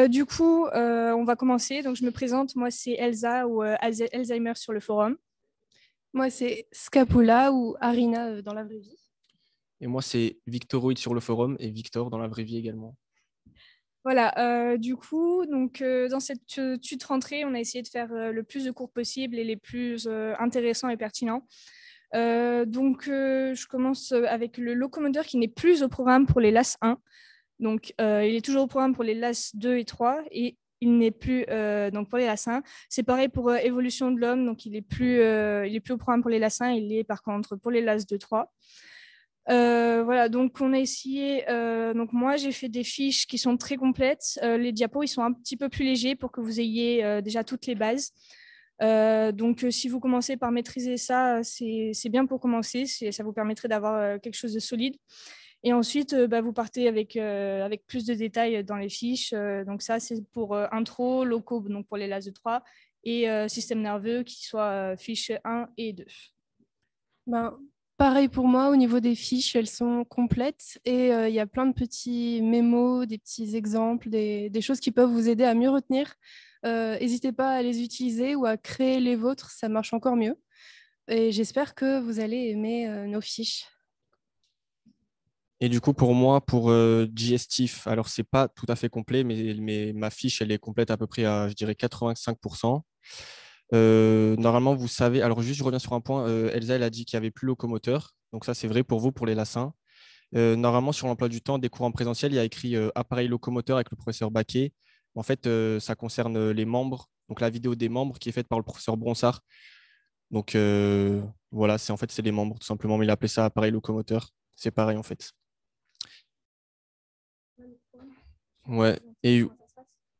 Du coup, on va commencer. Donc, je me présente. Moi, c'est Elsa ou Alzheimer sur le forum. Moi, c'est Scapula ou Arina dans la vraie vie. Et moi, c'est Victoroid sur le forum et Victor dans la vraie vie également. Voilà, du coup, donc, dans cette tuto rentrée, on a essayé de faire le plus de cours possible et les plus intéressants et pertinents. Je commence avec le locomoteur qui n'est plus au programme pour les LAS 1. Donc, il est toujours au programme pour les LAS 2 et 3 et il n'est plus donc pour les LAS 1. C'est pareil pour Évolution de l'homme, donc il est plus au programme pour les LAS 1, il est par contre pour les LAS 2, 3. Voilà, donc on a essayé. Donc moi, j'ai fait des fiches qui sont très complètes. Les diapos, ils sont un petit peu plus légers pour que vous ayez déjà toutes les bases. Si vous commencez par maîtriser ça, c'est bien pour commencer. Ça vous permettrait d'avoir quelque chose de solide. Et ensuite, vous partez avec plus de détails dans les fiches. Donc ça, c'est pour intro, loco, donc pour les LAS de 3, et système nerveux, qui soit fiche 1 et 2. Pareil pour moi, au niveau des fiches, elles sont complètes et il y a plein de petits mémos, des petits exemples, des choses qui peuvent vous aider à mieux retenir. N'hésitez pas à les utiliser ou à créer les vôtres, ça marche encore mieux. Et j'espère que vous allez aimer nos fiches. Et du coup, pour moi, pour Digestif, alors c'est pas tout à fait complet, mais ma fiche, elle est complète à peu près à, je dirais, 85%. Normalement, vous savez, alors juste je reviens sur un point, Elsa, elle a dit qu'il n'y avait plus locomoteur. Donc ça, c'est vrai pour vous, pour les lassins. Normalement, sur l'emploi du temps des cours en présentiel, il y a écrit appareil locomoteur avec le professeur Baquet. En fait, ça concerne les membres, donc la vidéo des membres qui est faite par le professeur Bronsard. Donc voilà, c'est les membres tout simplement, mais il a appelé ça appareil locomoteur. C'est pareil en fait. Ouais. Et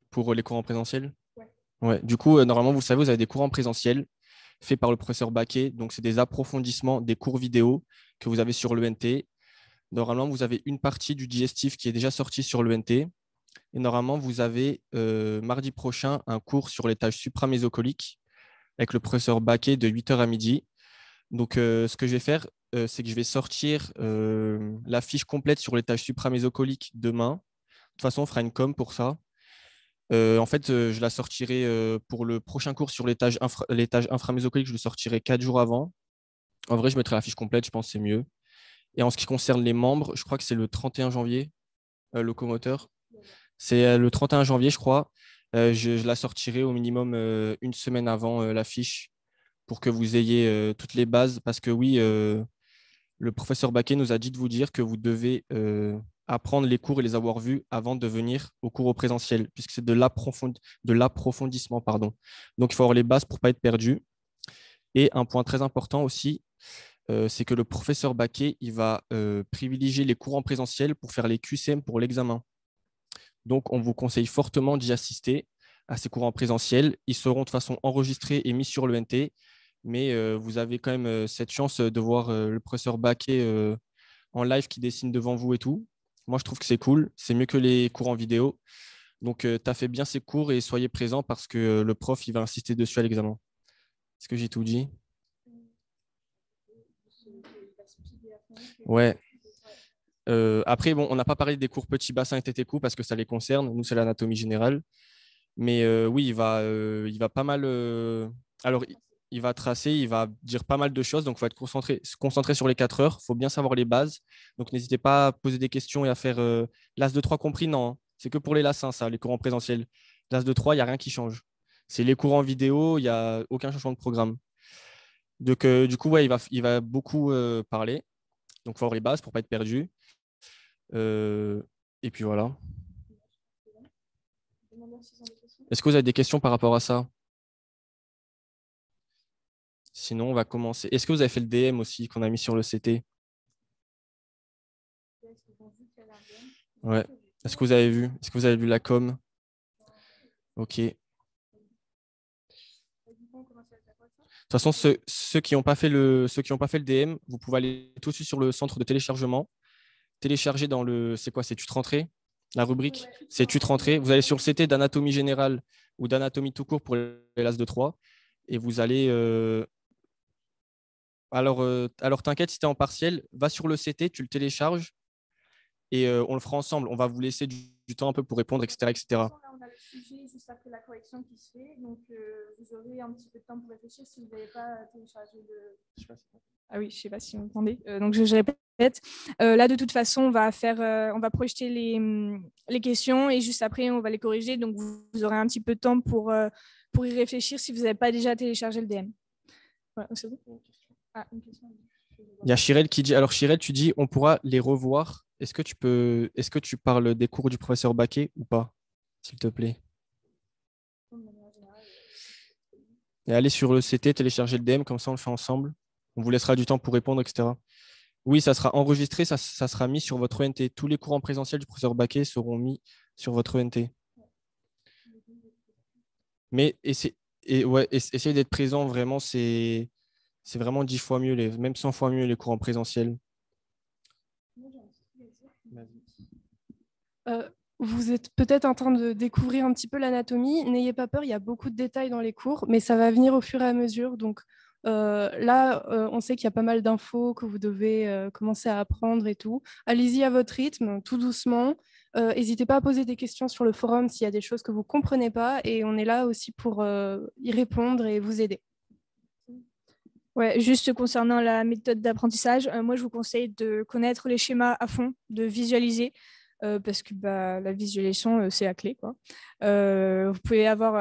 pour les cours en présentiel? Ouais. Du coup, normalement, vous savez, vous avez des cours en présentiel faits par le professeur Baquet. Donc, c'est des approfondissements des cours vidéo que vous avez sur l'ENT. Normalement, vous avez une partie du digestif qui est déjà sortie sur l'ENT. Et normalement, vous avez mardi prochain un cours sur les tâches supramésocoliques avec le professeur Baquet de 8h à midi. Donc, ce que je vais faire, c'est que je vais sortir la fiche complète sur les tâches supramésocoliques demain. De toute façon, on fera une com pour ça. Je la sortirai pour le prochain cours sur les tâches inframésocoliques, je le sortirai 4 jours avant. En vrai, je mettrai la fiche complète, je pense que c'est mieux. Et en ce qui concerne les membres, je crois que c'est le 31 janvier, locomoteur. C'est le 31 janvier, je crois. Je la sortirai au minimum une semaine avant la fiche pour que vous ayez toutes les bases. Parce que oui, le professeur Baquet nous a dit de vous dire que vous devez apprendre les cours et les avoir vus avant de venir au cours au présentiel, puisque c'est de l'approfondissement. Pardon. Donc, il faut avoir les bases pour ne pas être perdu. Et un point très important aussi, c'est que le professeur Baquet, il va privilégier les cours en présentiel pour faire les QCM pour l'examen. Donc, on vous conseille fortement d'y assister à ces cours en présentiel. Ils seront de façon enregistrés et mis sur l'ENT, mais vous avez quand même cette chance de voir le professeur Baquet en live qui dessine devant vous et tout. Moi, je trouve que c'est cool. C'est mieux que les cours en vidéo. Donc, tu as fait bien ces cours et soyez présents parce que le prof, il va insister dessus à l'examen. Est-ce que j'ai tout dit? Ouais. Après, bon, on n'a pas parlé des cours petits bassins et tétécou parce que ça les concerne. Nous, c'est l'anatomie générale. Mais oui, il va pas mal. Alors, il va tracer, il va dire pas mal de choses. Donc, il faut être se concentrer sur les 4 heures. Il faut bien savoir les bases. Donc, n'hésitez pas à poser des questions et à faire l'As de 3 compris. Non, hein. C'est que pour les lassins, ça, les cours en présentiel. L'As de 3, il n'y a rien qui change. C'est les cours en vidéo, il n'y a aucun changement de programme. Donc, du coup, ouais, il va beaucoup parler. Donc, il faut avoir les bases pour ne pas être perdu. Et puis voilà. Est-ce que vous avez des questions par rapport à ça? Sinon, on va commencer. Est-ce que vous avez fait le DM aussi qu'on a mis sur le CT? Ouais. Est-ce que vous avez vu? Est-ce que vous avez vu la com? Ok. De toute façon, ceux qui n'ont pas fait le DM, vous pouvez aller tout de suite sur le centre de téléchargement, télécharger dans le. C'est quoi? C'est Tute rentrée? La rubrique? C'est Tute rentrée. Vous allez sur le CT d'anatomie générale ou d'anatomie tout court pour les LAS de 3 et vous allez. Alors t'inquiète, si tu es en partiel, va sur le CT, tu le télécharges et on le fera ensemble. On va vous laisser du temps un peu pour répondre, etc., etc. sujet juste après la correction qui se fait. Donc, vous aurez un petit peu de temps pour réfléchir si vous n'avez pas téléchargé le... Ah oui, je ne sais pas si vous m'entendez. Donc, je répète. Là, de toute façon, on va projeter les questions et juste après, on va les corriger. Donc, vous aurez un petit peu de temps pour y réfléchir si vous n'avez pas déjà téléchargé le DM. Voilà, c'est bon. Une question. Il y a Chirel qui dit, alors Chirel, tu dis, on pourra les revoir. Est-ce que tu parles des cours du professeur Baquet ou pas, s'il te plaît? Et allez sur le CT, télécharger le DM, comme ça on le fait ensemble. On vous laissera du temps pour répondre, etc. Oui, ça sera enregistré, ça sera mis sur votre ENT. Tous les cours en présentiel du professeur Baquet seront mis sur votre ENT. Mais essayez d'être présent, vraiment, c'est vraiment 10 fois mieux, même 100 fois mieux les cours en présentiel. Vous êtes peut-être en train de découvrir un petit peu l'anatomie. N'ayez pas peur, il y a beaucoup de détails dans les cours, mais ça va venir au fur et à mesure. Donc là, on sait qu'il y a pas mal d'infos que vous devez commencer à apprendre et tout. Allez-y à votre rythme, tout doucement. N'hésitez pas à poser des questions sur le forum s'il y a des choses que vous ne comprenez pas. Et on est là aussi pour y répondre et vous aider. Ouais, juste concernant la méthode d'apprentissage, moi je vous conseille de connaître les schémas à fond, de visualiser, parce que la visualisation, c'est la clé, quoi. Vous pouvez avoir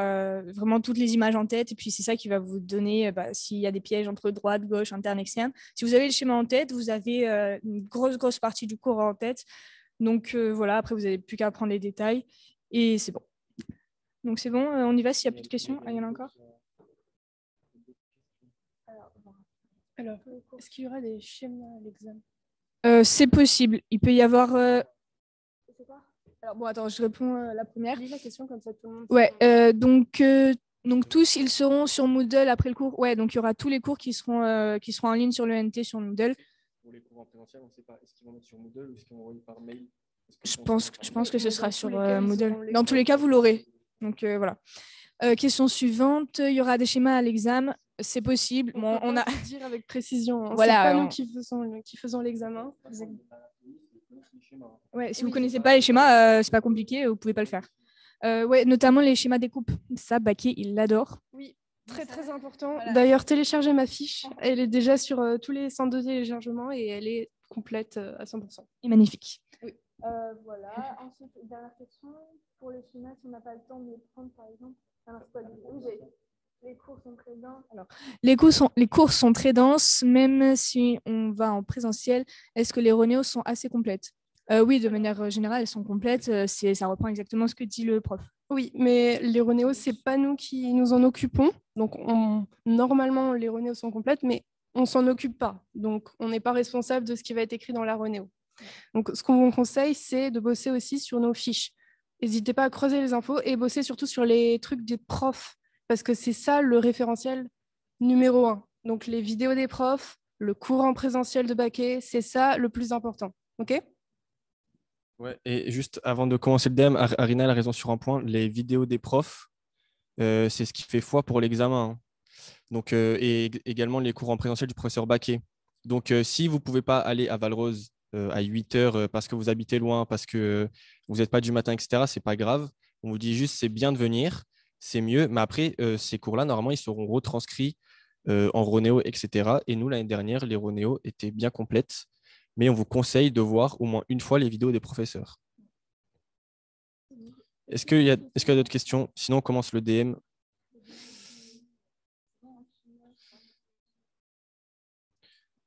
vraiment toutes les images en tête, et puis c'est ça qui va vous donner s'il y a des pièges entre droite, gauche, interne, externe. Si vous avez le schéma en tête, vous avez une grosse partie du cours en tête. Donc voilà, après vous n'avez plus qu'à apprendre les détails, et c'est bon. Donc c'est bon, on y va s'il n'y a plus de questions. Ah, il y en a encore? Alors, est-ce qu'il y aura des schémas à l'examen? C'est possible. Il peut y avoir... Alors bon, attends, je réponds à la première. Lis la question comme ça tout le monde. Ouais, donc tous, ils seront sur Moodle après le cours. Ouais, donc il y aura tous les cours qui seront en ligne sur l'ENT sur Moodle. Pour les cours en présentiel, on ne sait pas, est-ce qu'ils vont mettre sur Moodle ou est-ce qu'ils vont envoyer par mail? Je pense que ce sera sur Moodle. Dans tous les les cas, vous l'aurez. Donc voilà. Question suivante, il y aura des schémas à l'examen. C'est possible. On Bon, peut pas vous dire avec précision. Voilà, c'est pas nous qui faisons l'examen. Ouais, si vous connaissez pas les schémas, c'est pas compliqué, vous pouvez pas le faire. Ouais, notamment les schémas découpe. Ça, Baquet, il l'adore. Oui, très important. Voilà. D'ailleurs, téléchargez ma fiche. Elle est déjà sur tous les centres de téléchargement et elle est complète à 100%. Et magnifique. Oui. Voilà. Ensuite, dernière question. Pour les schémas, si on n'a pas le temps de les prendre, par exemple. Les cours sont très denses. Alors, les cours sont très denses, même si on va en présentiel. Est-ce que les Ronéos sont assez complètes? Oui, de manière générale, elles sont complètes. Ça reprend exactement ce que dit le prof. Oui, mais les Ronéos, ce n'est pas nous qui nous en occupons. Donc, normalement, les Ronéos sont complètes, mais on ne s'en occupe pas. Donc, on n'est pas responsable de ce qui va être écrit dans la Ronéo. Donc, ce qu'on vous conseille, c'est de bosser aussi sur nos fiches. N'hésitez pas à creuser les infos et bosser surtout sur les trucs des profs, parce que c'est ça le référentiel numéro 1. Donc, les vidéos des profs, le cours en présentiel de Baquet, c'est ça le plus important. OK ? Ouais, et juste avant de commencer le DM, Arina a raison sur un point. Les vidéos des profs, c'est ce qui fait foi pour l'examen. Donc, et également les cours en présentiel du professeur Baquet. Donc, si vous ne pouvez pas aller à Valrose à 8 heures parce que vous habitez loin, parce que vous n'êtes pas du matin, etc., ce n'est pas grave. On vous dit juste c'est bien de venir, c'est mieux. Mais après, ces cours-là, normalement, ils seront retranscrits en Ronéo, etc. Et nous, l'année dernière, les Ronéo étaient bien complètes. Mais on vous conseille de voir au moins une fois les vidéos des professeurs. Est-ce qu'il y a d'autres questions? Sinon, on commence le DM.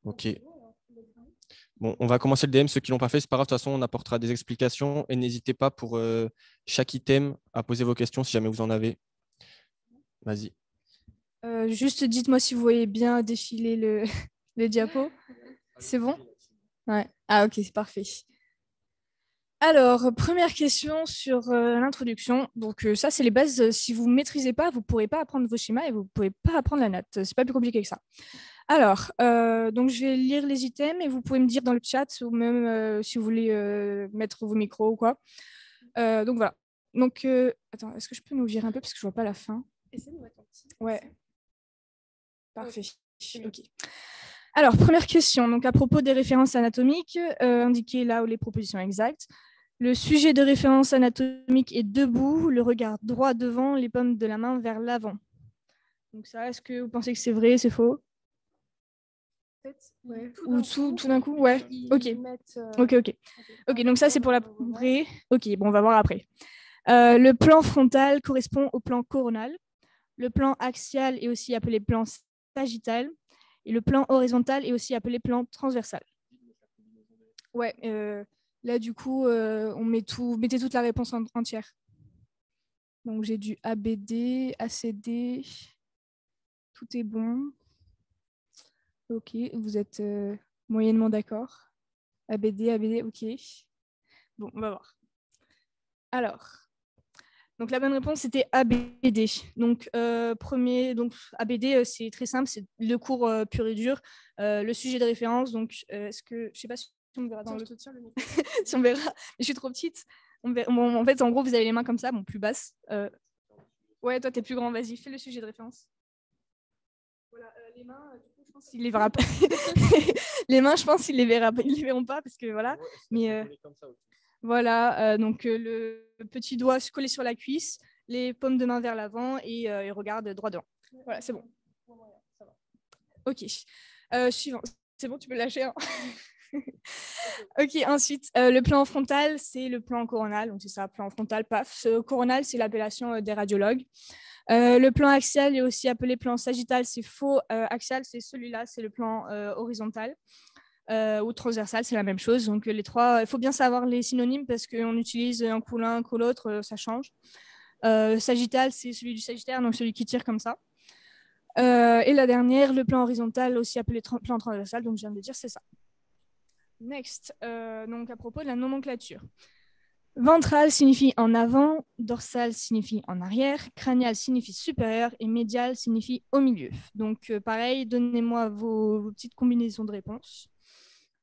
Ok. Bon, on va commencer le DM. Ceux qui ne l'ont pas fait, c'est pas grave. De toute façon, on apportera des explications. Et n'hésitez pas pour chaque item à poser vos questions si jamais vous en avez. Vas-y. Juste dites-moi si vous voyez bien défiler le diapo. C'est bon? Ouais. Ah ok, c'est parfait. Alors, première question sur l'introduction. Donc ça, c'est les bases. Si vous ne maîtrisez pas, vous ne pourrez pas apprendre vos schémas et vous ne pouvez pas apprendre la natte. C'est pas plus compliqué que ça. Alors, donc je vais lire les items et vous pouvez me dire dans le chat ou même si vous voulez mettre vos micros ou quoi. Donc voilà. Donc, attends, est-ce que je peux nous virer un peu parce que je ne vois pas la fin? Ouais. Parfait. Ok. Alors, première question. Donc, à propos des références anatomiques, indiquez là où les propositions exactes. Le sujet de référence anatomique est debout, le regard droit devant, les paumes de la main vers l'avant. Donc ça, est-ce que vous pensez que c'est vrai, c'est faux? Ouais. Ou tout d'un coup? Ouais, ok. Ok, donc ça, c'est pour la vraie. Ok, bon, on va voir après. Le plan frontal correspond au plan coronal. Le plan axial est aussi appelé plan sagittal. Et le plan horizontal est aussi appelé plan transversal. Ouais, là, du coup, mettez toute la réponse entière. Donc, j'ai du ABD, ACD. Tout est bon. Ok, vous êtes moyennement d'accord. ABD, ABD, ok. Bon, on va voir. Alors, donc la bonne réponse c'était ABD. Donc, donc ABD, c'est très simple, c'est le cours pur et dur. Le sujet de référence, donc, est-ce que, je sais pas si on me verra dans le... si on verra, mais je suis trop petite. Bon, en fait, en gros, vous avez les mains comme ça, bon, plus basses. Ouais, toi, t'es plus grand, vas-y, fais le sujet de référence. Voilà, les mains, du coup, je pense qu'il les verra pas. Les mains, je pense qu'ils les verront pas parce que voilà. Mais voilà, donc le petit doigt se coller sur la cuisse, les paumes de main vers l'avant et il regarde droit devant. Voilà, c'est bon. Ok. Suivant. C'est bon, tu peux lâcher. Hein. Ok, ensuite, le plan frontal, c'est le plan coronal. Donc, c'est ça, plan frontal, paf. Coronal, c'est l'appellation des radiologues. Le plan axial est aussi appelé plan sagittal, c'est faux. Axial, c'est celui-là, c'est le plan horizontal. Ou transversal, c'est la même chose. Donc, les trois, il faut bien savoir les synonymes parce qu'on utilise un coup l'un, un coup l'autre, ça change. Sagittal, c'est celui du Sagittaire, donc celui qui tire comme ça. Et la dernière, le plan horizontal, aussi appelé plan transversal, donc je viens de dire, c'est ça. Next, donc à propos de la nomenclature. Ventral signifie en avant, dorsal signifie en arrière, cranial signifie supérieur et médial signifie au milieu. Donc pareil, donnez-moi vos petites combinaisons de réponses.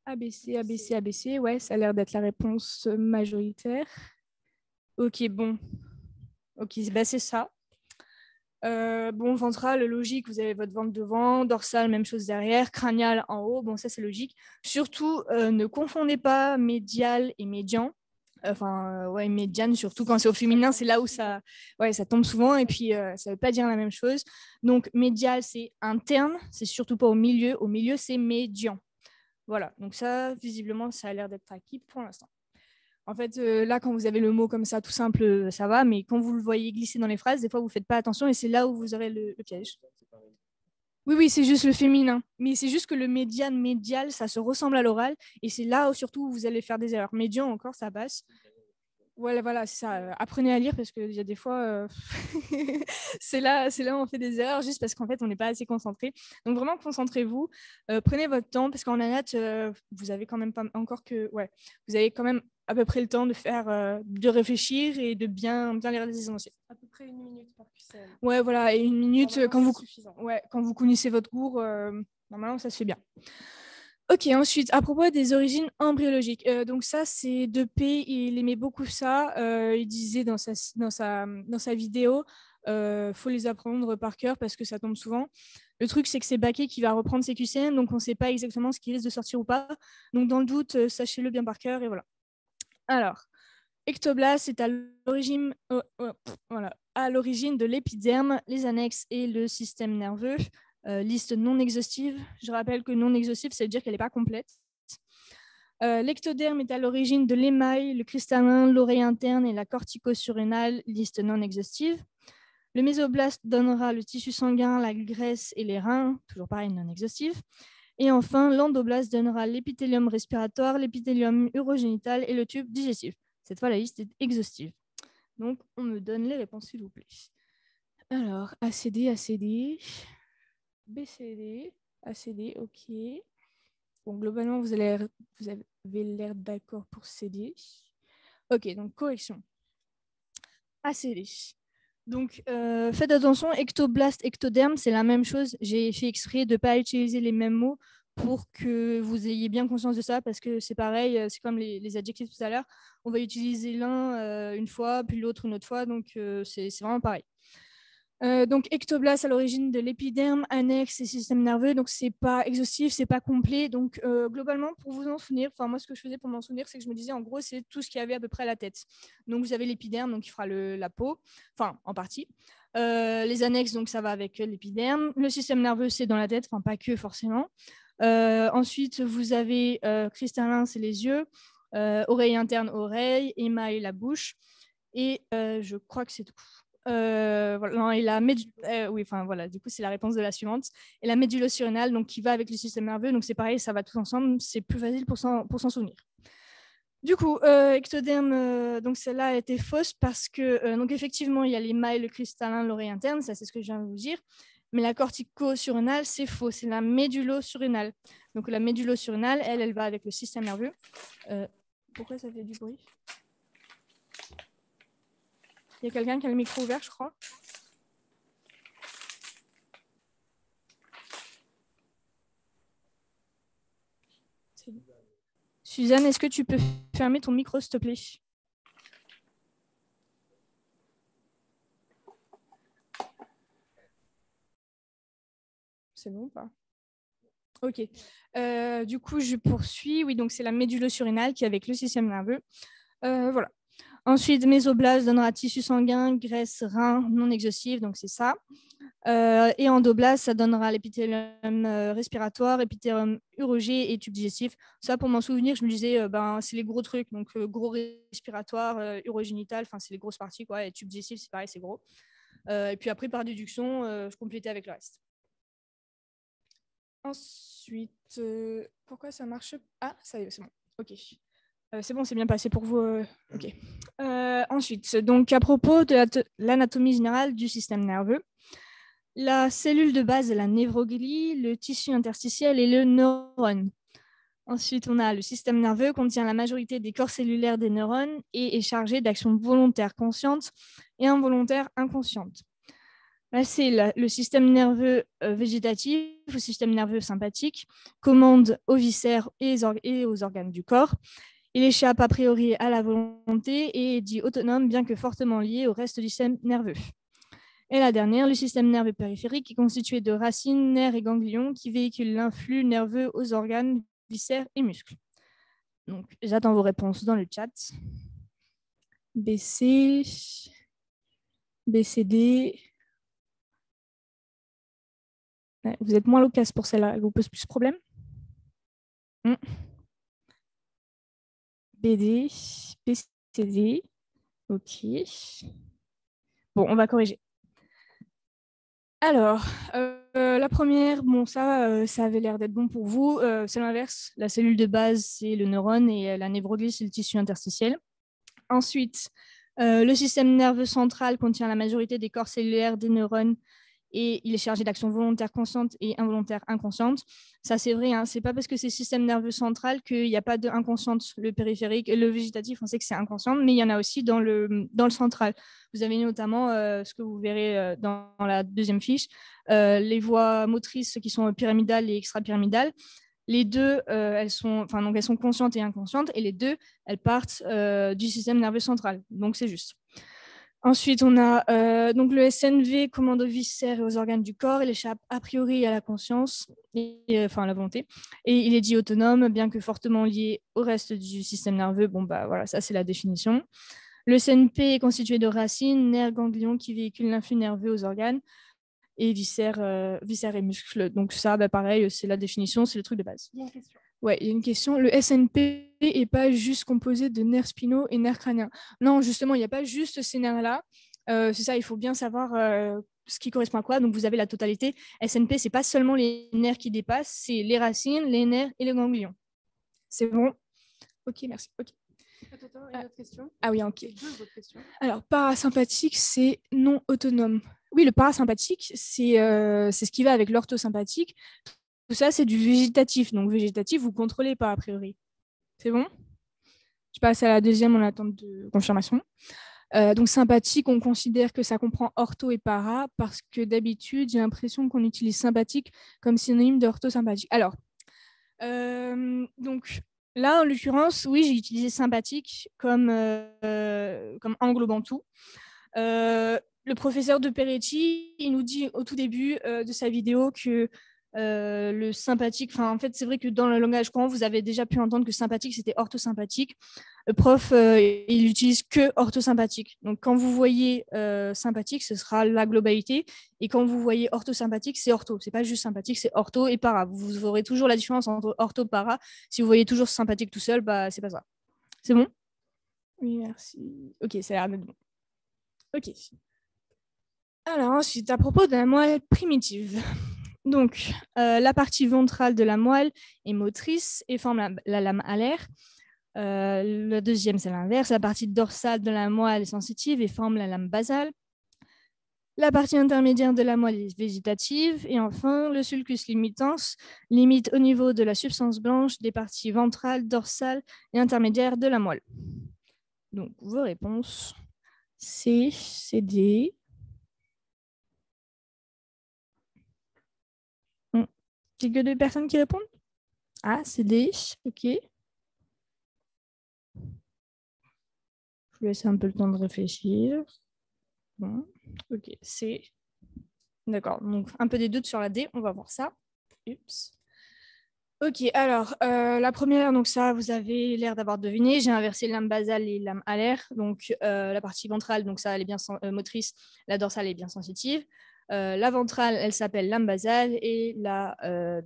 ABC, ABC, ABC, ouais, ça a l'air d'être la réponse majoritaire. Ok, bon. Ok, bah c'est ça. Bon, ventral, logique, vous avez votre ventre devant, dorsal, même chose derrière, cranial en haut, bon, ça c'est logique. Surtout, ne confondez pas médial et médian. Enfin, ouais, médiane, surtout quand c'est au féminin, c'est là où ça tombe souvent et puis ça ne veut pas dire la même chose. Donc, médial, c'est interne, c'est surtout pas au milieu, c'est médian. Voilà, donc ça, visiblement, ça a l'air d'être acquis pour l'instant. En fait, là, quand vous avez le mot comme ça, tout simple, ça va, mais quand vous le voyez glisser dans les phrases, des fois, vous ne faites pas attention et c'est là où vous aurez le piège. Oui, oui, c'est juste le féminin. Mais c'est juste que le médial, ça se ressemble à l'oral et c'est là où, surtout où vous allez faire des erreurs. Médian, encore, ça passe. Voilà, c'est ça. Apprenez à lire parce qu'il y a des fois, c'est là où on fait des erreurs juste parce qu'en fait, on n'est pas assez concentré. Donc vraiment, concentrez-vous. Prenez votre temps parce qu'en ANAT, vous avez quand même pas encore que, ouais, vous avez quand même à peu près le temps de faire, de réfléchir et de bien lire les énoncés. À peu près 1 minute par QCM. Ouais, voilà, et 1 minute quand vous connaissez votre cours, normalement, ça se fait bien. Ok, ensuite, à propos des origines embryologiques, donc ça, c'est Depay, il aimait beaucoup ça. Il disait dans sa vidéo, faut les apprendre par cœur parce que ça tombe souvent. Le truc, c'est que c'est Baquet qui va reprendre ses QCM, donc on ne sait pas exactement ce qui risque de sortir ou pas. Donc dans le doute, sachez-le bien par cœur et voilà. Alors, ectoblast, c'est à l'origine de l'épiderme, les annexes et le système nerveux. Liste non exhaustive. Je rappelle que non exhaustive, ça veut dire qu'elle n'est pas complète. L'ectoderme est à l'origine de l'émail, le cristallin, l'oreille interne et la cortico-surrénale, liste non exhaustive. Le mésoblast donnera le tissu sanguin, la graisse et les reins, toujours pareil, non exhaustive. Et enfin, l'endoblast donnera l'épithélium respiratoire, l'épithélium urogénital et le tube digestif. Cette fois, la liste est exhaustive. Donc, on me donne les réponses, s'il vous plaît. Alors, ACD, ACD, BCD, ACD, ok. Bon, globalement, vous avez l'air d'accord pour CD. Ok, donc correction. ACD. Donc, faites attention, ectoblast, ectoderme, c'est la même chose. J'ai fait exprès de ne pas utiliser les mêmes mots pour que vous ayez bien conscience de ça, parce que c'est pareil, c'est comme les adjectifs tout à l'heure. On va utiliser l'un une fois, puis l'autre une autre fois, donc c'est vraiment pareil. Donc, ectoblast à l'origine de l'épiderme, annexe et système nerveux. Donc, c'est pas exhaustif, c'est pas complet. Donc, globalement, pour vous en souvenir, enfin, moi, ce que je faisais pour m'en souvenir, c'est que je me disais, en gros, c'est tout ce qu'il y avait à peu près à la tête. Donc, vous avez l'épiderme, donc qui fera la peau, enfin, en partie. Les annexes, donc ça va avec l'épiderme. Le système nerveux, c'est dans la tête, enfin, pas que forcément. Ensuite, vous avez cristallin, c'est les yeux. Oreille interne, oreille. Émail, la bouche. Et je crois que c'est tout. Voilà, et oui, enfin voilà, du coup c'est la réponse de la suivante. Et la médulo-surrénale, donc qui va avec le système nerveux, donc c'est pareil, ça va tout ensemble, c'est plus facile pour s'en souvenir. Du coup, ectoderme, donc celle-là a été fausse parce que donc effectivement il y a l'émail, le cristallin, l'oreille interne, ça c'est ce que je viens de vous dire. Mais la cortico-surrénale, c'est faux, c'est la médulo-surrénale. Donc la médulo-surrénale, elle va avec le système nerveux. Pourquoi ça fait du bruit? Il y a quelqu'un qui a le micro ouvert, je crois. Suzanne, est-ce que tu peux fermer ton micro, s'il te plaît? C'est bon ou pas? Ok. Du coup, je poursuis. Oui, donc c'est la médulo-surrénale qui est avec le système nerveux. Voilà. Ensuite, mésoblast donnera tissu sanguin, graisse, rein non exhaustif, donc c'est ça. Et endoblast, ça donnera l'épithélium respiratoire, épithélium urogé et tube digestif. Ça, pour m'en souvenir, je me disais, c'est les gros trucs, donc gros respiratoire, urogénital, enfin c'est les grosses parties, quoi. Et tube digestif, c'est pareil, c'est gros. Et puis après, par déduction, je complétais avec le reste. Ensuite, pourquoi ça marche? Ah, ça y est, c'est bon. Ok. C'est bon, c'est bien passé pour vous. Ok. Ensuite, donc à propos de l'anatomie générale du système nerveux, la cellule de base est la névroglie, le tissu interstitiel et le neurone. Ensuite, on a le système nerveux, contient la majorité des corps cellulaires des neurones et est chargé d'actions volontaires conscientes et involontaires inconscientes. Là, c'est le système nerveux végétatif, le système nerveux sympathique, commande aux viscères et aux organes du corps. Il échappe a priori à la volonté et est dit autonome, bien que fortement lié au reste du système nerveux. Et la dernière, le système nerveux périphérique, qui est constitué de racines, nerfs et ganglions qui véhiculent l'influx nerveux aux organes, viscères et muscles. Donc, j'attends vos réponses dans le chat. BC, BCD. Ouais, vous êtes moins loquace pour celle-là, elle vous pose plus de problème. BD, BCD. Ok. Bon, on va corriger. Alors, la première, bon, ça avait l'air d'être bon pour vous. C'est l'inverse. La cellule de base, c'est le neurone et la névroglie, c'est le tissu interstitiel. Ensuite, le système nerveux central contient la majorité des corps cellulaires des neurones et il est chargé d'actions volontaires conscientes et involontaires inconscientes. Ça, c'est vrai, hein, c'est pas parce que c'est système nerveux central qu'il n'y a pas d'inconsciente. Le périphérique, le végétatif, on sait que c'est inconscient, mais il y en a aussi dans le central. Vous avez notamment ce que vous verrez dans la deuxième fiche, les voies motrices qui sont pyramidales et extrapyramidales. Les deux, elles sont conscientes et inconscientes, et les deux, elles partent du système nerveux central. Donc, c'est juste. Ensuite, on a donc le SNV, commande aux viscères et aux organes du corps. Il échappe a priori à la conscience, enfin à la volonté, et il est dit autonome, bien que fortement lié au reste du système nerveux. Bon, bah voilà, ça c'est la définition. Le SNP est constitué de racines, nerfs, ganglions qui véhiculent l'influx nerveux aux organes et viscères et muscles. Donc ça, bah, pareil, c'est la définition, c'est le truc de base. Il y a une question. Ouais, il y a une question. Le SNP n'est pas juste composé de nerfs spinaux et nerfs crâniens. Non, justement, il n'y a pas juste ces nerfs-là. C'est ça, il faut bien savoir ce qui correspond à quoi. Donc, vous avez la totalité. SNP, ce n'est pas seulement les nerfs qui dépassent, c'est les racines, les nerfs et les ganglions. C'est bon? Ok, merci. Okay. Attends, une autre question. Ah oui, ok. Deux autres questions. Alors, parasympathique, c'est non autonome. Oui, le parasympathique, c'est ce qui va avec l'orthosympathique. Tout ça, c'est du végétatif. Donc, végétatif, vous ne contrôlez pas, a priori. C'est bon? Je passe à la deuxième en attente de confirmation. Donc, sympathique, on considère que ça comprend ortho et para parce que d'habitude, j'ai l'impression qu'on utilise sympathique comme synonyme d'orthosympathique. Alors, donc là, en l'occurrence, oui, j'ai utilisé sympathique comme englobant tout. le professeur de Peretti, il nous dit au tout début de sa vidéo que le sympathique, en fait, c'est vrai que dans le langage courant, vous avez déjà pu entendre que sympathique, c'était orthosympathique. Le prof, il utilise que orthosympathique. Donc, quand vous voyez sympathique, ce sera la globalité. Et quand vous voyez orthosympathique, c'est ortho. C'est pas juste sympathique, c'est ortho et para. Vous aurez toujours la différence entre ortho et para. Si vous voyez toujours sympathique tout seul, bah, c'est pas ça. C'est bon? Oui, merci. Ok, ça a l'air d'être bon. Ok. Alors, ensuite, à propos de la moelle primitive. Donc, la partie ventrale de la moelle est motrice et forme la lame alaire. Le deuxième, c'est l'inverse. La partie dorsale de la moelle est sensitive et forme la lame basale. La partie intermédiaire de la moelle est végétative. Et enfin, le sulcus limitans limite au niveau de la substance blanche des parties ventrales, dorsales et intermédiaires de la moelle. Donc, vos réponses, C, C, D. Il n'y a que 2 personnes qui répondent? Ah, c'est D, ok. Je vous laisse un peu le temps de réfléchir. Bon, ok, c'est... D'accord, donc un peu des doutes sur la D, on va voir ça. Oups. Ok, alors, la première, donc ça, vous avez l'air d'avoir deviné. J'ai inversé lame basale et lame alaire. Donc, la partie ventrale, donc ça, elle est bien motrice. La dorsale est bien sensitive. La ventrale, elle s'appelle lame basale et la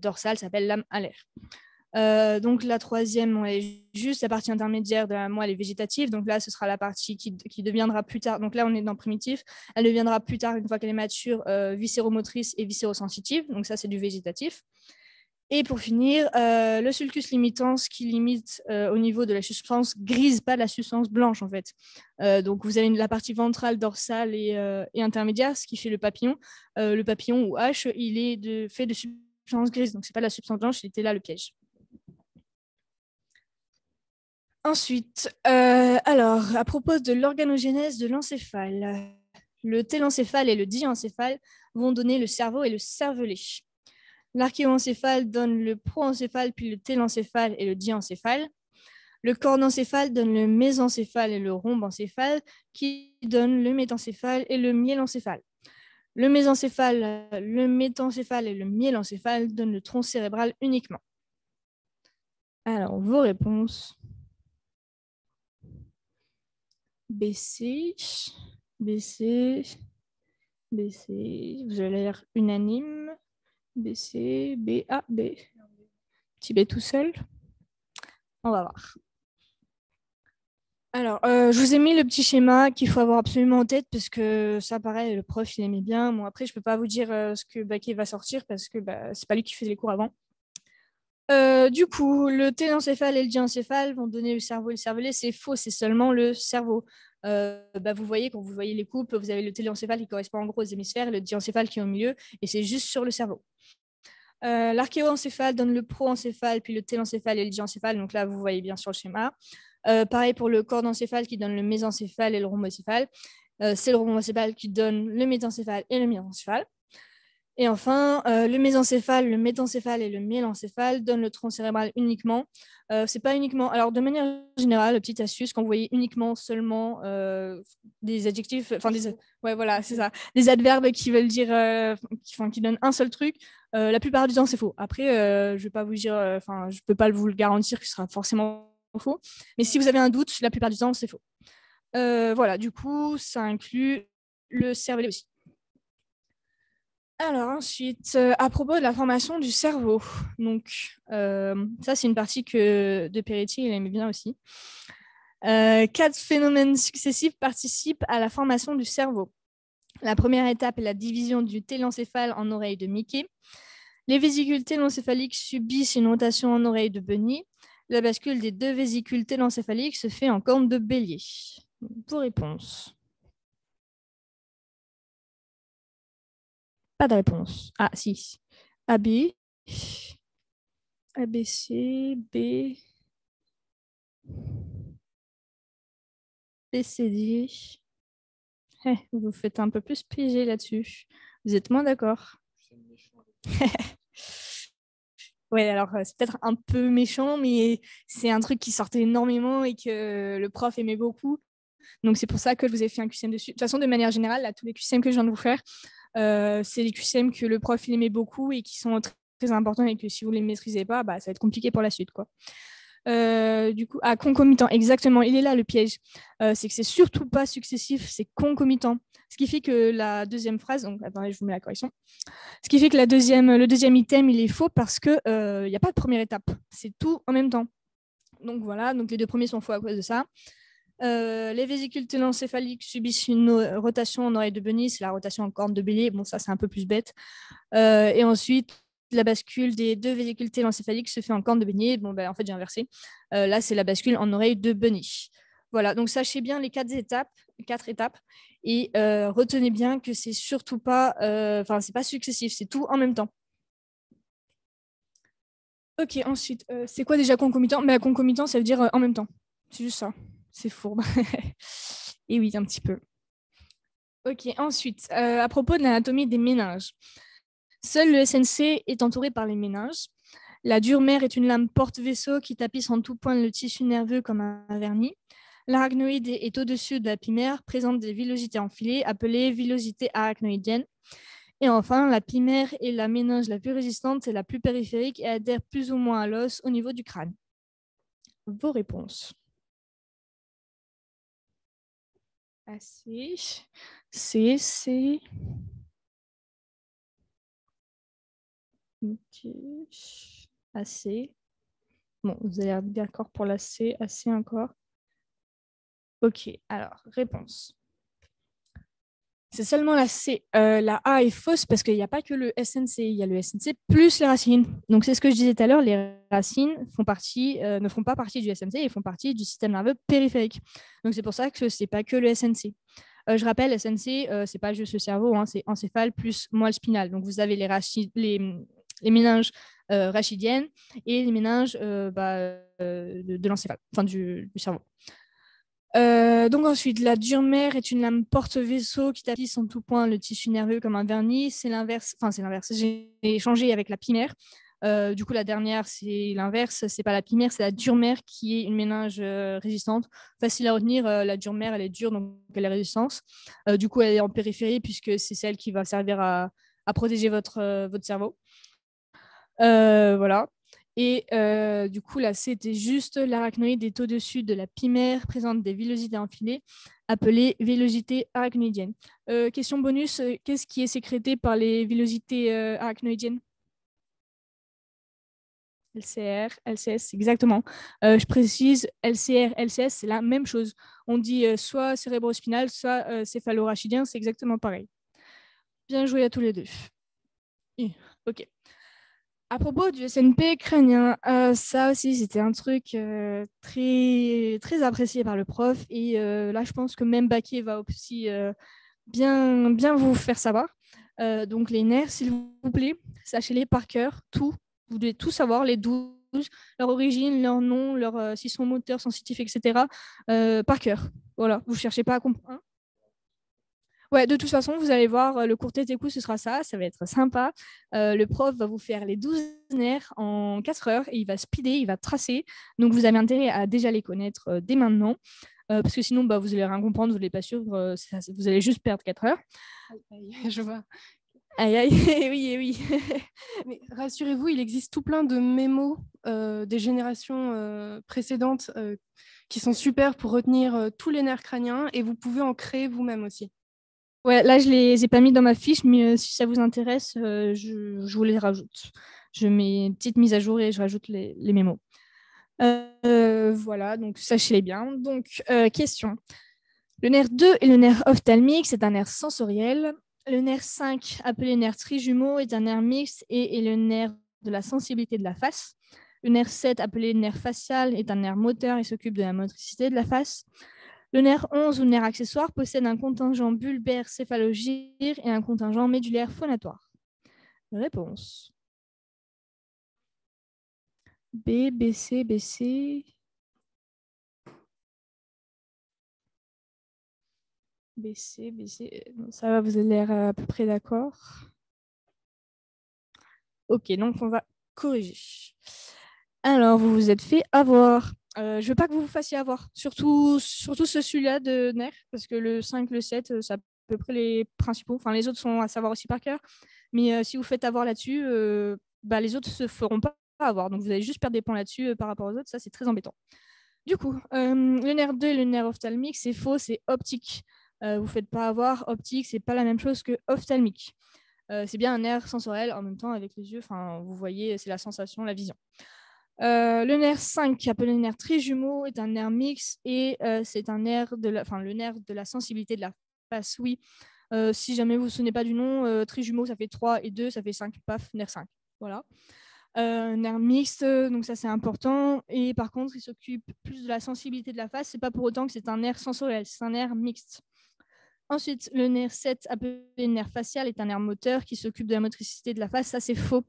dorsale s'appelle lame alaire. Donc la troisième, est juste la partie intermédiaire de la moelle est végétative. Donc là, ce sera la partie qui deviendra plus tard. Donc là, on est dans primitif. Elle deviendra plus tard, une fois qu'elle est mature, viscéromotrice et viscérosensitive. Donc ça, c'est du végétatif. Et pour finir, le sulcus limitans qui limite au niveau de la substance grise, pas de la substance blanche en fait. Donc vous avez la partie ventrale, dorsale et intermédiaire, ce qui fait le papillon. Le papillon ou H, il est fait de substance grise. Donc c'est pas de la substance blanche, il était là le piège. Ensuite, alors, à propos de l'organogénèse de l'encéphale, le télencéphale et le diencéphale vont donner le cerveau et le cervelet. L'archéoencéphale donne le proencéphale, puis le télencéphale et le diencéphale. Le cordencéphale donne le mésencéphale et le rhombencéphale, qui donne le métencéphale et le myélencéphale. Le mésencéphale, le métencéphale et le myélencéphale donnent le tronc cérébral uniquement. Alors, vos réponses. BC, BC, BC, vous avez l'air unanime. BC, B, A, B. Petit B tout seul. On va voir. Alors, je vous ai mis le petit schéma qu'il faut avoir absolument en tête parce que ça, pareil, le prof, il aimait bien. Bon, après, je ne peux pas vous dire ce que Baquet va sortir parce que c'est pas lui qui faisait les cours avant. Du coup, le télencéphale et le diencéphale vont donner le cerveau et le cervelet. C'est faux, c'est seulement le cerveau. Vous voyez, quand vous voyez les coupes, vous avez le téléencéphale qui correspond en gros aux hémisphères et le diencéphale qui est au milieu, et c'est juste sur le cerveau. L'archéoencéphale donne le proencéphale, puis le télencéphale et le diencéphale. Donc là, vous voyez bien sur le schéma. Pareil pour le cordencéphale qui donne le mésencéphale et le rhomboencéphale. C'est le rhomboencéphale qui donne le métencéphale et le myélencéphale. Et enfin, le mésencéphale, le métencéphale et le myélencéphale donnent le tronc cérébral uniquement. C'est pas uniquement. Alors, de manière générale, petite astuce, quand vous voyez uniquement seulement des adjectifs, ouais, voilà, c'est ça, des adverbes qui veulent dire, qui donnent un seul truc, la plupart du temps, c'est faux. Après, je vais pas vous dire, je peux pas vous le garantir que ce sera forcément faux. Mais si vous avez un doute, la plupart du temps, c'est faux. Voilà, du coup, ça inclut le cervelet aussi. Alors ensuite, à propos de la formation du cerveau, donc ça c'est une partie que de Peretti il aimait bien aussi. 4 phénomènes successifs participent à la formation du cerveau. La première étape est la division du télencéphale en oreille de Mickey. Les vésicules télencéphaliques subissent une rotation en oreille de Bunny. La bascule des 2 vésicules télencéphaliques se fait en corne de bélier. Vos réponses. Pas de réponse. Ah, si. AB. ABC, B. BCD. Vous faites un peu plus piéger là-dessus. Vous êtes moins d'accord. Ouais, alors c'est peut-être un peu méchant, mais c'est un truc qui sortait énormément et que le prof aimait beaucoup. Donc, c'est pour ça que je vous ai fait un QCM dessus. De toute façon, de manière générale, là, tous les QCM que je viens de vous faire, c'est les QCM que le prof il aimait beaucoup et qui sont très importants et que si vous ne les maîtrisez pas, ça va être compliqué pour la suite, quoi. Du coup, concomitant, exactement, il est là le piège. C'est que c'est surtout pas successif, c'est concomitant. Ce qui fait que la deuxième phrase, donc attendez, je vous mets la correction. Ce qui fait que le deuxième item, il est faux parce qu'il n'y a pas de première étape. C'est tout en même temps. Donc voilà, donc les deux premiers sont faux à cause de ça. Les vésicules télencéphaliques subissent une rotation en oreille de Bunny, c'est la rotation en corne de bélier. Bon, ça, c'est un peu plus bête. Et ensuite, la bascule des deux vésicules télencéphaliques se fait en corne de Bunny. Bon, en fait, j'ai inversé. Là, c'est la bascule en oreille de Bunny. Voilà, donc sachez bien les quatre étapes. Et retenez bien que c'est surtout pas, c'est pas successif, c'est tout en même temps. Ok, ensuite, c'est quoi déjà concomitant? Concomitant, ça veut dire en même temps. C'est juste ça. C'est fourbe. Et oui, un petit peu. Ok, ensuite, à propos de l'anatomie des méninges. Seul le SNC est entouré par les méninges. La dure mère est une lame porte-vaisseau qui tapisse en tout point le tissu nerveux comme un vernis. L'arachnoïde est au-dessus de la pimère, présente des villosités enfilées, appelées villosités arachnoïdiennes. Et enfin, la pimère est la méninge la plus résistante et la plus périphérique et adhère plus ou moins à l'os au niveau du crâne. Vos réponses. AC, C. Ok. AC. Bon, vous allez être d'accord pour la C, AC encore. Ok, alors, réponse. C'est seulement la C. La A est fausse parce qu'il n'y a pas que le SNC, il y a le SNC plus les racines. Donc, c'est ce que je disais tout à l'heure, les racines ne font pas partie du SNC, ils font partie du système nerveux périphérique. Donc, c'est pour ça que ce n'est pas que le SNC. Je rappelle, SNC, ce n'est pas juste le cerveau, hein, c'est encéphale plus moelle spinale. Donc, vous avez les méninges rachidiennes et les méninges de l'encéphale, enfin du cerveau. Donc ensuite, la dure mère est une lame porte-vaisseau qui tapisse en tout point le tissu nerveux comme un vernis. C'est l'inverse. J'ai échangé avec la pimère. Du coup, la dernière, c'est l'inverse. C'est pas la pimère, c'est la dure mère qui est une méninge résistante. Facile à retenir. La dure mère, elle est dure, donc elle est résistante. Du coup, elle est en périphérie puisque c'est celle qui va servir à protéger votre cerveau. Voilà. Et du coup, là, c'était juste l'arachnoïde est au-dessus de la pimère, présente des villosités enfilées, appelées villosités arachnoïdiennes. Question bonus, qu'est-ce qui est sécrété par les villosités arachnoïdiennes? LCR, LCS, exactement. Je précise, LCR, LCS, c'est la même chose. On dit soit cérébrospinal, soit céphalorachidien, c'est exactement pareil. Bien joué à tous les deux. Ok. À propos du SNP crânien, ça aussi, c'était un truc très, très apprécié par le prof. Et là, je pense que même Baquet va aussi bien vous faire savoir. Donc, les nerfs, s'il vous plaît, sachez-les par cœur, tout. Vous devez tout savoir, les 12, leur origine, leur nom, s'ils sont moteurs, sensitifs, etc. Par cœur. Voilà, vous ne cherchez pas à comprendre. Ouais, de toute façon, vous allez voir, le cours tête et cou, ce sera ça va être sympa. Le prof va vous faire les 12 nerfs en 4 heures et il va speeder, il va tracer. Donc, vous avez intérêt à déjà les connaître dès maintenant. Parce que sinon, vous n'allez rien comprendre, vous n'allez pas suivre, vous allez juste perdre 4 heures. Aïe, je vois. Aïe, aïe, oui, oui. Mais rassurez-vous, il existe tout plein de mémos des générations précédentes qui sont super pour retenir tous les nerfs crâniens et vous pouvez en créer vous-même aussi. Ouais, là, je ne les ai pas mis dans ma fiche, mais si ça vous intéresse, je vous les rajoute. Je mets une petite mise à jour et je rajoute les mémos. Voilà, donc sachez-les bien. Donc, question. Le nerf 2 est le nerf ophtalmique, c'est un nerf sensoriel. Le nerf 5, appelé nerf trijumeau, est un nerf mixte et est le nerf de la sensibilité de la face. Le nerf 7, appelé nerf facial, est un nerf moteur et s'occupe de la motricité de la face. Le nerf 11 ou nerf accessoire possède un contingent bulbaire céphalogire et un contingent médulaire phonatoire. Réponse. B, BC, BC. BC, BC. Ça va, vous avez l'air à peu près d'accord. Ok, donc on va corriger. Alors, vous vous êtes fait avoir. je ne veux pas que vous vous fassiez avoir, surtout celui-là de nerf, parce que le 5, le 7, c'est à peu près les principaux. Enfin, les autres sont à savoir aussi par cœur. Mais si vous faites avoir là-dessus, les autres ne se feront pas avoir. Donc, vous allez juste perdre des points là-dessus par rapport aux autres. Ça, c'est très embêtant. Du coup, le nerf 2 et le nerf ophtalmique, c'est faux, c'est optique. Vous ne faites pas avoir. Optique, c'est pas la même chose que ophtalmique. C'est bien un nerf sensoriel en même temps avec les yeux. Enfin, vous voyez, c'est la sensation, la vision. Le nerf 5, appelé le nerf trijumeau, est un nerf mixte et c'est un nerf le nerf de la sensibilité de la face. Oui, si jamais vous ne vous souvenez pas du nom, trijumeau, ça fait 3 et 2, ça fait 5. Paf, nerf 5. Voilà. Nerf mixte, donc ça c'est important. Et par contre, il s'occupe plus de la sensibilité de la face. C'est pas pour autant que c'est un nerf sensoriel, c'est un nerf mixte. Ensuite, le nerf 7, appelé nerf facial, est un nerf moteur qui s'occupe de la motricité de la face. Ça c'est faux.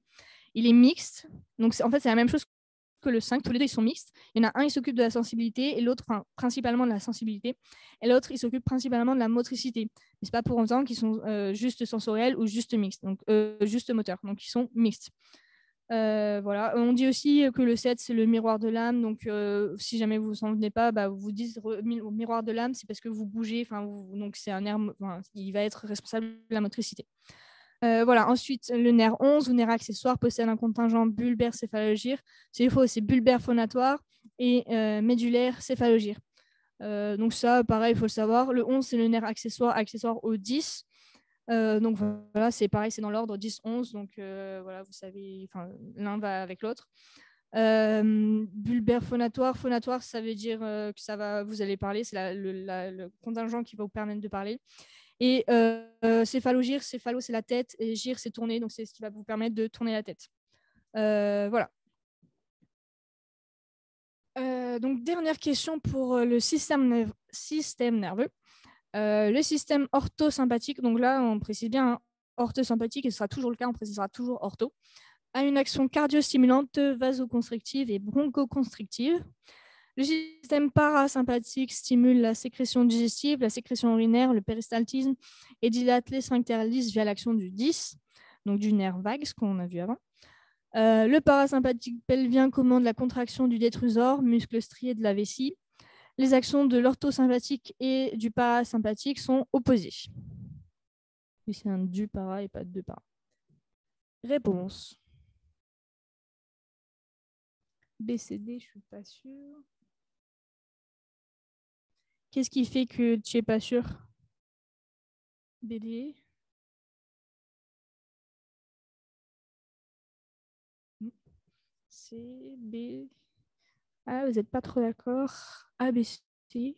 Il est mixte. Donc en fait, c'est la même chose que le 5. Tous les deux, ils sont mixtes. Il y en a un, il s'occupe de la sensibilité et l'autre, principalement de la sensibilité. Et l'autre, il s'occupe principalement de la motricité. Mais ce n'est pas pour autant qu'ils sont juste sensoriels ou juste mixtes, donc juste moteurs. Donc, ils sont mixtes. Voilà. On dit aussi que le 7, c'est le miroir de l'âme. Donc, si jamais vous ne vous en souvenez pas, vous vous dites au miroir de l'âme, c'est parce que vous bougez. Donc, c'est un nerf, il va être responsable de la motricité. Voilà. Ensuite, le nerf 11 ou nerf accessoire possède un contingent bulbaire céphalogire. C'est faux, c'est bulbaire phonatoire et médulaire céphalogire. Donc ça, pareil, il faut le savoir. Le 11, c'est le nerf accessoire au 10. Donc voilà, c'est pareil, c'est dans l'ordre 10-11. Donc voilà, vous savez, l'un va avec l'autre. Bulbaire phonatoire, ça veut dire que vous allez parler, c'est le contingent qui va vous permettre de parler. Et céphalogire, céphalo, c'est la tête, et gire, c'est tourner, donc c'est ce qui va vous permettre de tourner la tête. Voilà. Donc, dernière question pour le système nerveux. Le système orthosympathique, donc là, on précise bien orthosympathique, et ce sera toujours le cas, on précisera toujours ortho, a une action cardio-stimulante, vasoconstrictive et bronchoconstrictive. Le système parasympathique stimule la sécrétion digestive, la sécrétion urinaire, le péristaltisme et dilate les sphincters lisses via l'action du 10, donc du nerf vague, ce qu'on a vu avant. Le parasympathique pelvien commande la contraction du détrusor, muscle strié de la vessie. Les actions de l'orthosympathique et du parasympathique sont opposées. C'est un du para et pas de para. Réponse. BCD, je ne suis pas sûre. Qu'est-ce qui fait que tu n'es pas sûr? BD. C, B. Ah, vous n'êtes pas trop d'accord. A, B, C.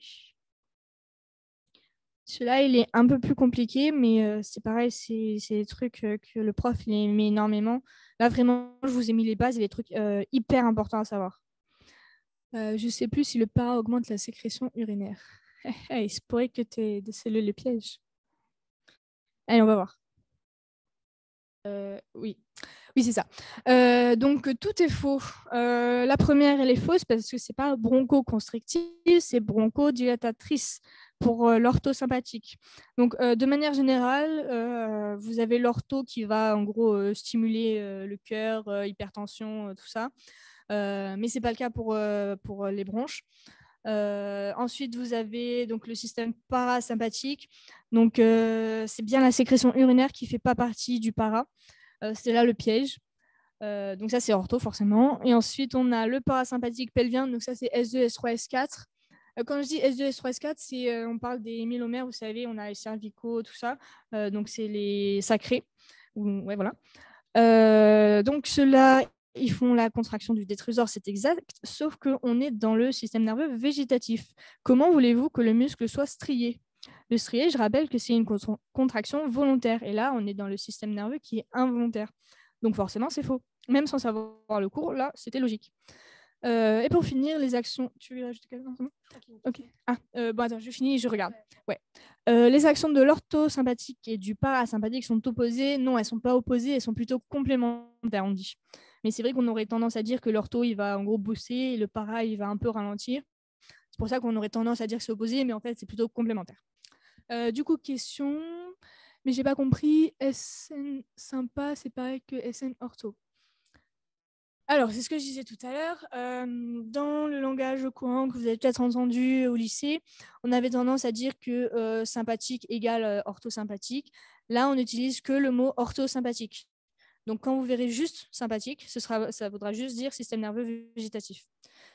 Celui-là, il est un peu plus compliqué, mais c'est pareil, c'est des trucs que le prof il aimait énormément. Là, vraiment, je vous ai mis les bases et les trucs hyper importants à savoir. Je ne sais plus si le para augmente la sécrétion urinaire. Il se pourrait que tu aies des cellules pièges. Allez, on va voir. Oui, c'est ça. Donc, tout est faux. La première, elle est fausse parce que ce n'est pas bronchoconstrictive, c'est bronchodilatatrice pour l'orthosympathique. Donc, de manière générale, vous avez l'ortho qui va en gros stimuler le cœur, hypertension, tout ça. Mais ce n'est pas le cas pour les bronches. Ensuite, vous avez donc le système parasympathique. Donc, c'est bien la sécrétion urinaire qui ne fait pas partie du para. C'est là le piège. Donc, ça, c'est ortho, forcément. Et ensuite, on a le parasympathique pelvien. Donc, ça, c'est S2, S3, S4. Quand je dis S2, S3, S4, on parle des mélomères. Vous savez, on a les cervicaux, tout ça. Donc, c'est les sacrés. Ouais, voilà. Donc, ceux-là, ils font la contraction du détrusor, c'est exact, sauf qu'on est dans le système nerveux végétatif. Comment voulez-vous que le muscle soit strié? Le strié, je rappelle que c'est une contraction volontaire. Et là, on est dans le système nerveux qui est involontaire. Donc forcément, c'est faux. Même sans savoir le cours, là, c'était logique. Et pour finir, les actions... Tu veux rajouter quelque chose? Ok. Attends, je finis et je regarde. Ouais. Les actions de l'orthosympathique et du parasympathique sont opposées. Non, elles ne sont pas opposées, elles sont plutôt complémentaires, on dit. Mais c'est vrai qu'on aurait tendance à dire que l'ortho, il va en gros booster et le para, il va un peu ralentir. C'est pour ça qu'on aurait tendance à dire que c'est opposé, mais en fait, c'est plutôt complémentaire. Du coup, question, mais j'ai pas compris. SN sympa, c'est pareil que SN ortho. Alors, c'est ce que je disais tout à l'heure. Dans le langage courant que vous avez peut-être entendu au lycée, on avait tendance à dire que sympathique égale orthosympathique. Là, on n'utilise que le mot orthosympathique. Donc, quand vous verrez juste sympathique, ça voudra juste dire système nerveux végétatif.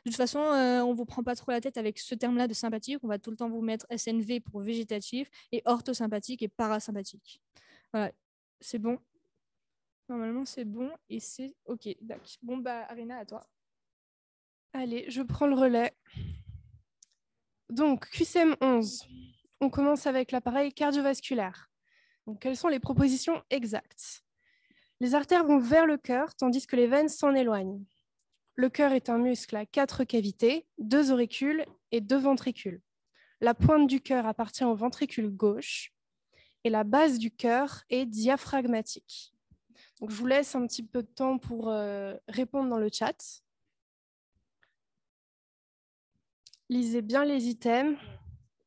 De toute façon, on ne vous prend pas trop la tête avec ce terme-là de sympathique. On va tout le temps vous mettre SNV pour végétatif et orthosympathique et parasympathique. Voilà, c'est bon. Normalement, c'est bon et c'est OK. D'accord. Bon, bah, Arina, à toi. Allez, je prends le relais. Donc, QCM 11, on commence avec l'appareil cardiovasculaire. Donc, quelles sont les propositions exactes? Les artères vont vers le cœur, tandis que les veines s'en éloignent. Le cœur est un muscle à 4 cavités, 2 auricules et 2 ventricules. La pointe du cœur appartient au ventricule gauche et la base du cœur est diaphragmatique. Donc, je vous laisse un petit peu de temps pour répondre dans le chat. Lisez bien les items.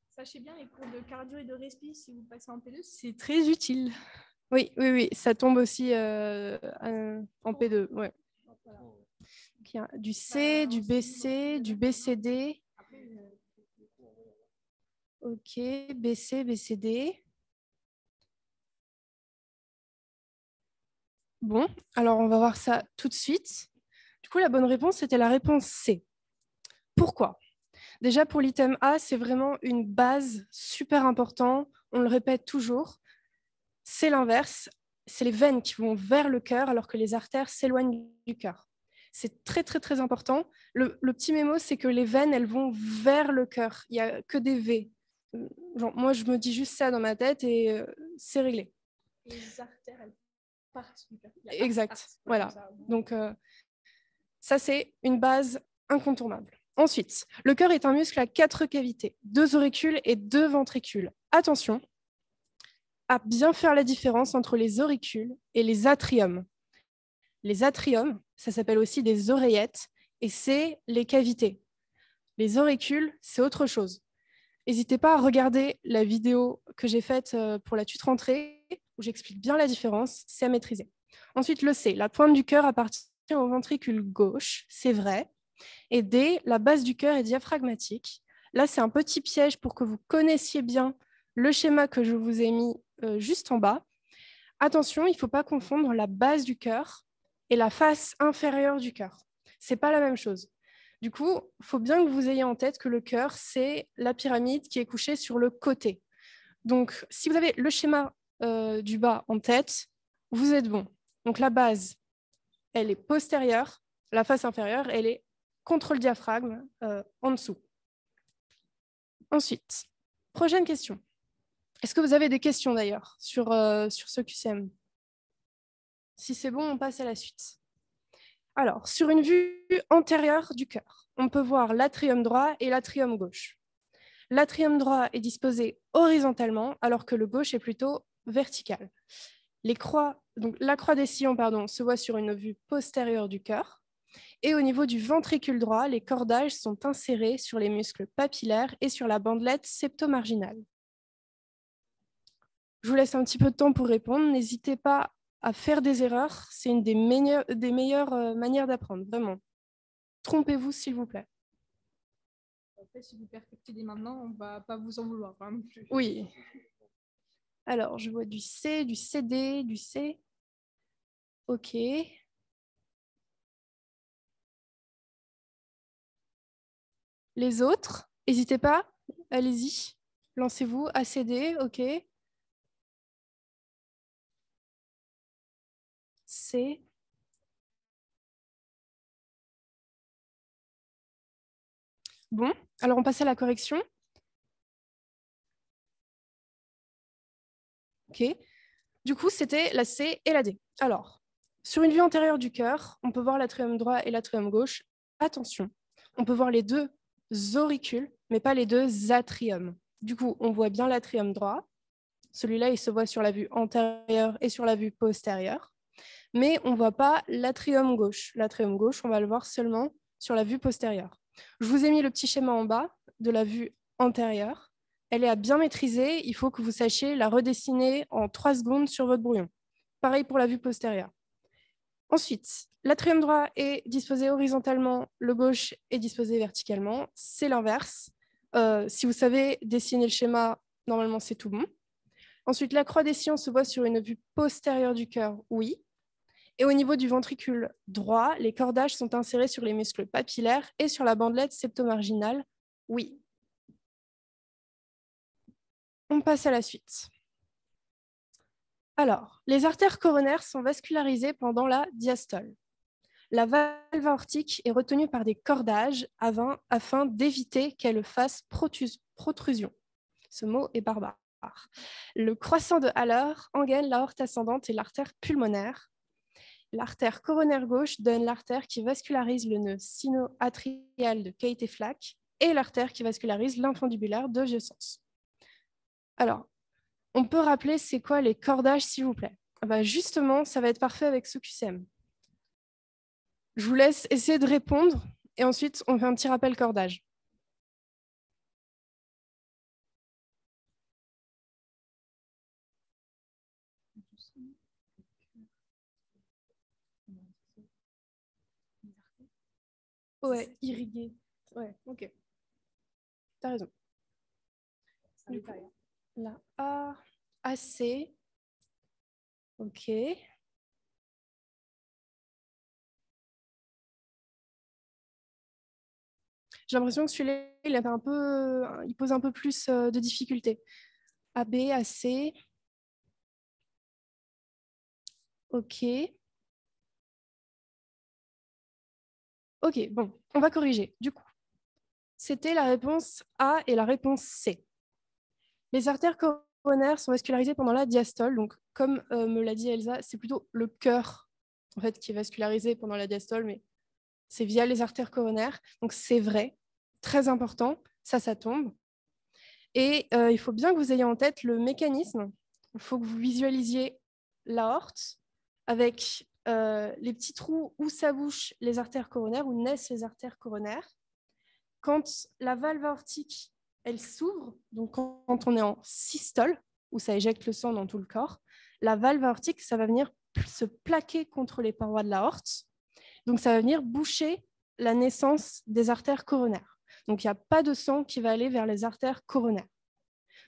Sachez bien les cours de cardio et de respi, si vous passez en P2, c'est très utile. Oui, ça tombe aussi en P2. Ouais. Donc, il y a du C, du BC, du BCD. OK, BC, BCD. Bon, alors on va voir ça tout de suite. Du coup, la bonne réponse, c'était la réponse C. Pourquoi? Déjà, pour l'item A, c'est vraiment une base super importante. On le répète toujours. C'est l'inverse. C'est les veines qui vont vers le cœur alors que les artères s'éloignent du cœur. C'est très, très, très important. Le petit mémo, c'est que les veines, elles vont vers le cœur. Il n'y a que des V. Genre, moi, je me dis juste ça dans ma tête et c'est réglé. Les artères, elles partent du cœur. Exact. Voilà. Donc, ça, c'est une base incontournable. Ensuite, le cœur est un muscle à 4 cavités, 2 auricules et 2 ventricules. Attention à bien faire la différence entre les auricules et les atriums. Les atriums, ça s'appelle aussi des oreillettes et c'est les cavités. Les auricules, c'est autre chose. N'hésitez pas à regarder la vidéo que j'ai faite pour la tutre rentrée où j'explique bien la différence, c'est à maîtriser. Ensuite, le C, la pointe du cœur appartient au ventricule gauche, c'est vrai. Et D, la base du cœur est diaphragmatique. Là, c'est un petit piège pour que vous connaissiez bien le schéma que je vous ai mis juste en bas. Attention, il ne faut pas confondre la base du cœur et la face inférieure du cœur. Ce n'est pas la même chose. Du coup, il faut bien que vous ayez en tête que le cœur, c'est la pyramide qui est couchée sur le côté. Donc, si vous avez le schéma du bas en tête, vous êtes bon. Donc, la base, elle est postérieure. La face inférieure, elle est contre le diaphragme, en dessous. Ensuite, prochaine question. Est-ce que vous avez des questions d'ailleurs sur ce QCM? Si c'est bon, on passe à la suite. Alors, sur une vue antérieure du cœur, on peut voir l'atrium droit et l'atrium gauche. L'atrium droit est disposé horizontalement, alors que le gauche est plutôt vertical. La croix des sillons se voit sur une vue postérieure du cœur. Et au niveau du ventricule droit, les cordages sont insérés sur les muscles papillaires et sur la bandelette septomarginale. Je vous laisse un petit peu de temps pour répondre. N'hésitez pas à faire des erreurs. C'est une des meilleures manières d'apprendre, vraiment. Trompez-vous, s'il vous plaît. Après, si vous perfectez dès maintenant, on ne va pas vous en vouloir. Hein, plus. Oui. Alors, je vois du C, du CD, du C. OK. Les autres, n'hésitez pas. Allez-y. Lancez-vous. ACD, OK. C. Bon, alors on passe à la correction. OK. Du coup, c'était la C et la D. Alors, sur une vue antérieure du cœur, on peut voir l'atrium droit et l'atrium gauche. Attention, on peut voir les deux auricules, mais pas les deux atriums. Du coup, on voit bien l'atrium droit. Celui-là, il se voit sur la vue antérieure et sur la vue postérieure. Mais on ne voit pas l'atrium gauche. L'atrium gauche, on va le voir seulement sur la vue postérieure. Je vous ai mis le petit schéma en bas de la vue antérieure. Elle est à bien maîtriser. Il faut que vous sachiez la redessiner en 3 secondes sur votre brouillon. Pareil pour la vue postérieure. Ensuite, l'atrium droit est disposé horizontalement, le gauche est disposé verticalement. C'est l'inverse. Si vous savez dessiner le schéma, normalement, c'est tout bon. Ensuite, la croix des sillons se voit sur une vue postérieure du cœur, oui. Et au niveau du ventricule droit, les cordages sont insérés sur les muscles papillaires et sur la bandelette septomarginale, oui. On passe à la suite. Alors, les artères coronaires sont vascularisées pendant la diastole. La valve aortique est retenue par des cordages afin d'éviter qu'elle fasse protrusion. Ce mot est barbare. Le croissant de Haller engaine l'aorte ascendante et l'artère pulmonaire. L'artère coronaire gauche donne l'artère qui vascularise le nœud sino-atrial de Kate-Flack et l'artère qui vascularise l'infundibulaire de Vieux-Sens. Alors, on peut rappeler c'est quoi les cordages, s'il vous plaît? Justement, ça va être parfait avec ce QCM. Je vous laisse essayer de répondre et ensuite, on fait un petit rappel cordage. Ouais, irrigué. Ouais, ok. T'as raison. La A, AC. Ok. J'ai l'impression que celui-là, il pose un peu plus de difficultés. AB, AC. Ok. Ok, bon, on va corriger. Du coup, c'était la réponse A et la réponse C. Les artères coronaires sont vascularisées pendant la diastole. Donc, comme me l'a dit Elsa, c'est plutôt le cœur en fait, qui est vascularisé pendant la diastole, mais c'est via les artères coronaires. Donc, c'est vrai, très important, ça tombe. Et il faut bien que vous ayez en tête le mécanisme. Il faut que vous visualisiez l'aorte avec les petits trous où s'abouchent les artères coronaires, où naissent les artères coronaires. Quand la valve aortique, elle s'ouvre, donc quand on est en systole, où ça éjecte le sang dans tout le corps, la valve aortique, ça va venir se plaquer contre les parois de l'aorte. Donc, ça va venir boucher la naissance des artères coronaires. Donc, il n'y a pas de sang qui va aller vers les artères coronaires.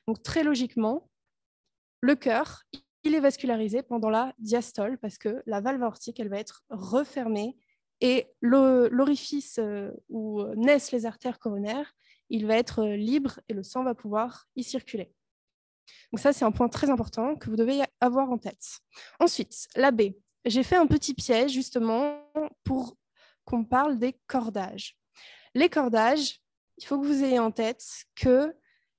Donc, très logiquement, le cœur, il est vascularisé pendant la diastole parce que la valve aortique, elle va être refermée et l'orifice où naissent les artères coronaires, il va être libre et le sang va pouvoir y circuler. Donc ça, c'est un point très important que vous devez avoir en tête. Ensuite, la B. J'ai fait un petit piège justement pour qu'on parle des cordages. Les cordages, il faut que vous ayez en tête que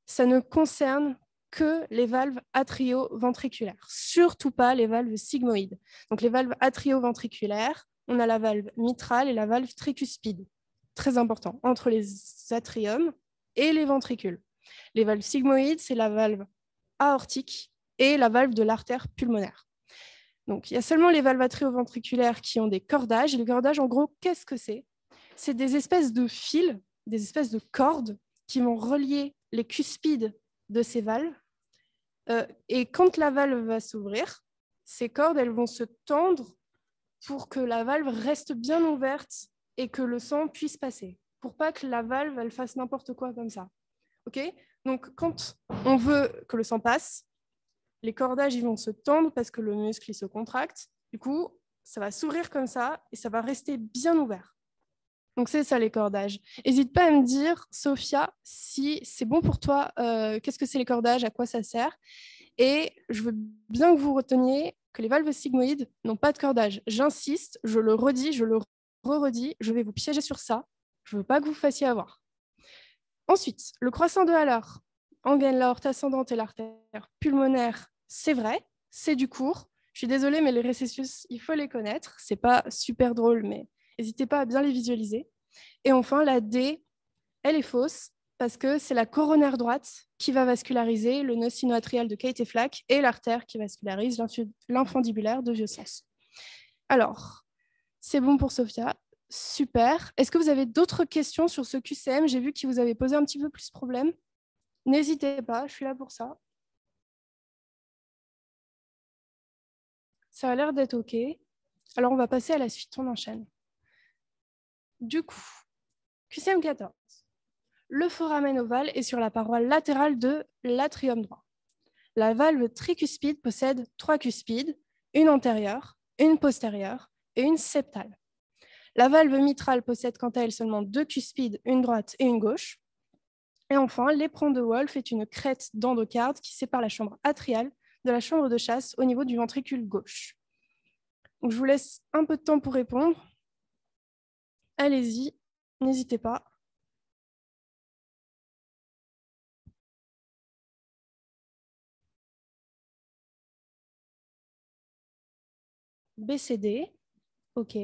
ça ne concerne que les valves atrioventriculaires, surtout pas les valves sigmoïdes. Donc les valves atrioventriculaires, on a la valve mitrale et la valve tricuspide, très important, entre les atriums et les ventricules. Les valves sigmoïdes, c'est la valve aortique et la valve de l'artère pulmonaire. Donc il y a seulement les valves atrioventriculaires qui ont des cordages. Les cordages, en gros, qu'est-ce que c'est? C'est des espèces de fils, des espèces de cordes qui vont relier les cuspides de ces valves. Et quand la valve va s'ouvrir, ces cordes, elles vont se tendre pour que la valve reste bien ouverte et que le sang puisse passer, pour pas que la valve, elle fasse n'importe quoi comme ça. Ok? Donc, quand on veut que le sang passe, les cordages, ils vont se tendre parce que le muscle, il se contracte. Du coup, ça va s'ouvrir comme ça et ça va rester bien ouvert. Donc, c'est ça les cordages. N'hésite pas à me dire, Sophia, si c'est bon pour toi, qu'est-ce que c'est les cordages, à quoi ça sert. Et je veux bien que vous reteniez que les valves sigmoïdes n'ont pas de cordage. J'insiste, je le redis, je le redis, je vais vous piéger sur ça. Je ne veux pas que vous fassiez avoir. Ensuite, le croissant de Haller engaine l'aorte ascendante et l'artère pulmonaire, c'est vrai, c'est du cours. Je suis désolée, mais les récessus, il faut les connaître. Ce n'est pas super drôle, mais n'hésitez pas à bien les visualiser. Et enfin, la D, elle est fausse parce que c'est la coronaire droite qui va vasculariser le nœud sino-atrial de Kate-Flack et l'artère qui vascularise l'infundibulaire de Vieux-Sens. Alors, c'est bon pour Sophia. Super. Est-ce que vous avez d'autres questions sur ce QCM? J'ai vu qu'il vous avait posé un petit peu plus de problème. N'hésitez pas, je suis là pour ça. Ça a l'air d'être OK. Alors, on va passer à la suite, on enchaîne. Du coup, QCM 14. Le foramen ovale est sur la paroi latérale de l'atrium droit. La valve tricuspide possède 3 cuspides, une antérieure, une postérieure et une septale. La valve mitrale possède quant à elle seulement 2 cuspides, une droite et une gauche. Et enfin, l'éperon de Wolff est une crête d'endocarde qui sépare la chambre atriale de la chambre de chasse au niveau du ventricule gauche. Donc, je vous laisse un peu de temps pour répondre. Allez-y, n'hésitez pas. BCD, OK.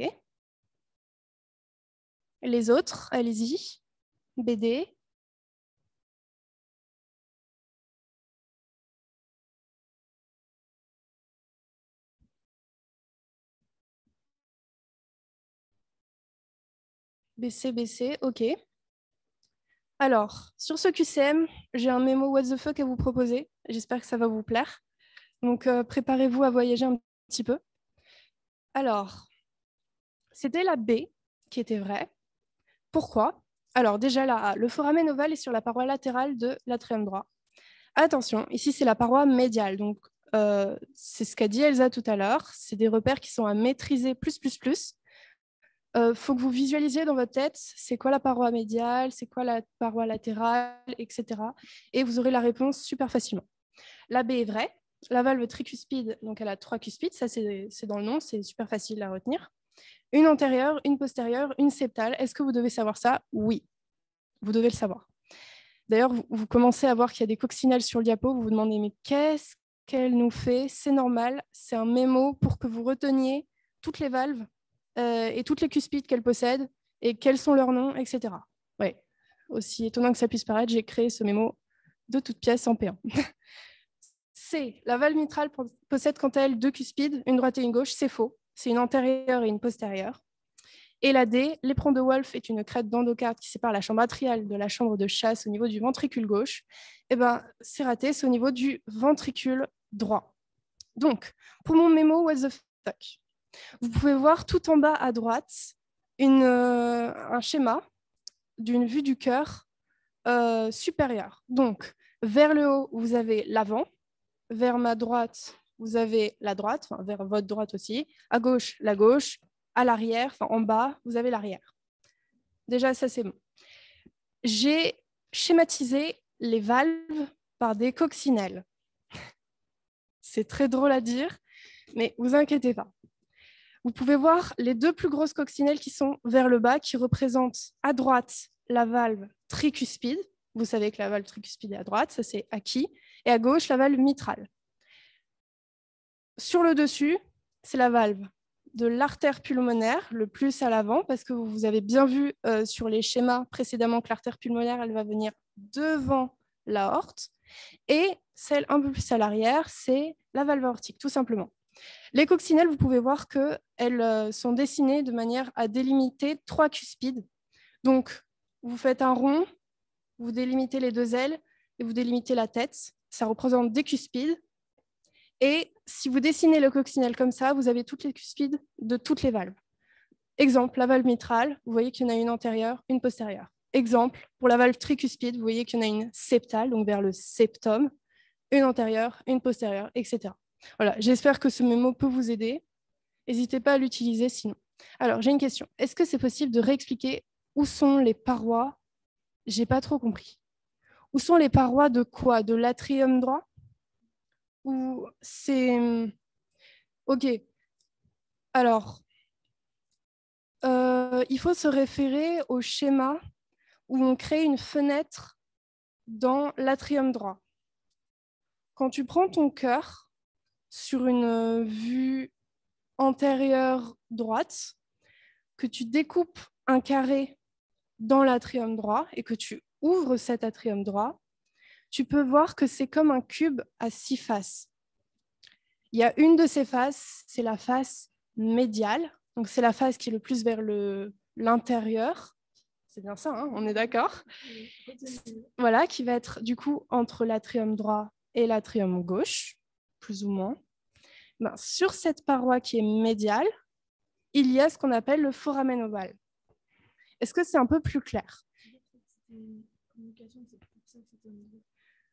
Les autres, allez-y. BD. BC, BC, OK. Alors, sur ce QCM, j'ai un mémo what the fuck à vous proposer. J'espère que ça va vous plaire. Donc, préparez-vous à voyager un petit peu. Alors, c'était la B qui était vraie. Pourquoi? Alors, déjà, la A, le foramen ovale est sur la paroi latérale de l'atrium droit. Attention, ici, c'est la paroi médiale. Donc, c'est ce qu'a dit Elsa tout à l'heure. C'est des repères qui sont à maîtriser plus. Faut que vous visualisiez dans votre tête c'est quoi la paroi médiale, c'est quoi la paroi latérale, etc. Et vous aurez la réponse super facilement. La B est vraie. La valve tricuspide, donc elle a 3 cuspides, ça c'est dans le nom, c'est super facile à retenir. Une antérieure, une postérieure, une septale. Est-ce que vous devez savoir ça? Oui, vous devez le savoir. D'ailleurs, vous commencez à voir qu'il y a des coccinelles sur le diapo, vous vous demandez mais qu'est-ce qu'elle nous fait? C'est normal, c'est un mémo pour que vous reteniez toutes les valves et toutes les cuspides qu'elles possèdent et quels sont leurs noms, etc. Ouais. Aussi étonnant que ça puisse paraître, j'ai créé ce mémo de toutes pièces en P1. C, la valve mitrale possède quant à elle 2 cuspides, une droite et une gauche, c'est faux. C'est une antérieure et une postérieure. Et la D, l'éperon de Wolff est une crête d'endocarde qui sépare la chambre atriale de la chambre de chasse au niveau du ventricule gauche. Eh bien, c'est raté, c'est au niveau du ventricule droit. Donc, pour mon mémo, what the fuck? Vous pouvez voir tout en bas à droite un schéma d'une vue du cœur supérieure. Donc, vers le haut, vous avez l'avant. Vers ma droite, vous avez la droite, enfin, vers votre droite aussi. À gauche, la gauche. À l'arrière, enfin en bas, vous avez l'arrière. Déjà, ça, c'est bon. J'ai schématisé les valves par des coccinelles. C'est très drôle à dire, mais vous inquiétez pas. Vous pouvez voir les 2 plus grosses coccinelles qui sont vers le bas, qui représentent à droite la valve tricuspide. Vous savez que la valve tricuspide est à droite, ça c'est acquis. Et à gauche, la valve mitrale. Sur le dessus, c'est la valve de l'artère pulmonaire, le plus à l'avant, parce que vous avez bien vu sur les schémas précédemment que l'artère pulmonaire, elle va venir devant l'aorte. Et celle un peu plus à l'arrière, c'est la valve aortique, tout simplement. Les coccinelles, vous pouvez voir qu'elles sont dessinées de manière à délimiter 3 cuspides. Donc, vous faites un rond, vous délimitez les 2 ailes et vous délimitez la tête. Ça représente des cuspides. Et si vous dessinez le coccinelle comme ça, vous avez toutes les cuspides de toutes les valves. Exemple, la valve mitrale, vous voyez qu'il y en a une antérieure, une postérieure. Exemple, pour la valve tricuspide, vous voyez qu'il y en a une septale, donc vers le septum, une antérieure, une postérieure, etc. Voilà, j'espère que ce mémo peut vous aider. N'hésitez pas à l'utiliser sinon. Alors, j'ai une question. Est-ce que c'est possible de réexpliquer où sont les parois? J'ai pas trop compris. Où sont les parois de quoi? De l'atrium droit? Ou c'est... Ok. Alors, il faut se référer au schéma où on crée une fenêtre dans l'atrium droit. Quand tu prends ton cœur sur une vue antérieure droite, que tu découpes un carré dans l'atrium droit et que tu ouvres cet atrium droit, tu peux voir que c'est comme un cube à 6 faces. Il y a une de ces faces, c'est la face médiale, donc c'est la face qui est le plus vers l'intérieur. C'est bien ça, hein, on est d'accord? Voilà, qui va être du coup entre l'atrium droit et l'atrium gauche, plus ou moins. Ben, sur cette paroi qui est médiale, il y a ce qu'on appelle le foramen ovale. Est-ce que c'est un peu plus clair?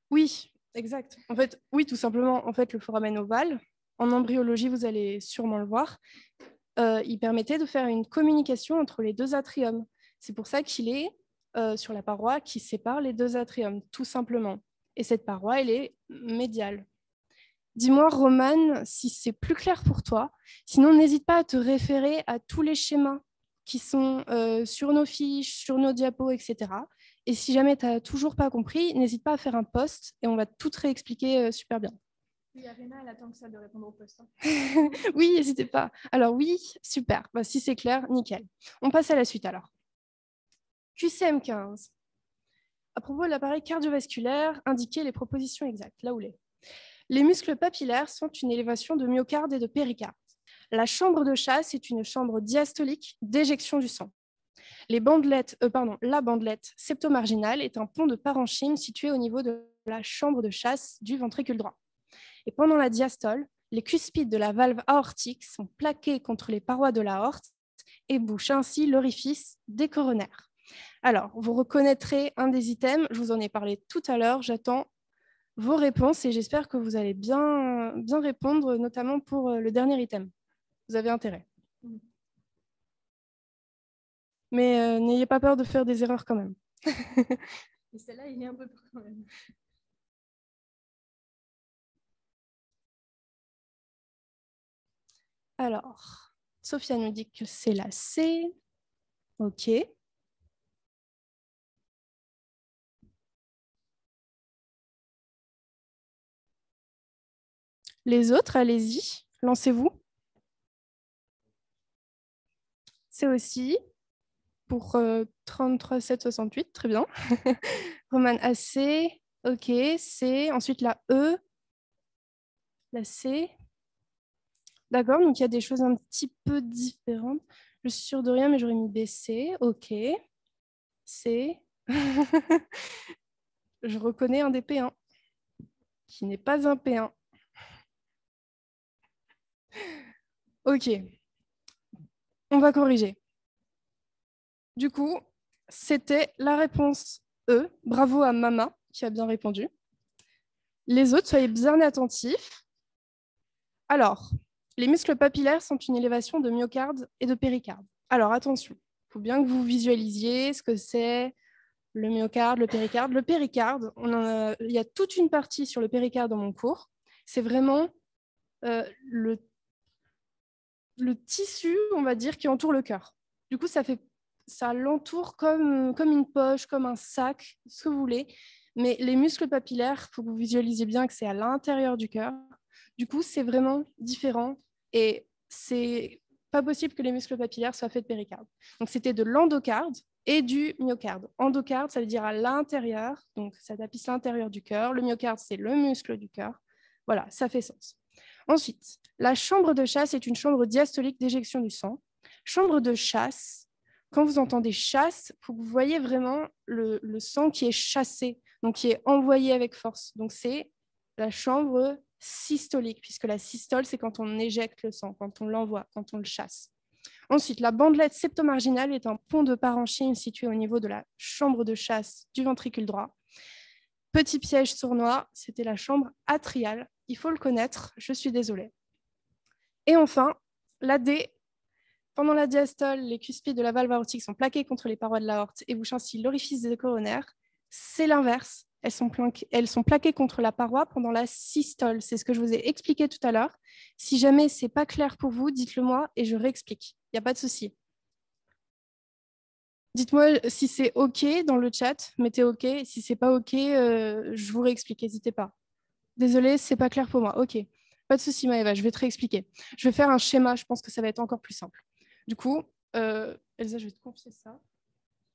Oui, exact. En fait, oui, tout simplement, en fait, le foramen ovale, en embryologie, vous allez sûrement le voir, il permettait de faire une communication entre les deux atriums. C'est pour ça qu'il est sur la paroi qui sépare les deux atriums, tout simplement. Et cette paroi, elle est médiale. Dis-moi, Romane, si c'est plus clair pour toi. Sinon, n'hésite pas à te référer à tous les schémas qui sont sur nos fiches, sur nos diapos, etc. Et si jamais tu n'as toujours pas compris, n'hésite pas à faire un post et on va tout réexpliquer super bien. Oui, Arena, elle attend que ça de répondre au post. Hein. Oui, n'hésitez pas. Alors oui, super. Bah, si c'est clair, nickel. On passe à la suite alors. QCM 15. À propos de l'appareil cardiovasculaire, indiquez les propositions exactes, là où les. Les muscles papillaires sont une élévation de myocarde et de péricarde. La chambre de chasse est une chambre diastolique d'éjection du sang. La bandelette septomarginale est un pont de parenchyme situé au niveau de la chambre de chasse du ventricule droit. Et pendant la diastole, les cuspides de la valve aortique sont plaqués contre les parois de l'aorte et bouchent ainsi l'orifice des coronaires. Alors, vous reconnaîtrez un des items, je vous en ai parlé tout à l'heure, j'attends vos réponses et j'espère que vous allez bien répondre, notamment pour le dernier item. Vous avez intérêt. Mais n'ayez pas peur de faire des erreurs quand même. Et celle-là, il est un peu peur quand même. Alors, Sophia nous dit que c'est la C. OK. Les autres, allez-y, lancez-vous. C'est aussi pour 33,768, très bien. Roman AC, OK, C. Ensuite la E, la C. D'accord, donc il y a des choses un petit peu différentes. Je suis sûre de rien, mais j'aurais mis BC. OK. C. Je reconnais un des P1 qui n'est pas un P1. OK. On va corriger. Du coup, c'était la réponse E. Bravo à Mama qui a bien répondu. Les autres, soyez bien attentifs. Alors, les muscles papillaires sont une élévation de myocarde et de péricarde. Alors, attention, il faut bien que vous visualisiez ce que c'est le myocarde, le péricarde. Le péricarde, il y a toute une partie sur le péricarde dans mon cours. C'est vraiment le tissu, on va dire, qui entoure le cœur. Du coup, ça l'entoure comme une poche, comme un sac, ce que vous voulez. Mais les muscles papillaires, il faut que vous visualisiez bien que c'est à l'intérieur du cœur. Du coup, c'est vraiment différent et c'est pas possible que les muscles papillaires soient faits de péricarde. Donc, c'était de l'endocarde et du myocarde. Endocarde, ça veut dire à l'intérieur, donc ça tapisse l'intérieur du cœur. Le myocarde, c'est le muscle du cœur. Voilà, ça fait sens. Ensuite, la chambre de chasse est une chambre diastolique d'éjection du sang. Chambre de chasse, quand vous entendez chasse, il faut que vous voyez vraiment le sang qui est chassé, donc qui est envoyé avec force. Donc c'est la chambre systolique, puisque la systole, c'est quand on éjecte le sang, quand on l'envoie, quand on le chasse. Ensuite, la bandelette septomarginale est un pont de parenchyme situé au niveau de la chambre de chasse du ventricule droit. Petit piège sournois, c'était la chambre atriale. Il faut le connaître, je suis désolée. Et enfin, la D. Pendant la diastole, les cuspides de la valve aortique sont plaqués contre les parois de l'aorte et bouchent ainsi l'orifice des coronaires. C'est l'inverse. Elles sont plaquées contre la paroi pendant la systole. C'est ce que je vous ai expliqué tout à l'heure. Si jamais ce n'est pas clair pour vous, dites-le moi et je réexplique. Il n'y a pas de souci. Dites-moi si c'est OK dans le chat. Mettez OK. Si ce n'est pas OK, je vous réexplique. N'hésitez pas. Désolée, ce n'est pas clair pour moi. OK. Pas de souci, Maëva, je vais te réexpliquer. Je vais faire un schéma. Je pense que ça va être encore plus simple. Du coup, Elsa, je vais te confier ça.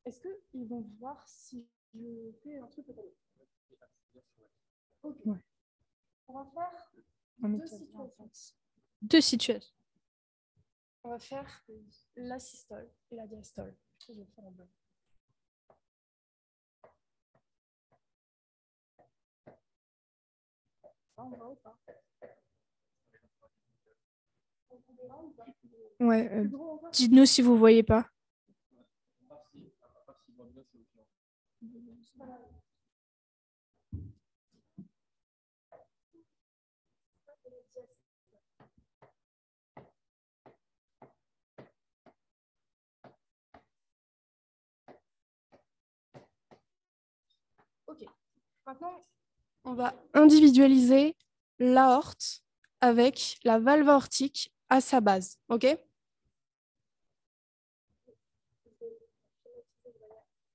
Est-ce qu'ils vont voir si je fais un truc peut-être? Ok. Ouais. On va faire Deux situations. On va faire la systole et la diastole. Je vais faire en blanc. Ça, on va ou pas? Ouais, dites-nous si vous ne voyez pas. Ok. Maintenant, on va individualiser l'aorte avec la valve aortique à sa base. Ok?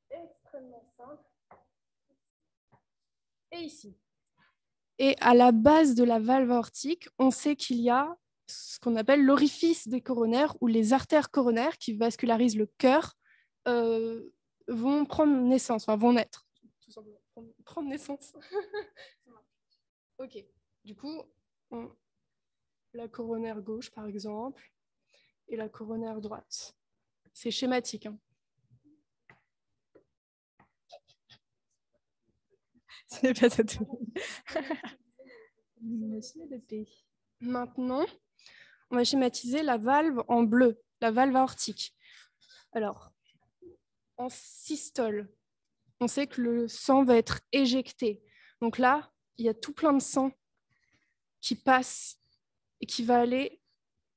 Extrêmement simple. Et ici. Et à la base de la valve aortique, on sait qu'il y a ce qu'on appelle l'orifice des coronaires ou les artères coronaires qui vascularisent le cœur vont prendre naissance, enfin vont naître. Tout simplement, prendre naissance. Ok. Du coup, la coronaire gauche, par exemple, et la coronaire droite. C'est schématique. Hein. Ce n'est pas tout. Maintenant, on va schématiser la valve en bleu, la valve aortique. Alors, en systole, on sait que le sang va être éjecté. Donc là, il y a tout plein de sang qui passe et qui va aller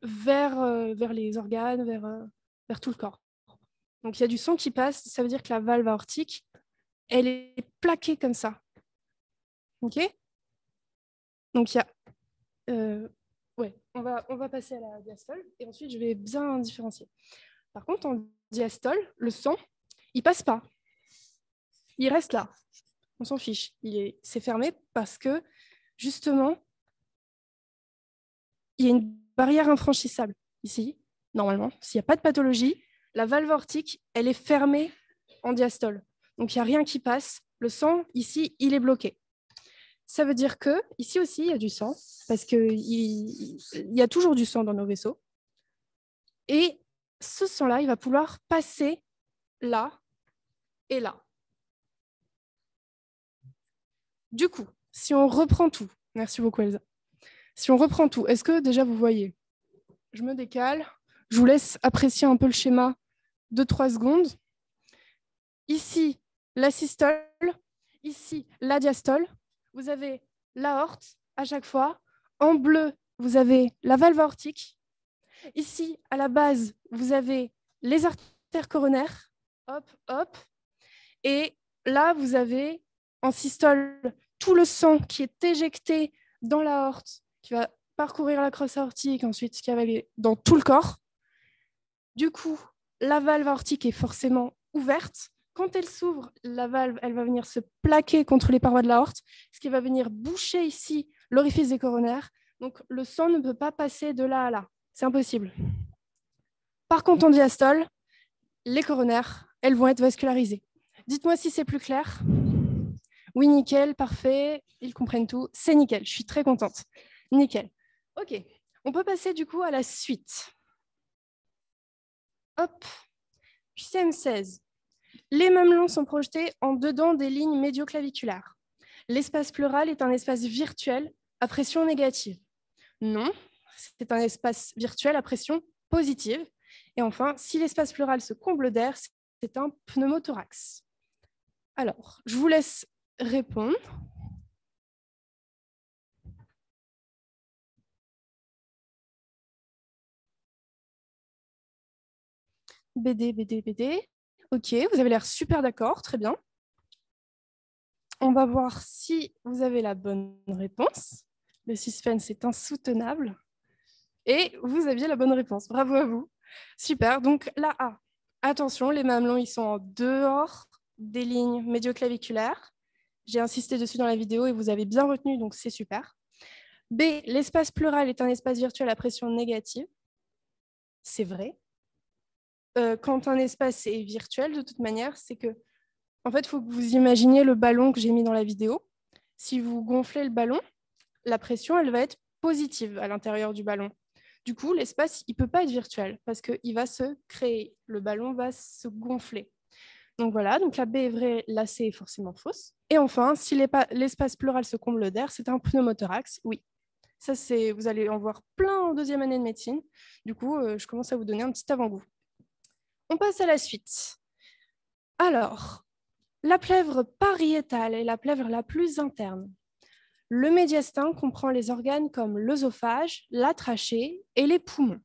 vers les organes, vers tout le corps. Donc il y a du sang qui passe, ça veut dire que la valve aortique, elle est plaquée comme ça. Ok? Donc il y a... ouais, on va passer à la diastole et ensuite je vais bien différencier. Par contre, en diastole, le sang, il passe pas. Il reste là. On s'en fiche. C'est fermé parce que, justement, il y a une barrière infranchissable ici, normalement. S'il n'y a pas de pathologie, la valve aortique, elle est fermée en diastole. Donc, il n'y a rien qui passe. Le sang, ici, il est bloqué. Ça veut dire que ici aussi, il y a du sang, parce qu'il y a toujours du sang dans nos vaisseaux. Et ce sang-là, il va pouvoir passer là et là. Du coup, si on reprend tout, merci beaucoup Elsa, si on reprend tout, est-ce que déjà vous voyez? Je me décale, je vous laisse apprécier un peu le schéma de 3 secondes. Ici, la systole, ici, la diastole. Vous avez l'aorte à chaque fois. En bleu, vous avez la valve aortique. Ici, à la base, vous avez les artères coronaires. Hop, hop. Et là, vous avez en systole tout le sang qui est éjecté dans l'aorte, qui va parcourir la crosse aortique, ensuite qui va aller dans tout le corps. Du coup, la valve aortique est forcément ouverte. Quand elle s'ouvre, la valve, elle va venir se plaquer contre les parois de l'aorte, ce qui va venir boucher ici l'orifice des coronaires. Donc, le sang ne peut pas passer de là à là. C'est impossible. Par contre, en diastole, les coronaires, elles vont être vascularisées. Dites-moi si c'est plus clair. Oui, nickel, parfait. Ils comprennent tout. C'est nickel. Je suis très contente. Nickel. OK. On peut passer du coup à la suite. Hop. QCM16. Les mamelons sont projetés en dedans des lignes médioclaviculaires. L'espace pleural est un espace virtuel à pression négative. Non, c'est un espace virtuel à pression positive. Et enfin, si l'espace pleural se comble d'air, c'est un pneumothorax. Alors, je vous laisse répondre. BD, BD, BD. OK, vous avez l'air super d'accord, très bien. On va voir si vous avez la bonne réponse. Le suspense est insoutenable. Et vous aviez la bonne réponse. Bravo à vous. Super. Donc, la A. Attention, les mamelons, ils sont en dehors des lignes médioclaviculaires. J'ai insisté dessus dans la vidéo et vous avez bien retenu, donc c'est super. B. L'espace pleural est un espace virtuel à pression négative. C'est vrai. Quand un espace est virtuel, de toute manière, c'est que, en fait, il faut que vous imaginiez le ballon que j'ai mis dans la vidéo. Si vous gonflez le ballon, la pression, elle va être positive à l'intérieur du ballon. Du coup, l'espace, il ne peut pas être virtuel parce qu'il va se créer. Le ballon va se gonfler. Donc voilà, donc la B est vraie, la C est forcément fausse. Et enfin, si l'espace pleural se comble d'air, c'est un pneumothorax. Oui, Ça, vous allez en voir plein en deuxième année de médecine. Du coup, je commence à vous donner un petit avant-goût. On passe à la suite. Alors, la plèvre pariétale est la plèvre la plus interne. Le médiastin comprend les organes comme l'œsophage, la trachée et les poumons.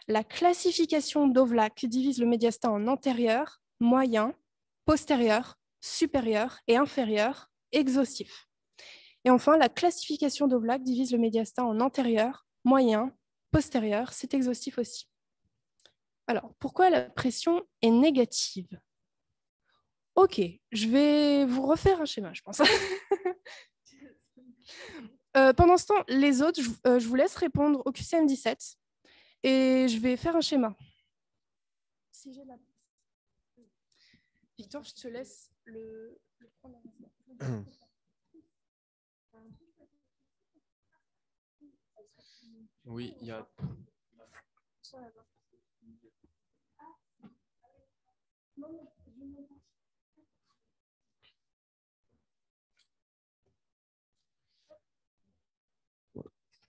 La classification d'Ovlak divise le médiastin en antérieur, moyen, postérieur, supérieur et inférieur, exhaustif. Et enfin, la classification d'Ovlak divise le médiastin en antérieur, moyen, postérieur, c'est exhaustif aussi. Alors, pourquoi la pression est négative? Ok, je vais vous refaire un schéma, je pense. Pendant ce temps, les autres, je vous laisse répondre au QCM 17 et je vais faire un schéma. Si j'ai la... Victor, je te laisse le prendre. Oui, il y a...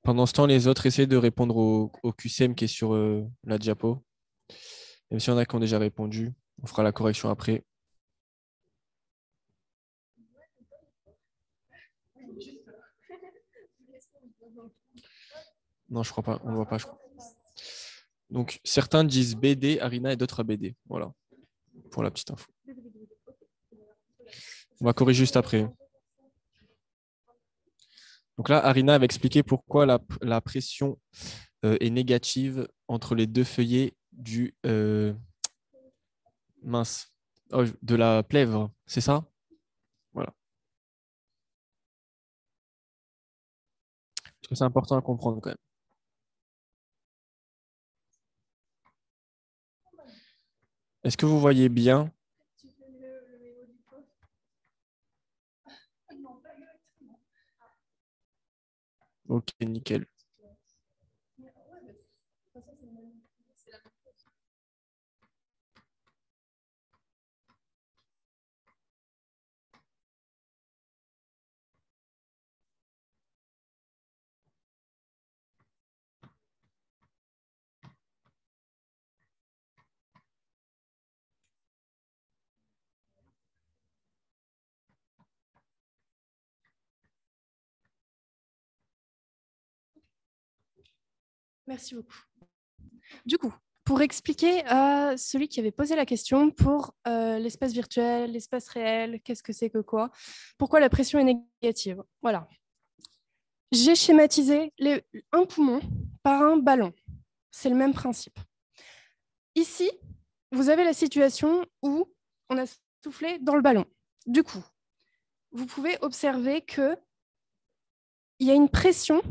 Pendant ce temps, les autres essaient de répondre au QCM qui est sur la diapo. Même s'il y en a qui ont déjà répondu, on fera la correction après. Non, je crois pas. On ne voit pas, je crois. Donc, certains disent BD, Arina, et d'autres ABD. Voilà, pour la petite info. On va corriger juste après. Donc là, Arina avait expliqué pourquoi la pression est négative entre les deux feuillets du de la plèvre. C'est ça? Voilà. Parce que c'est important à comprendre quand même. Est-ce que vous voyez bien? Ok, nickel. Merci beaucoup. Du coup, pour expliquer à celui qui avait posé la question pour l'espace virtuel, l'espace réel, qu'est-ce que c'est que quoi, pourquoi la pression est négative. Voilà. J'ai schématisé un poumon par un ballon. C'est le même principe. Ici, vous avez la situation où on a soufflé dans le ballon. Du coup, vous pouvez observer qu'il y a une pression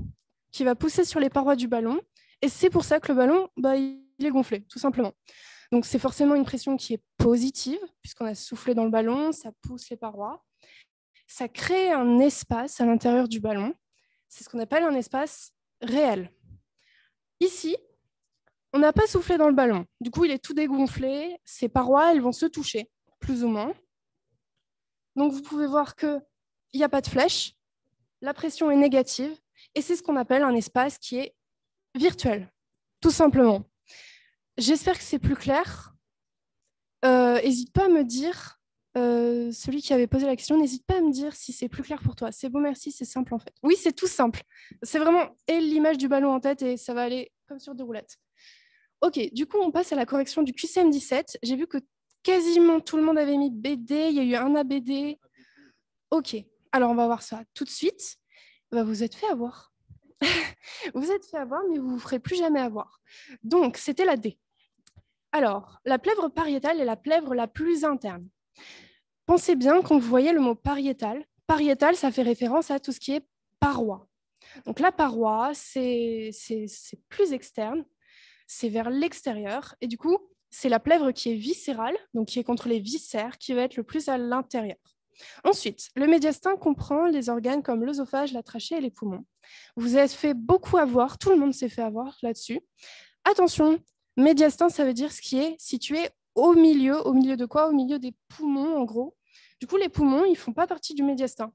qui va pousser sur les parois du ballon, et c'est pour ça que le ballon, il est gonflé, tout simplement. Donc, c'est forcément une pression qui est positive, puisqu'on a soufflé dans le ballon, ça pousse les parois. Ça crée un espace à l'intérieur du ballon. C'est ce qu'on appelle un espace réel. Ici, on n'a pas soufflé dans le ballon. Du coup, il est tout dégonflé. Ces parois, elles vont se toucher, plus ou moins. Donc, vous pouvez voir qu'il n'y a pas de flèche. La pression est négative. Et c'est ce qu'on appelle un espace qui est virtuel, tout simplement. J'espère que c'est plus clair. N'hésite pas à me dire, celui qui avait posé la question, n'hésite pas à me dire si c'est plus clair pour toi. C'est bon, merci, c'est simple en fait. Oui, c'est tout simple. C'est vraiment l'image du ballon en tête et ça va aller comme sur des roulettes. Ok, du coup, on passe à la correction du QCM 17. J'ai vu que quasiment tout le monde avait mis BD, il y a eu un ABD. Ok, alors on va voir ça tout de suite. Vous êtes fait avoir. Vous êtes fait avoir, mais vous ne vous ferez plus jamais avoir. Donc, c'était la D. Alors, la plèvre pariétale est la plèvre la plus interne. Pensez bien quand vous voyez le mot pariétal. Pariétal, ça fait référence à tout ce qui est paroi. Donc, la paroi, c'est plus externe, c'est vers l'extérieur. Et du coup, c'est la plèvre qui est viscérale, donc qui est contre les viscères, qui va être le plus à l'intérieur. Ensuite, le médiastin comprend les organes comme l'œsophage, la trachée et les poumons. Vous êtes fait beaucoup avoir, tout le monde s'est fait avoir là-dessus. Attention, médiastin, ça veut dire ce qui est situé au milieu de quoi? Au milieu des poumons, en gros. Du coup, les poumons, ils ne font pas partie du médiastin.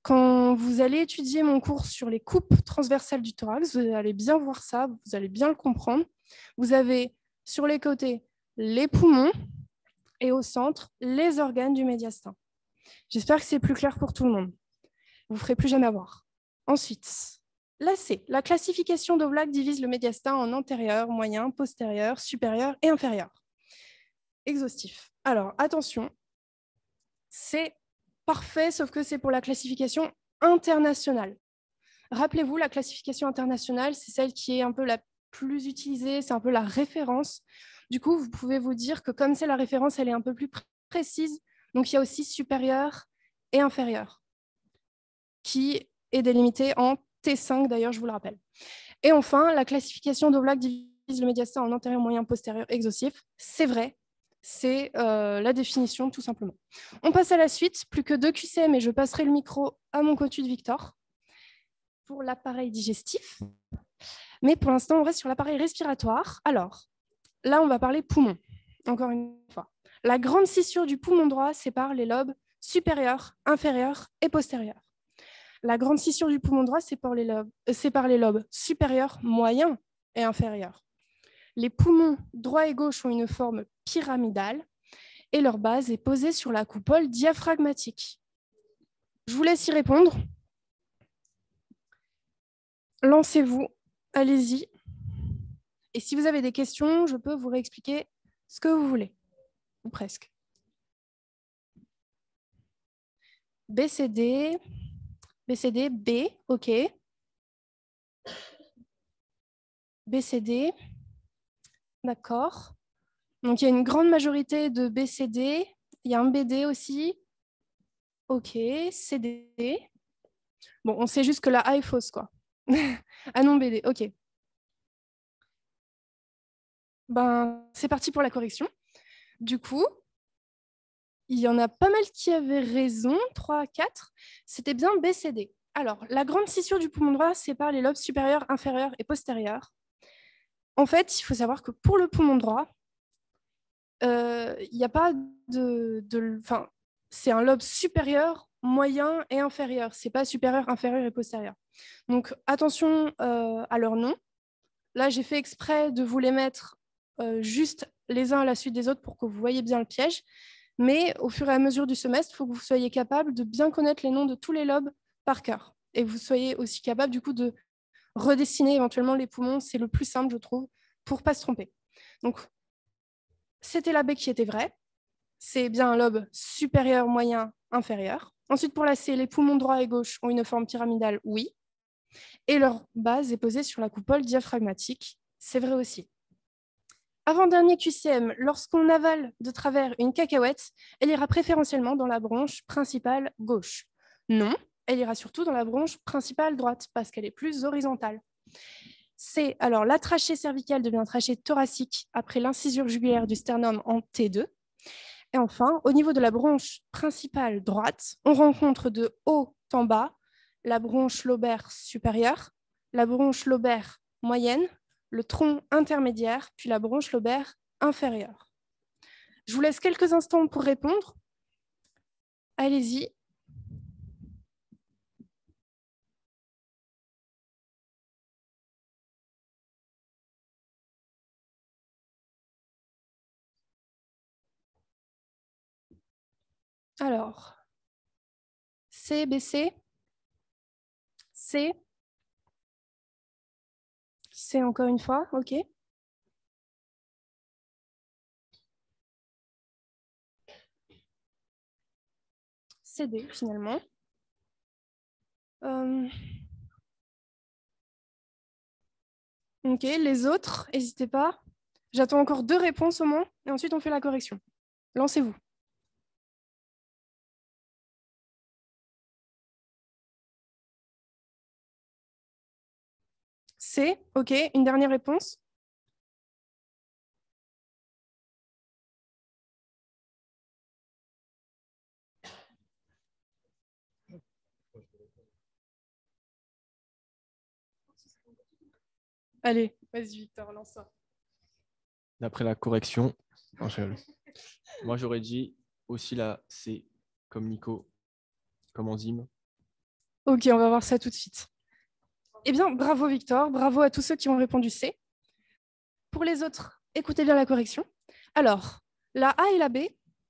Quand vous allez étudier mon cours sur les coupes transversales du thorax, vous allez bien voir ça, vous allez bien le comprendre. Vous avez sur les côtés les poumons et au centre les organes du médiastin. J'espère que c'est plus clair pour tout le monde. Vous ne ferez plus jamais avoir. Ensuite, la C. La classification d'Oblak divise le médiastin en antérieur, moyen, postérieur, supérieur et inférieur. Exhaustif. Alors, attention, c'est parfait, sauf que c'est pour la classification internationale. Rappelez-vous, la classification internationale, c'est celle qui est un peu la plus utilisée, c'est un peu la référence. Du coup, vous pouvez vous dire que comme c'est la référence, elle est un peu plus précise. Donc, il y a aussi supérieur et inférieur, qui est délimitée en T5, d'ailleurs, je vous le rappelle. Et enfin, la classification d'Oblak divise le médiastin en antérieur, moyen, postérieur, exhaustif. C'est vrai, c'est la définition, tout simplement. On passe à la suite, plus que 2 QCM, et je passerai le micro à mon co-tude Victor pour l'appareil digestif. Mais pour l'instant, on reste sur l'appareil respiratoire. Alors, là, on va parler poumon, encore une fois. La grande scissure du poumon droit sépare les lobes supérieurs, inférieurs et postérieurs. La grande scissure du poumon droit sépare les lobes supérieurs, moyens et inférieurs. Les poumons droit et gauche ont une forme pyramidale et leur base est posée sur la coupole diaphragmatique. Je vous laisse y répondre. Lancez-vous, allez-y. Et si vous avez des questions, je peux vous réexpliquer ce que vous voulez, ou presque. BCD, BCD, B, OK. BCD, d'accord. Donc, il y a une grande majorité de BCD. Il y a un BD aussi. OK, CD. Bon, on sait juste que la A est fausse, quoi. Ah non, BD, OK. Ben, c'est parti pour la correction. Du coup, il y en a pas mal qui avaient raison, 3, 4. C'était bien BCD. Alors, la grande scissure du poumon droit sépare les lobes supérieurs, inférieurs et postérieurs. En fait, il faut savoir que pour le poumon droit, il n'y a pas enfin, c'est un lobe supérieur, moyen et inférieur. Ce n'est pas supérieur, inférieur et postérieur. Donc, attention à leur nom. Là, j'ai fait exprès de vous les mettre juste les uns à la suite des autres pour que vous voyez bien le piège. Mais au fur et à mesure du semestre, il faut que vous soyez capable de bien connaître les noms de tous les lobes par cœur. Et que vous soyez aussi capable, du coup, de redessiner éventuellement les poumons. C'est le plus simple, je trouve, pour ne pas se tromper. Donc, c'était la B qui était vraie. C'est bien un lobe supérieur, moyen, inférieur. Ensuite, pour la C, les poumons droit et gauche ont une forme pyramidale, oui. Et leur base est posée sur la coupole diaphragmatique. C'est vrai aussi. Avant-dernier QCM, lorsqu'on avale de travers une cacahuète, elle ira préférentiellement dans la bronche principale gauche. Non, elle ira surtout dans la bronche principale droite parce qu'elle est plus horizontale. C'est alors la trachée cervicale devient trachée thoracique après l'incisure jugulaire du sternum en T2. Et enfin, au niveau de la bronche principale droite, on rencontre de haut en bas la bronche lobaire supérieure, la bronche lobaire moyenne, le tronc intermédiaire, puis la bronche lobaire inférieure. Je vous laisse quelques instants pour répondre. Allez-y. Alors, C, BC, C, C encore une fois, OK. CD finalement. OK, les autres, n'hésitez pas. J'attends encore 2 réponses au moins, et ensuite on fait la correction. Lancez-vous. C, OK, une dernière réponse. Allez, vas-y Victor, lance ça. D'après la correction, moi j'aurais dit aussi la C, comme Nico, comme enzyme. Ok, on va voir ça tout de suite. Eh bien, bravo Victor, bravo à tous ceux qui ont répondu C. Pour les autres, écoutez bien la correction. Alors, la A et la B,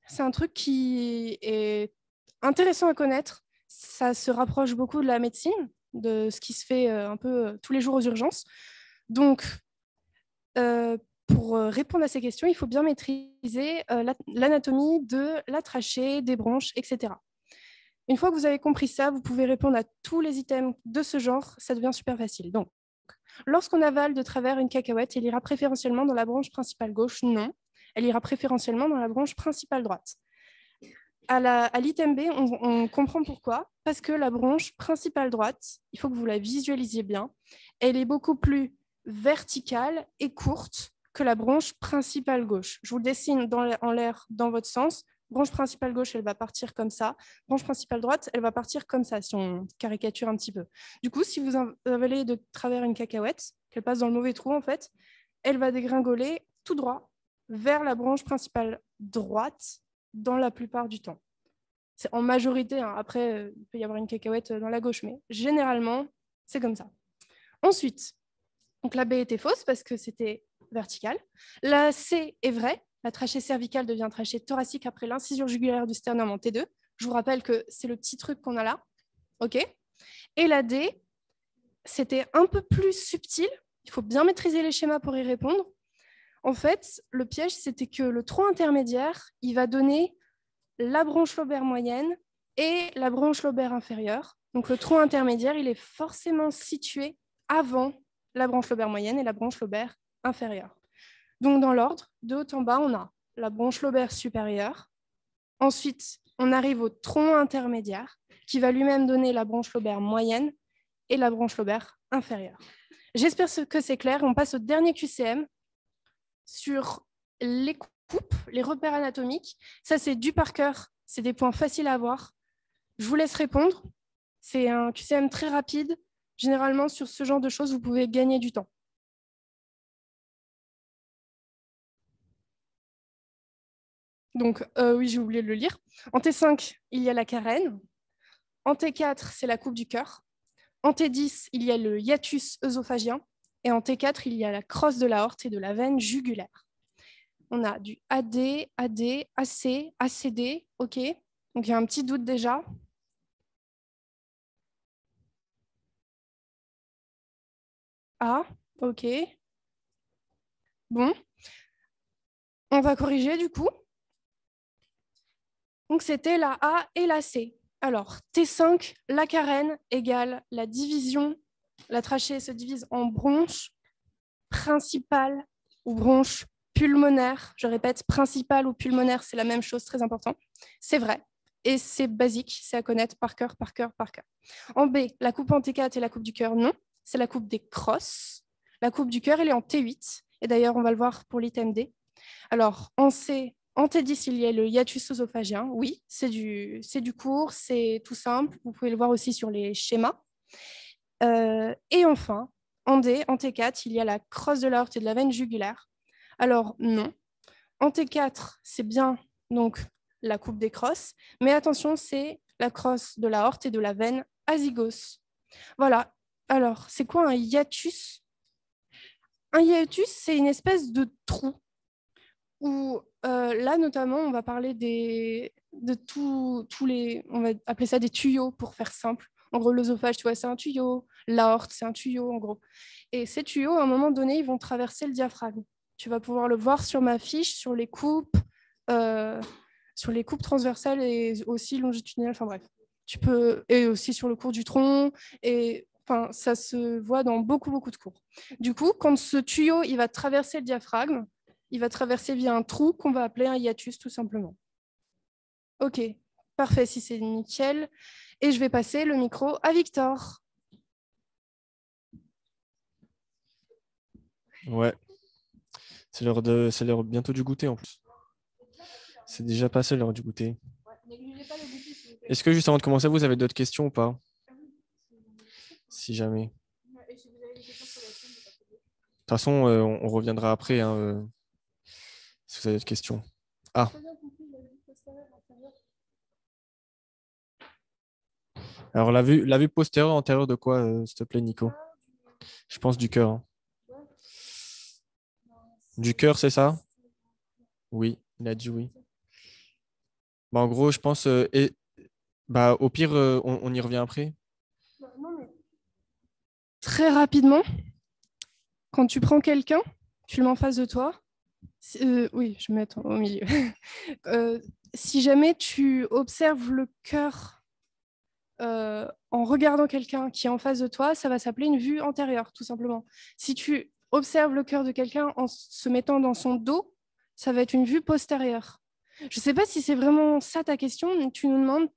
c'est un truc qui est intéressant à connaître. Ça se rapproche beaucoup de la médecine, de ce qui se fait un peu tous les jours aux urgences. Donc, pour répondre à ces questions, il faut bien maîtriser l'anatomie de la trachée, des bronches, etc. Une fois que vous avez compris ça, vous pouvez répondre à tous les items de ce genre. Ça devient super facile. Donc, lorsqu'on avale de travers une cacahuète, elle ira préférentiellement dans la branche principale gauche? Non. Elle ira préférentiellement dans la branche principale droite. À l'item B, on comprend pourquoi. Parce que la branche principale droite, il faut que vous la visualisiez bien, elle est beaucoup plus verticale et courte que la branche principale gauche. Je vous le dessine en l'air dans votre sens. Branche principale gauche, elle va partir comme ça. Branche principale droite, elle va partir comme ça, si on caricature un petit peu. Du coup, si vous avalez de travers une cacahuète, qu'elle passe dans le mauvais trou, en fait, elle va dégringoler tout droit vers la branche principale droite dans la plupart du temps. C'est en majorité, hein. Après, il peut y avoir une cacahuète dans la gauche, mais généralement, c'est comme ça. Ensuite, donc la B était fausse parce que c'était vertical. La C est vraie. La trachée cervicale devient trachée thoracique après l'incisure jugulaire du sternum en T2. Je vous rappelle que c'est le petit truc qu'on a là. OK. Et la D, c'était un peu plus subtil. Il faut bien maîtriser les schémas pour y répondre. En fait, le piège, c'était que le tronc intermédiaire, il va donner la branche lobaire moyenne et la branche lobaire inférieure. Donc le tronc intermédiaire, il est forcément situé avant la branche lobaire moyenne et la branche lobaire inférieure. Donc dans l'ordre, de haut en bas, on a la branche lobaire supérieure. Ensuite, on arrive au tronc intermédiaire qui va lui-même donner la branche lobaire moyenne et la branche lobaire inférieure. J'espère que c'est clair. On passe au dernier QCM sur les coupes, les repères anatomiques. Ça, c'est du par cœur. C'est des points faciles à avoir. Je vous laisse répondre. C'est un QCM très rapide. Généralement, sur ce genre de choses, vous pouvez gagner du temps. Donc, oui, j'ai oublié de le lire. En T5, il y a la carène. En T4, c'est la coupe du cœur. En T10, il y a le hiatus œsophagien. Et en T4, il y a la crosse de l'aorte et de la veine jugulaire. On a du AD, AD, AC, ACD. OK. Donc, il y a un petit doute déjà. A, OK. Bon. On va corriger du coup. Donc, c'était la A et la C. Alors, T5, la carène égale la division. La trachée se divise en bronches principale ou bronche pulmonaire. Je répète, principale ou pulmonaire, c'est la même chose, très important. C'est vrai. Et c'est basique, c'est à connaître par cœur, par cœur, par cœur. En B, la coupe en T4 et la coupe du cœur, non. C'est la coupe des crosses. La coupe du cœur, elle est en T8. Et d'ailleurs, on va le voir pour l'item D. Alors, en C, en T10, il y a le hiatus œsophagien. Oui, c'est du court, c'est tout simple. Vous pouvez le voir aussi sur les schémas. Et enfin, en D, en T4, il y a la crosse de l'aorte et de la veine jugulaire. Alors, non. En T4, c'est bien donc la coupe des crosses, mais attention, c'est la crosse de l'aorte et de la veine azygos. Voilà. Alors, c'est quoi un hiatus? Un hiatus, c'est une espèce de trou où là, notamment, on va parler de tous les, on va appeler ça des tuyaux pour faire simple. En gros, l'œsophage, tu vois, c'est un tuyau. L'aorte, c'est un tuyau, en gros. Et ces tuyaux, à un moment donné, ils vont traverser le diaphragme. Tu vas pouvoir le voir sur ma fiche, euh, sur les coupes transversales et aussi longitudinales. Enfin bref, tu peux, et aussi sur le cours du tronc. Et enfin, ça se voit dans beaucoup, beaucoup de cours. Du coup, quand ce tuyau, il va traverser le diaphragme, il va traverser via un trou qu'on va appeler un hiatus, tout simplement. Ok, parfait, si c'est nickel. Et je vais passer le micro à Victor. Ouais, c'est l'heure bientôt du goûter en plus. C'est déjà passé l'heure du goûter. Est-ce que juste avant de commencer, vous avez d'autres questions ou pas? Si jamais. De toute façon, on reviendra après hein, si vous avez d'autres questions. Ah. Alors, la vue postérieure, antérieure de quoi, s'il te plaît, Nico? Je pense du cœur, hein. Du cœur, c'est ça? Oui, il a dit oui. Bah, en gros, je pense, bah, au pire, on y revient après. Très rapidement, quand tu prends quelqu'un, tu le mets en face de toi. Oui, je vais mettre au milieu. Si jamais tu observes le cœur en regardant quelqu'un qui est en face de toi, ça va s'appeler une vue antérieure, tout simplement. Si tu observes le cœur de quelqu'un en se mettant dans son dos, ça va être une vue postérieure. Je ne sais pas si c'est vraiment ça ta question. Tu nous demandes,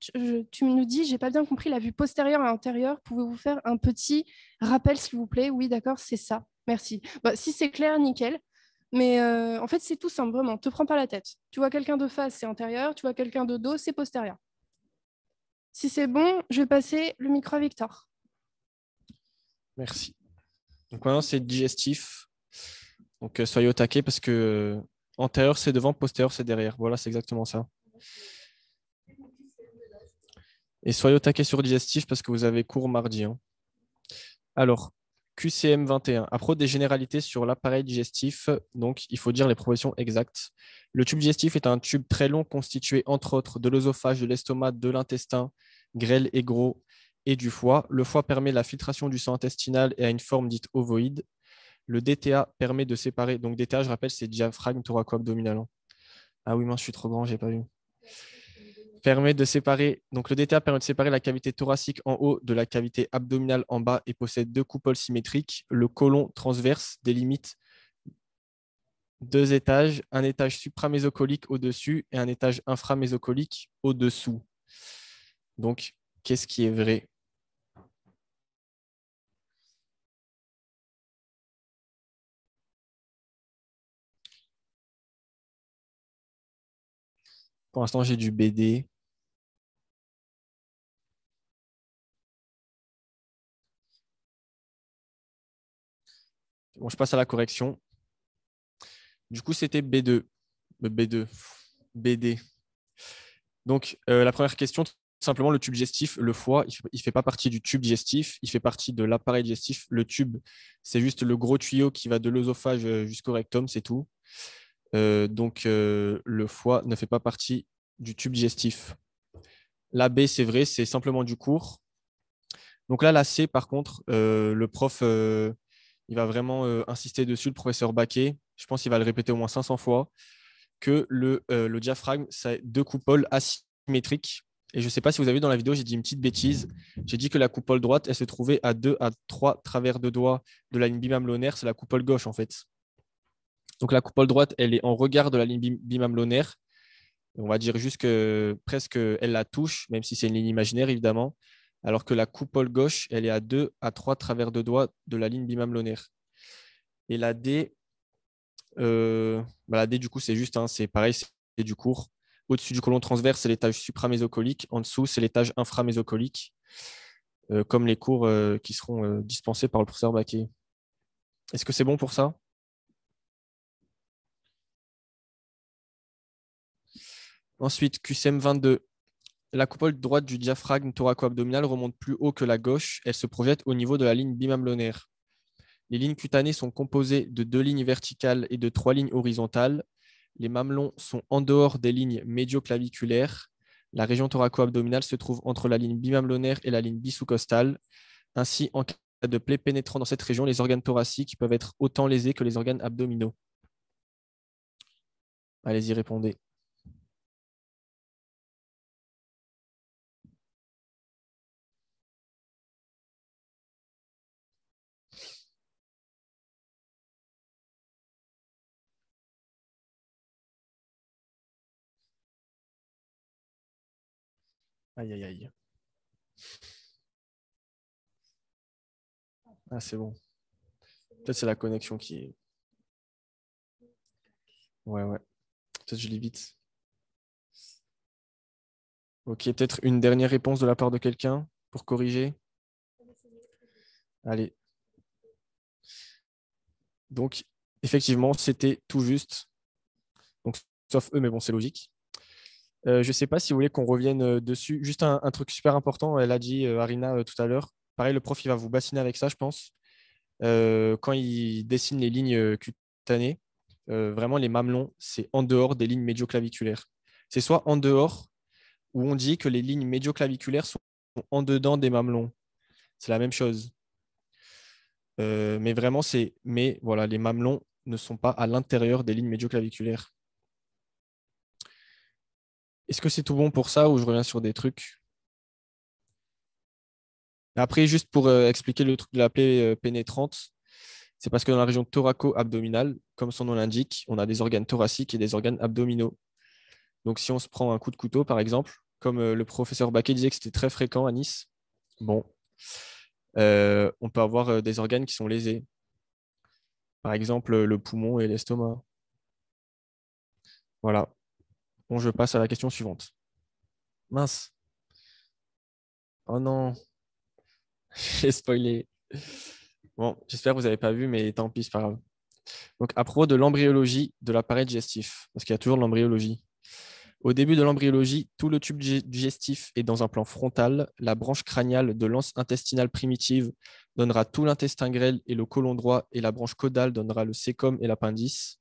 tu nous dis, j'ai pas bien compris la vue postérieure et antérieure. Pouvez-vous faire un petit rappel, s'il vous plaît? Oui, d'accord, c'est ça. Merci. Bah, si c'est clair, nickel. Mais en fait, c'est tout simple, vraiment. Te prends pas la tête. Tu vois quelqu'un de face, c'est antérieur. Tu vois quelqu'un de dos, c'est postérieur. Si c'est bon, je vais passer le micro à Victor. Merci. Donc maintenant, c'est digestif. Donc soyez au taquet parce que antérieur, c'est devant, postérieur, c'est derrière. Voilà, c'est exactement ça. Et soyez au taquet sur digestif parce que vous avez cours mardi, hein. Alors, QCM 21. À propos des généralités sur l'appareil digestif, donc il faut dire les proportions exactes. Le tube digestif est un tube très long constitué entre autres de l'œsophage, de l'estomac, de l'intestin, grêle et gros et du foie. Le foie permet la filtration du sang intestinal et a une forme dite ovoïde. Le DTA permet de séparer. Donc DTA, je rappelle, c'est diaphragme thoraco-abdominal, hein. Ah oui, mince, je suis trop grand, j'ai pas vu. Permet de séparer, donc le DTA permet de séparer la cavité thoracique en haut de la cavité abdominale en bas et possède deux coupoles symétriques. Le côlon transverse délimite deux étages, un étage supramésocolique au-dessus et un étage inframésocolique au-dessous. Donc, qu'est-ce qui est vrai? Pour l'instant, j'ai du BD. Bon, je passe à la correction. Du coup, c'était B2. B2. BD. Donc, la première question, tout simplement, le tube digestif, le foie, il ne fait pas partie du tube digestif, il fait partie de l'appareil digestif. Le tube, c'est juste le gros tuyau qui va de l'œsophage jusqu'au rectum, c'est tout. Donc, le foie ne fait pas partie du tube digestif. La B, c'est vrai, c'est simplement du cours. Donc là, la C, par contre, le prof, il va vraiment insister dessus, le professeur Baquet. Je pense qu'il va le répéter au moins 500 fois, que le diaphragme, ça a deux coupoles asymétriques. Et je ne sais pas si vous avez vu dans la vidéo, j'ai dit une petite bêtise. J'ai dit que la coupole droite, elle se trouvait à 2 à 3 travers de doigts de la ligne bimamelonnaire. C'est la coupole gauche, en fait. Donc la coupole droite, elle est en regard de la ligne bimamelonnaire. On va dire juste que presque elle la touche, même si c'est une ligne imaginaire, évidemment. Alors que la coupole gauche, elle est à 2 à 3 travers de doigts de la ligne bimamelonnaire. Et la D, la D, du coup, c'est juste, hein, c'est pareil, c'est du cours. Au-dessus du côlon transverse, c'est l'étage supramésocolique. En dessous, c'est l'étage inframésocolique, comme les cours qui seront dispensés par le professeur Baquet. Est-ce que c'est bon pour ça? Ensuite, QCM 22. La coupole droite du diaphragme thoraco-abdominal remonte plus haut que la gauche. Elle se projette au niveau de la ligne bimamelonnaire. Les lignes cutanées sont composées de deux lignes verticales et de trois lignes horizontales. Les mamelons sont en dehors des lignes médioclaviculaires. La région thoraco-abdominale se trouve entre la ligne bimamelonnaire et la ligne bisous-costale. Ainsi, en cas de plaie pénétrant dans cette région, les organes thoraciques peuvent être autant lésés que les organes abdominaux. Allez-y, répondez. Aïe, aïe, aïe. Ah, c'est bon. Peut-être c'est la connexion qui est... Ouais, ouais. Peut-être je lis vite. Ok, peut-être une dernière réponse de la part de quelqu'un pour corriger. Allez. Donc, effectivement, c'était tout juste. Donc, sauf eux, mais bon, c'est logique. Je ne sais pas si vous voulez qu'on revienne dessus. Juste un truc super important, elle a dit, Arina, tout à l'heure. Pareil, le prof, il va vous bassiner avec ça, je pense. Quand il dessine les lignes cutanées, vraiment, les mamelons, c'est en dehors des lignes médioclaviculaires. C'est soit en dehors, où on dit que les lignes médioclaviculaires sont en dedans des mamelons. C'est la même chose. Mais vraiment, mais voilà, les mamelons ne sont pas à l'intérieur des lignes médioclaviculaires. Est-ce que c'est tout bon pour ça ou je reviens sur des trucs? Après, juste pour expliquer le truc de la plaie pénétrante, c'est parce que dans la région thoraco-abdominale, comme son nom l'indique, on a des organes thoraciques et des organes abdominaux. Donc, si on se prend un coup de couteau, par exemple, comme le professeur Baquet disait que c'était très fréquent à Nice, bon, on peut avoir des organes qui sont lésés. Par exemple, le poumon et l'estomac. Voilà. Bon, je passe à la question suivante. Mince. Oh non, j'ai spoilé. Bon, j'espère que vous n'avez pas vu, mais tant pis, c'est pas grave. Donc, à propos de l'embryologie de l'appareil digestif, parce qu'il y a toujours de l'embryologie. Au début de l'embryologie, tout le tube digestif est dans un plan frontal. La branche crâniale de l'anse intestinale primitive donnera tout l'intestin grêle et le côlon droit, et la branche caudale donnera le cécum et l'appendice.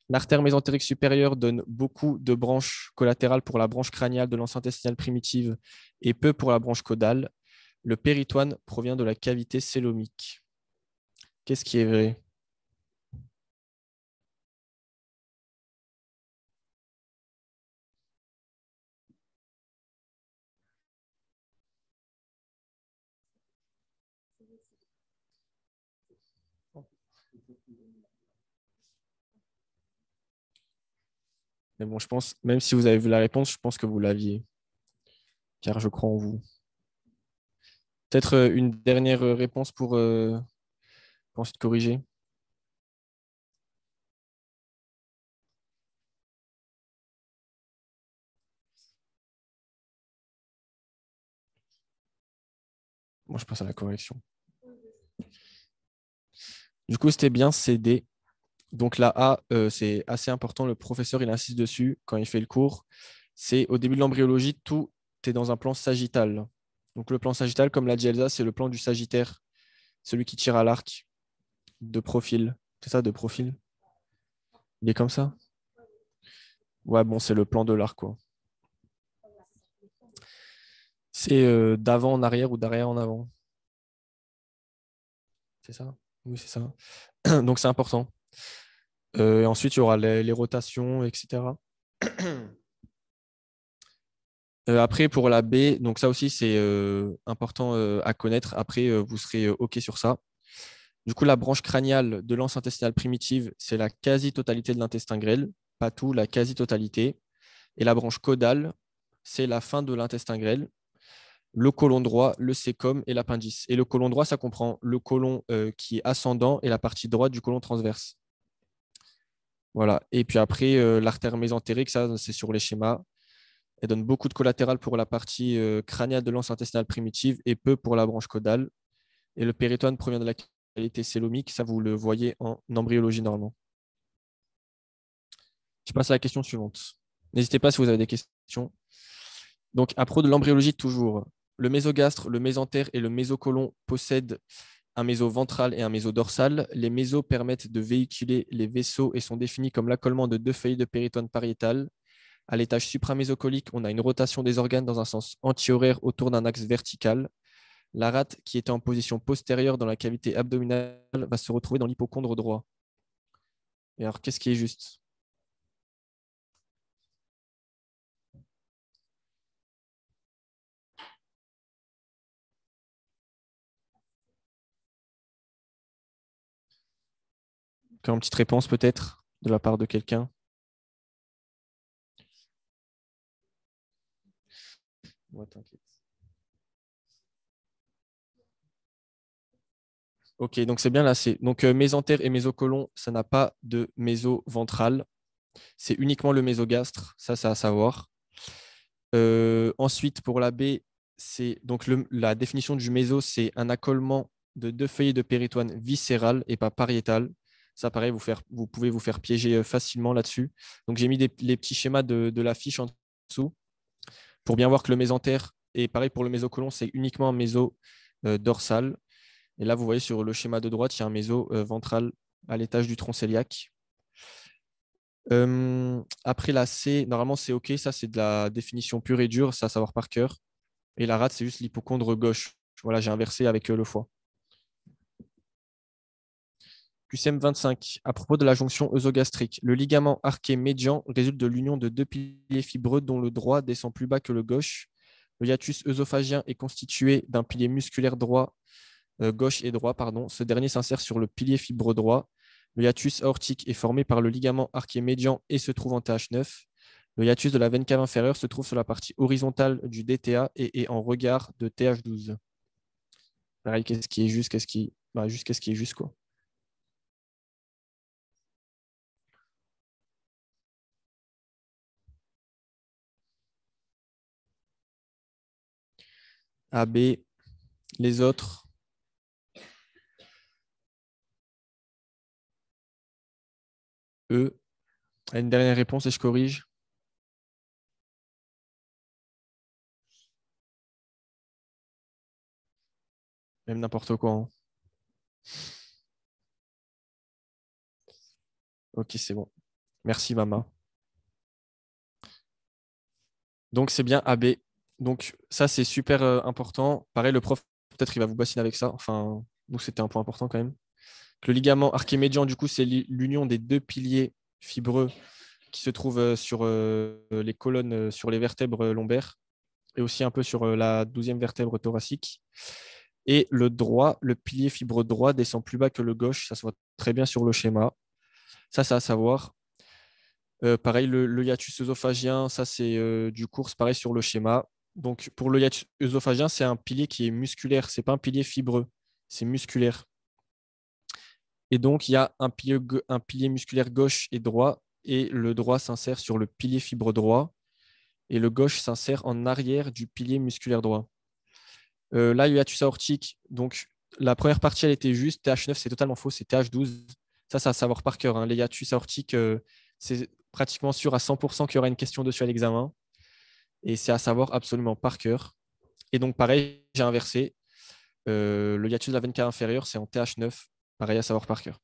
L'artère mésentérique supérieure donne beaucoup de branches collatérales pour la branche crâniale de l'anse intestinale primitive et peu pour la branche caudale. Le péritoine provient de la cavité célomique. Qu'est-ce qui est vrai? Mais bon, je pense, même si vous avez vu la réponse, je pense que vous l'aviez, car je crois en vous. Peut-être une dernière réponse pour ensuite corriger. Moi, je passe à la correction. Du coup, c'était bien CD. Donc la A, c'est assez important. Le professeur, il insiste dessus quand il fait le cours. C'est au début de l'embryologie, tout est dans un plan sagittal. Donc le plan sagittal, comme l'a dit Elsa, c'est le plan du sagittaire, celui qui tire à l'arc de profil. C'est ça, de profil? Il est comme ça? Ouais, bon, c'est le plan de l'arc, quoi. C'est d'avant en arrière ou d'arrière en avant. C'est ça? Oui, c'est ça. Donc c'est important. Et ensuite, il y aura les rotations, etc. Après, pour la B, donc ça aussi, c'est important à connaître. Après, vous serez OK sur ça. Du coup, la branche crâniale de l'anse intestinale primitive, c'est la quasi-totalité de l'intestin grêle, pas tout, la quasi-totalité. Et la branche caudale, c'est la fin de l'intestin grêle, le côlon droit, le cécum et l'appendice. Et le côlon droit, ça comprend le côlon qui est ascendant et la partie droite du côlon transverse. Voilà. Et puis après, l'artère mésentérique, ça, c'est sur les schémas. Elle donne beaucoup de collatéral pour la partie crâniale de l'anse intestinale primitive et peu pour la branche caudale. Et le péritoine provient de la qualité célomique. Ça, vous le voyez en embryologie normalement. Je passe à la question suivante. N'hésitez pas si vous avez des questions. Donc, à propos de l'embryologie, toujours, le mésogastre, le mésentère et le mésocolon possèdent un méso ventral et un méso dorsal. Les mésos permettent de véhiculer les vaisseaux et sont définis comme l'accollement de deux feuillets de péritoine pariétal. À l'étage supramésocolique, on a une rotation des organes dans un sens antihoraire autour d'un axe vertical. La rate, qui était en position postérieure dans la cavité abdominale, va se retrouver dans l'hypocondre droit. Et alors, qu'est-ce qui est juste? Encore une petite réponse peut-être de la part de quelqu'un? Ouais, t'inquiète. Ok, donc c'est bien là. Donc mésentère et mésocolon, ça n'a pas de méso ventral. C'est uniquement le mésogastre. Ça, c'est à savoir. Ensuite, pour la B, c'est donc la définition du méso, c'est un accolement de deux feuillets de péritoine viscéral et pas pariétal. Ça, pareil, vous pouvez vous faire piéger facilement là-dessus. Donc, j'ai mis les petits schémas de la fiche en dessous pour bien voir que le mésentère, et pareil pour le mésocolon, c'est uniquement un méso dorsal. Et là, vous voyez sur le schéma de droite, il y a un méso ventral à l'étage du tronc cœliaque. Après la C, normalement c'est OK, ça c'est de la définition pure et dure, ça à savoir par cœur. Et la rate, c'est juste l'hypocondre gauche. Voilà, j'ai inversé avec le foie. QCM 25, à propos de la jonction œsogastrique, le ligament arqué médian résulte de l'union de deux piliers fibreux dont le droit descend plus bas que le gauche. Le hiatus œsophagien est constitué d'un pilier musculaire droit, gauche et droit, pardon. Ce dernier s'insère sur le pilier fibreux droit. Le hiatus aortique est formé par le ligament arqué médian et se trouve en TH9. Le hiatus de la veine cave inférieure se trouve sur la partie horizontale du DTA et est en regard de TH12. Pareil, qu'est-ce qui est juste, qu'est-ce qui est juste, quoi. AB, les autres. E. Une dernière réponse et je corrige. Même n'importe quoi, hein. Ok, c'est bon. Merci, Mama. Donc, c'est bien AB. Donc, ça, c'est super important. Pareil, le prof, peut-être, il va vous bassiner avec ça. Enfin, nous, c'était un point important quand même. Le ligament archémédian, du coup, c'est l'union des deux piliers fibreux qui se trouvent sur les colonnes, sur les vertèbres lombaires et aussi un peu sur la 12e vertèbre thoracique. Et le droit, le pilier fibreux droit descend plus bas que le gauche. Ça se voit très bien sur le schéma. Ça, c'est à savoir. Pareil, le hiatus œsophagien, ça, c'est du cours, pareil sur le schéma. Donc, pour le hiatus œsophagien, c'est un pilier qui est musculaire. Ce n'est pas un pilier fibreux, c'est musculaire. Et donc, il y a un pilier musculaire gauche et droit. Et le droit s'insère sur le pilier fibreux droit. Et le gauche s'insère en arrière du pilier musculaire droit. Là, le hiatus aortique, donc la première partie, elle était juste. TH9, c'est totalement faux, c'est TH12. Ça, c'est à savoir par cœur, hein. Les hiatus aortiques, c'est pratiquement sûr à 100% qu'il y aura une question dessus à l'examen. Et c'est à savoir absolument par cœur. Et donc, pareil, j'ai inversé. Le hiatus de la veine cave inférieure, c'est en TH9. Pareil, à savoir par cœur.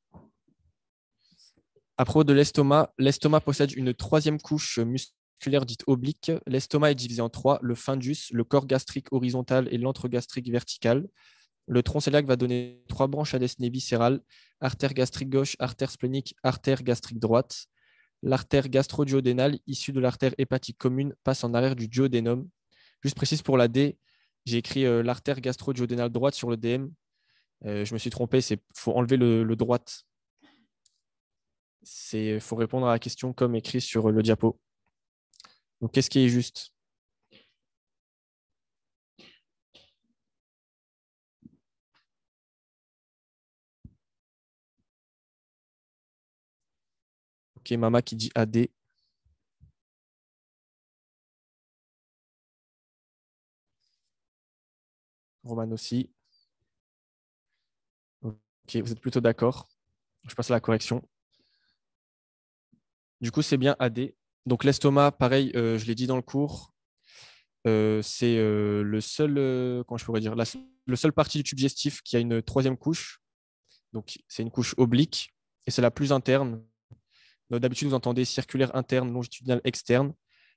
À propos de l'estomac, l'estomac possède une troisième couche musculaire dite oblique. L'estomac est divisé en trois, le fundus, le corps gastrique horizontal et l'antre gastrique vertical. Le tronc cœliaque va donner trois branches à destinée viscérale, artère gastrique gauche, artère splénique, artère gastrique droite. L'artère gastro-duodénale, issue de l'artère hépatique commune, passe en arrière du duodénum. Juste précise pour la D, j'ai écrit l'artère gastro-duodénale droite sur le DM. Je me suis trompé, il faut enlever le droite. Il faut répondre à la question comme écrit sur le diapo. Donc, qu'est-ce qui est juste? Ok, Mama qui dit AD. Roman aussi. Ok, vous êtes plutôt d'accord. Je passe à la correction. Du coup, c'est bien AD. Donc, l'estomac, pareil, je l'ai dit dans le cours, c'est le seul, comment je pourrais dire, le seul partie du tube digestif qui a une troisième couche. Donc, c'est une couche oblique et c'est la plus interne. D'habitude, vous entendez circulaire interne, longitudinale externe.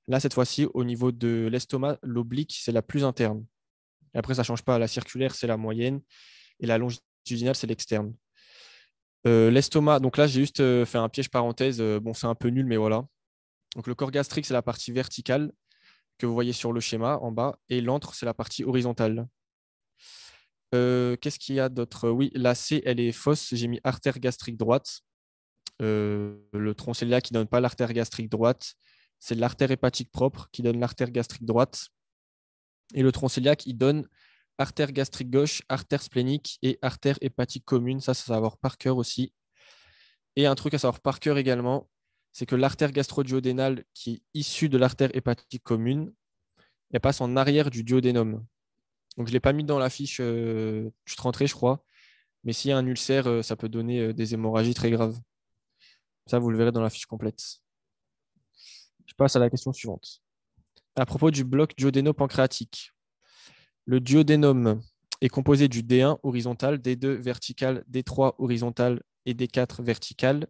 Là, cette fois-ci, au niveau de l'estomac, l'oblique, c'est la plus interne. Et après, ça ne change pas. La circulaire, c'est la moyenne et la longitudinale, c'est l'externe. L'estomac, donc là, j'ai juste fait un piège parenthèse. Bon, c'est un peu nul, mais voilà. Donc, le corps gastrique, c'est la partie verticale que vous voyez sur le schéma en bas, et l'antre, c'est la partie horizontale. Qu'est-ce qu'il y a d'autre? Oui, la C, elle est fausse. J'ai mis artère gastrique droite. Le tronc cœliaque qui ne donne pas l'artère gastrique droite, c'est l'artère hépatique propre qui donne l'artère gastrique droite. Et le tronc cœliaque, il donne artère gastrique gauche, artère splénique et artère hépatique commune. Ça, ça va savoir par cœur aussi. Et un truc à savoir par cœur également, c'est que l'artère gastro-duodénale qui est issue de l'artère hépatique commune, elle passe en arrière du duodénum. Donc, je ne l'ai pas mis dans la fiche juste rentrée, je crois. Mais s'il y a un ulcère, ça peut donner des hémorragies très graves. Ça, vous le verrez dans la fiche complète. Je passe à la question suivante. À propos du bloc duodéno-pancréatique, le duodénum est composé du D1 horizontal, D2 vertical, D3 horizontal et D4 vertical.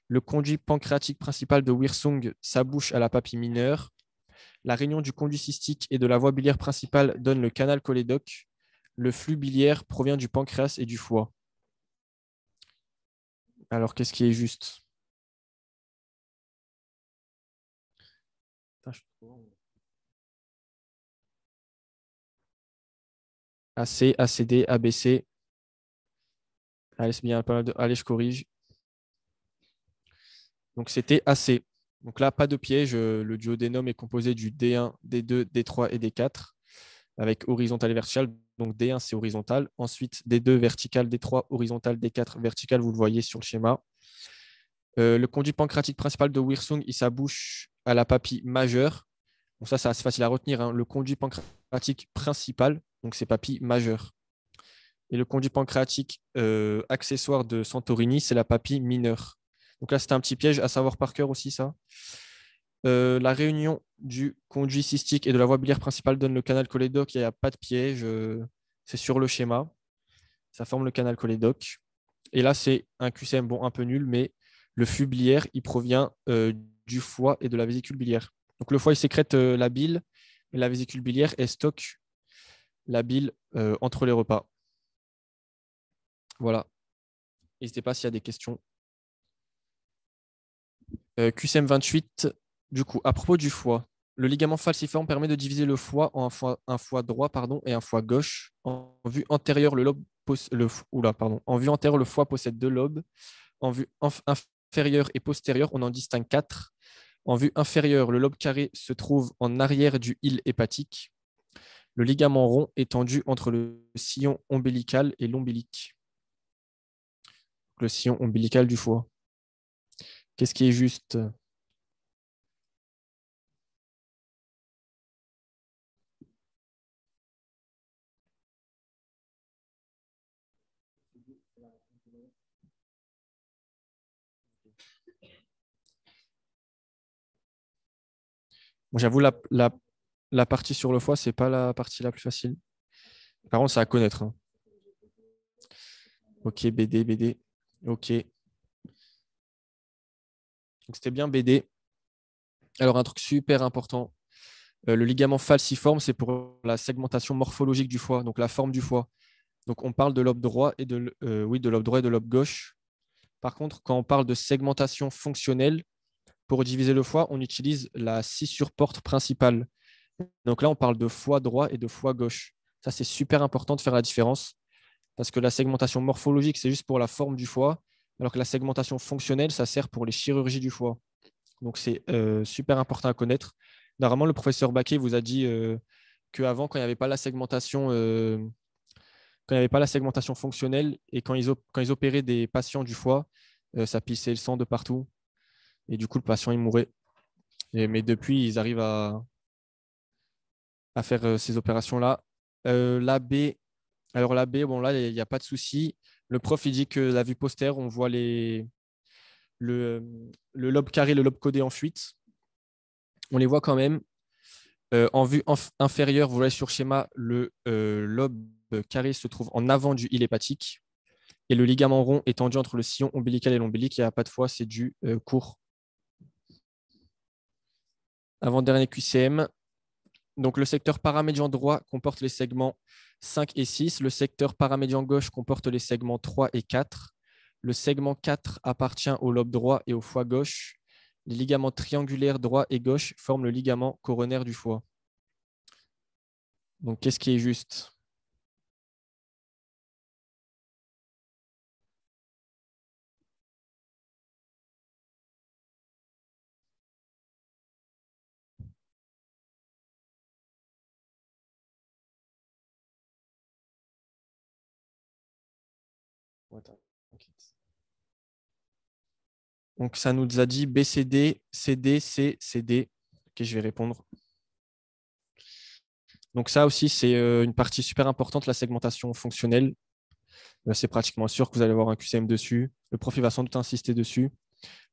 Le conduit pancréatique principal de Wirsung s'abouche à la papille mineure. La réunion du conduit cystique et de la voie biliaire principale donne le canal cholédoque. Le flux biliaire provient du pancréas et du foie. Alors, qu'est-ce qui est juste? AC, ACD, ABC. Allez, c'est bien, pas mal de... Allez, je corrige. Donc, c'était AC. Donc là, pas de piège. Le duodénum est composé du D1, D2, D3 et D4 avec horizontal et vertical. Donc D1, c'est horizontal. Ensuite, D2 vertical, D3 horizontal, D4 vertical. Vous le voyez sur le schéma. Le conduit pancréatique principal de Wirsung, il s'abouche à la papille majeure. Donc ça, c'est assez facile à retenir, hein. Le conduit pancréatique principal, donc c'est papille majeure. Et le conduit pancréatique accessoire de Santorini, c'est la papille mineure. Donc là, c'était un petit piège à savoir par cœur aussi, ça. La réunion du conduit cystique et de la voie biliaire principale donne le canal cholédoque. Il n'y a pas de piège. C'est sur le schéma. Ça forme le canal cholédoque. Et là, c'est un QCM bon, un peu nul, mais le flux biliaire, il provient du foie et de la vésicule biliaire. Donc le foie, il sécrète la bile, et la vésicule biliaire, elle stocke la bile entre les repas. Voilà. N'hésitez pas s'il y a des questions. QCM 28, du coup, à propos du foie, le ligament falciforme permet de diviser le foie en un foie droit et un foie gauche. En vue antérieure, en vue antérieure, le foie possède 2 lobes. En vue inférieure et postérieure, on en distingue 4. En vue inférieure, le lobe carré se trouve en arrière du hile hépatique. Le ligament rond est tendu entre le sillon ombilical et l'ombilic. Le sillon ombilical du foie. Qu'est-ce qui est juste? Bon, j'avoue, la partie sur le foie, ce n'est pas la partie la plus facile. Par contre, c'est à connaître, hein. Ok, BD, BD. Ok. Donc, c'était bien BD. Alors, un truc super important. Le ligament falciforme, c'est pour la segmentation morphologique du foie, donc la forme du foie. Donc, on parle de lobe droit et de lobe droit et de lobe gauche. Par contre, quand on parle de segmentation fonctionnelle, pour diviser le foie, on utilise la scissure porte principale. Donc là, on parle de foie droit et de foie gauche. Ça, c'est super important de faire la différence parce que la segmentation morphologique, c'est juste pour la forme du foie, alors que la segmentation fonctionnelle, ça sert pour les chirurgies du foie. Donc, c'est super important à connaître. Normalement, le professeur Baquet vous a dit qu'avant, quand il n'y avait pas la segmentation, fonctionnelle et quand ils opéraient des patients du foie, ça pissait le sang de partout. Et du coup, le patient, il mourait. Mais depuis, ils arrivent à faire ces opérations-là. L'AB, alors l'AB, bon là, il n'y a pas de souci. Le prof, il dit que la vue postérieure, on voit le lobe carré, le lobe codé en fuite. On les voit quand même. En vue inférieure, vous voyez sur le schéma, le lobe carré se trouve en avant du hile hépatique. Et le ligament rond est tendu entre le sillon ombilical et l'ombilic. Il n'y a pas de foie, c'est du court. Avant-dernier QCM. Donc, le secteur paramédian droit comporte les segments 5 et 6. Le secteur paramédian gauche comporte les segments 3 et 4. Le segment 4 appartient au lobe droit et au foie gauche. Les ligaments triangulaires droit et gauche forment le ligament coronaire du foie. Donc, qu'est-ce qui est juste? Donc, ça nous a dit BCD, CD, C, CD. Ok, je vais répondre. Donc, ça aussi, c'est une partie super importante, la segmentation fonctionnelle. C'est pratiquement sûr que vous allez avoir un QCM dessus. Le prof il va sans doute insister dessus.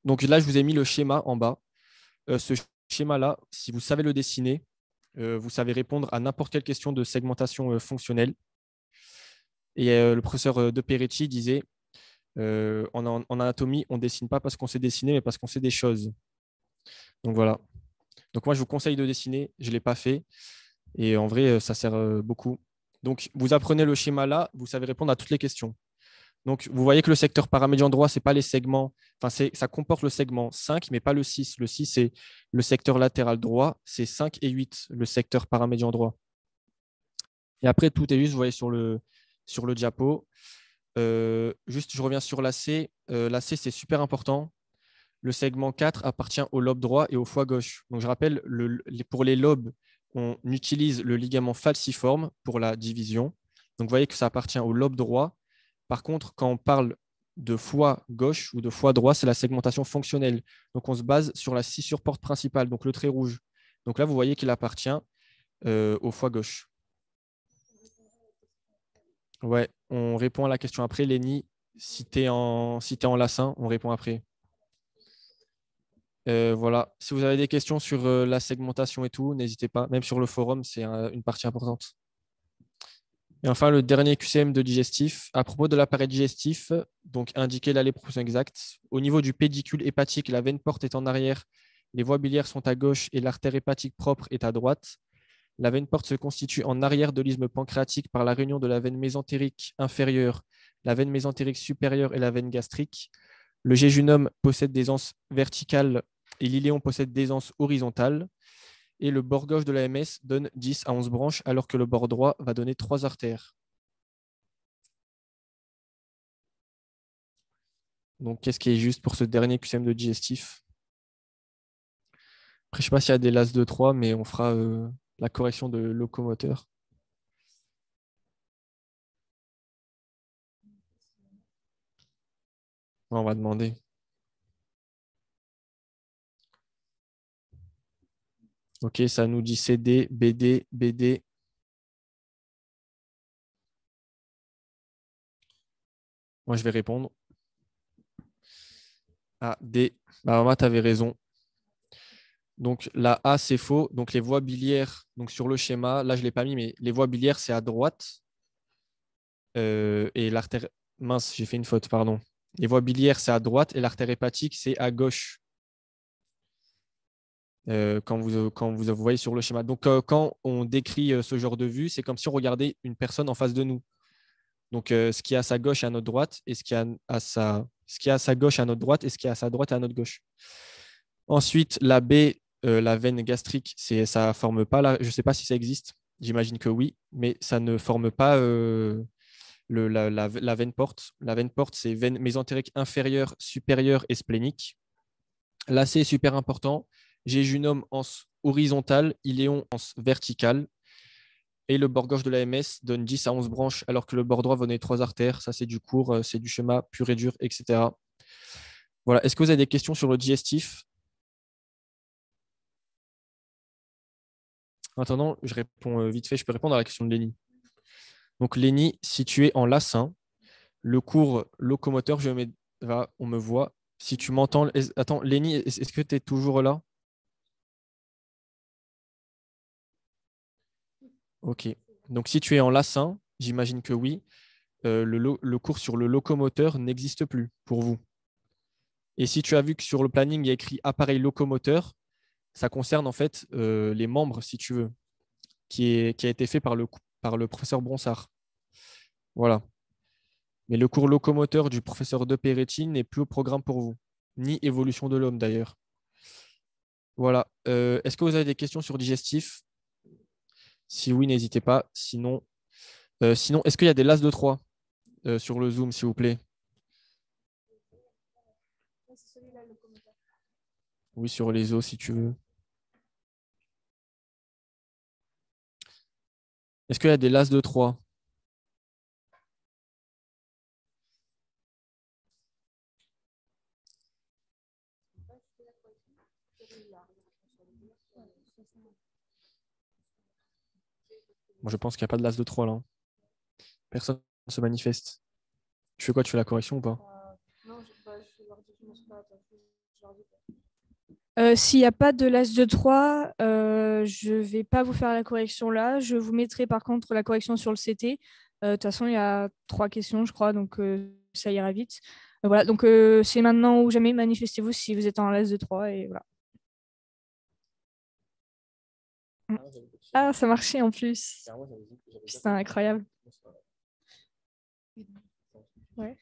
Donc là, je vous ai mis le schéma en bas. Ce schéma-là, si vous savez le dessiner, vous savez répondre à n'importe quelle question de segmentation fonctionnelle. Et le professeur De Perecci disait, en anatomie, on ne dessine pas parce qu'on sait dessiner, mais parce qu'on sait des choses. Donc voilà. Donc moi, je vous conseille de dessiner. Je ne l'ai pas fait. Et en vrai, ça sert beaucoup. Donc, vous apprenez le schéma là, vous savez répondre à toutes les questions. Donc, vous voyez que le secteur paramédian droit, ce n'est pas les segments. Enfin, ça comporte le segment 5, mais pas le 6. Le 6, c'est le secteur latéral droit. C'est 5 et 8, le secteur paramédian droit. Et après, tout est juste, vous voyez, sur le diapo. Juste, je reviens sur l'AC. L'AC, c'est super important. Le segment 4 appartient au lobe droit et au foie gauche. Donc, je rappelle, pour les lobes, on utilise le ligament falciforme pour la division. Donc, vous voyez que ça appartient au lobe droit. Par contre, quand on parle de foie gauche ou de foie droit, c'est la segmentation fonctionnelle. Donc, on se base sur la scissure porte principale, donc le trait rouge. Donc là, vous voyez qu'il appartient au foie gauche. Ouais, on répond à la question après. Lénie, si tu es en lassin, on répond après. Voilà. Si vous avez des questions sur la segmentation et tout, n'hésitez pas. Même sur le forum, c'est une partie importante. Et enfin, le dernier QCM de digestif. À propos de l'appareil digestif, donc indiquer l'aller proportion exacte. Au niveau du pédicule hépatique, la veine porte est en arrière, les voies biliaires sont à gauche et l'artère hépatique propre est à droite. La veine porte se constitue en arrière de l'isthme pancréatique par la réunion de la veine mésentérique inférieure, la veine mésentérique supérieure et la veine gastrique. Le jéjunum possède des anses verticales et l'iléon possède des anses horizontales. Et le bord gauche de la MS donne 10 à 11 branches, alors que le bord droit va donner 3 artères. Donc, qu'est-ce qui est juste pour ce dernier QCM de digestif? Après, je ne sais pas s'il y a des LAS de 3, mais on fera la correction de locomoteur. On va demander. Ok, ça nous dit CD, BD, BD. Moi, je vais répondre. Ah, D. Bah, maman, tu avais raison. Donc, la A, c'est faux. Donc, les voies biliaires, donc sur le schéma, là, je ne l'ai pas mis, mais les voies biliaires, c'est à droite. Et l'artère. Mince, j'ai fait une faute, pardon. Les voies biliaires, c'est à droite et l'artère hépatique, c'est à gauche. Quand vous voyez sur le schéma. Donc, quand on décrit ce genre de vue, c'est comme si on regardait une personne en face de nous. Donc, ce qui est à sa gauche est à notre droite et ce qui est à sa gauche est à notre droite et ce qui est à sa droite est à notre gauche. Ensuite, la B, la veine gastrique, ça ne forme pas là. Je ne sais pas si ça existe. J'imagine que oui, mais ça ne forme pas la veine porte. La veine porte, c'est veine mésentérique inférieure, supérieure et splénique. Là, c'est super important. Jéjunum anse horizontale, iléon anse verticale. Et le bord gauche de la MS donne 10 à 11 branches, alors que le bord droit venait 3 artères. Ça, c'est du cours, c'est du schéma pur et dur, etc. Voilà. Est-ce que vous avez des questions sur le digestif? En attendant, je réponds vite fait. Je peux répondre à la question de Lénie. Donc, Lénie, situé en lassin, le cours locomoteur, on me voit. Si tu m'entends, attends, Lénie, est-ce que tu es toujours là? Ok. Donc, si tu es en lassin, j'imagine que oui, le cours sur le locomoteur n'existe plus pour vous. Et si tu as vu que sur le planning, il y a écrit appareil locomoteur, ça concerne en fait les membres, si tu veux, qui a été fait par le professeur Bronsard. Voilà. Mais le cours locomoteur du professeur De Perecci n'est plus au programme pour vous, ni évolution de l'homme d'ailleurs. Voilà. Est-ce que vous avez des questions sur digestif? Si oui, n'hésitez pas. Sinon, est-ce qu'il y a des LAS de 3 sur le Zoom, s'il vous plaît? Oui, sur les os, si tu veux. Est-ce qu'il y a des LAS de 3? Moi, je pense qu'il n'y a pas de LAS de 3 là. Personne ne se manifeste. Tu fais quoi? Tu fais la correction ou pas? Non, je leur dis, je ne sais pas. S'il n'y a pas de l'As de 3, je ne vais pas vous faire la correction là. Je vous mettrai par contre la correction sur le CT. De toute façon, il y a 3 questions, je crois, donc ça ira vite. Voilà, donc c'est maintenant ou jamais, manifestez-vous si vous êtes en l'As de 3 et voilà. Ah, ça marchait en plus. C'est incroyable. Ouais.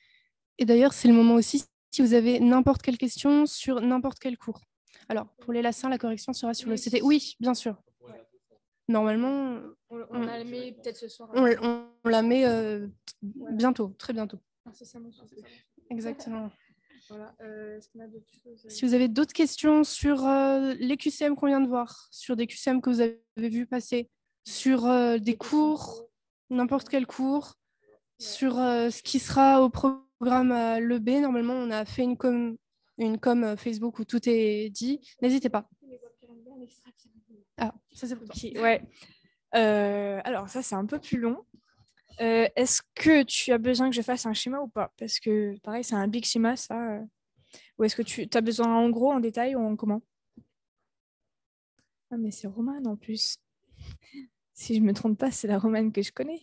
Et d'ailleurs, c'est le moment aussi si vous avez n'importe quelle question sur n'importe quel cours. Alors, pour les lassins, la correction sera sur le CT. Oui, bien sûr. Normalement, on la met peut-être ce soir. Ouais, on la met bientôt, très bientôt. Exactement. Voilà. Est-ce qu'on a d'autres choses Si vous avez d'autres questions sur les QCM qu'on vient de voir, sur des QCM que vous avez vu passer, sur des cours, n'importe quel cours, sur ce qui sera au programme à l'EB, normalement, on a fait une com Facebook où tout est dit. N'hésitez pas. Ah, ça c'est pour toi. Ouais. Alors, ça, c'est un peu plus long. Est-ce que tu as besoin que je fasse un schéma ou pas? Parce que, pareil, c'est un big schéma, ça. Ou est-ce que tu as besoin en gros, en détail ou en comment? Ah, mais c'est Romane en plus. Si je me trompe pas, c'est la Romane que je connais.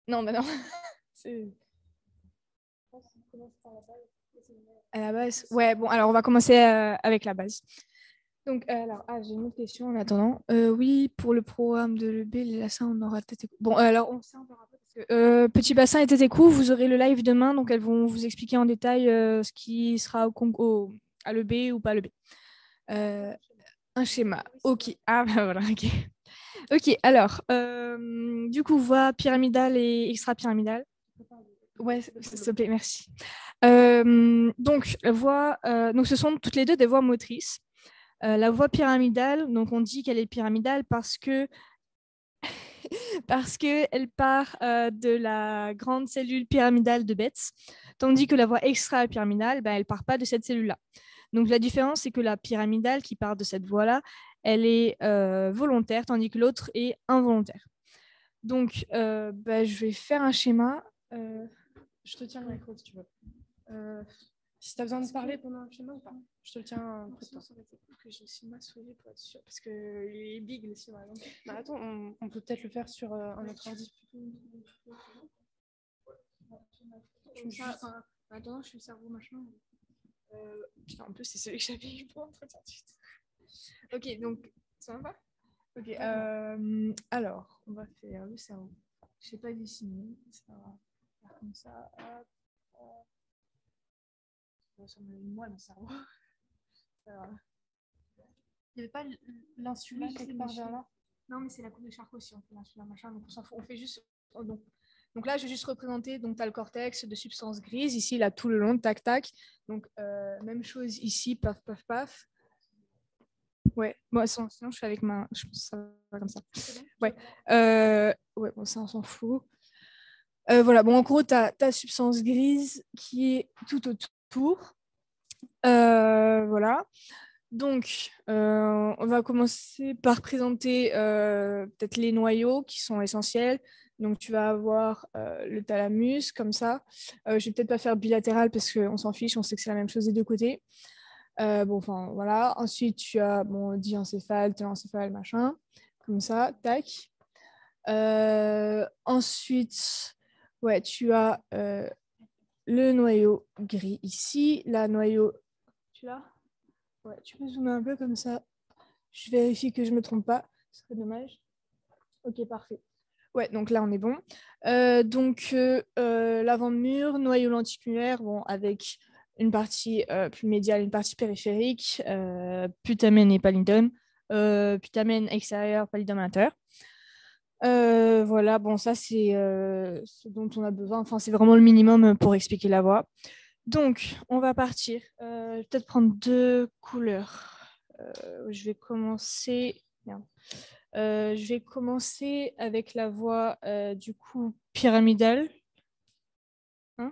Non, bah non. À la base. Ouais, bon, alors on va commencer avec la base. Donc, alors, j'ai une autre question en attendant. Oui, pour le programme de l'EB, les lassins, on aura peut-être. Bon, alors, on sait un peu rapport parce que Petit Bassin et Tétécou, vous aurez le live demain, donc elles vont vous expliquer en détail ce qui sera à l'EB ou pas à l'EB. Un schéma. Ok. Ah, bah voilà, ok. Ok, alors, du coup, voie pyramidale et extra-pyramidale. Ouais, s'il te plaît, merci. Donc, donc, ce sont toutes les deux des voies motrices. La voie pyramidale, donc on dit qu'elle est pyramidale parce que elle part de la grande cellule pyramidale de Betz, tandis que la voie extra-pyramidale, ben, elle part pas de cette cellule-là. Donc la différence, c'est que la pyramidale qui part de cette voie-là, elle est volontaire, tandis que l'autre est involontaire. Donc, ben, je vais faire un schéma. Je te tiens le micro si tu veux. Si tu as besoin de parler pendant un schéma ou pas, je te le tiens près de toi. Ça aurait été cool que j'ai le schéma sous les pour être sûr, parce qu'il est big le schéma. Bah attends, on peut peut-être le faire sur un autre ordi. Attends, je suis le cerveau machin. Putain, en plus, c'est celui que j'avais eu pour l'entretien. Ok, donc, ça va pas? Ok, alors, on va faire le cerveau. Je sais pas dessiner, ça va faire comme ça. Hop, hop. Ça ressemble à moi, mon cerveau. Il n'y avait pas l'insula quelque part vers là? Non, mais c'est la coupe de Charcot aussi, on fait l'insula machin, donc on s'en fout. On fait juste. Donc là, je vais juste représenter. Donc, tu as le cortex de substance grise. Ici, là, tout le long, tac, tac. Donc, même chose ici, paf, paf, paf. Ouais, bon, sinon, je fais avec ma. Je pense que ça va comme ça. Ouais, ouais, bon, ça, on s'en fout. Voilà, bon, en gros, tu as ta substance grise qui est tout autour. Voilà. Donc, on va commencer par présenter peut-être les noyaux qui sont essentiels. Donc, tu vas avoir le thalamus, comme ça. Je vais peut-être pas faire bilatéral parce qu'on s'en fiche, on sait que c'est la même chose des deux côtés. Bon, enfin, voilà. Ensuite, tu as diencéphale, télencéphale, machin, comme ça, tac. Ensuite, ouais, tu as le noyau gris ici, la noyau. Tu l'as? Ouais, tu peux zoomer un peu comme ça. Je vérifie que je ne me trompe pas. Ce serait dommage. Ok, parfait. Ouais, donc là, on est bon. Donc, l'avant-mur, noyau lenticulaire, bon, avec une partie plus médiale, une partie périphérique, putamen et pallidum. Putamen extérieur, pallidum intérieur. Voilà, bon, ça, c'est ce dont on a besoin. Enfin, c'est vraiment le minimum pour expliquer la voie. Donc, on va partir. Je vais peut-être prendre deux couleurs. Je vais commencer. Merde. Je vais commencer avec la voie du coup pyramidale. Hein.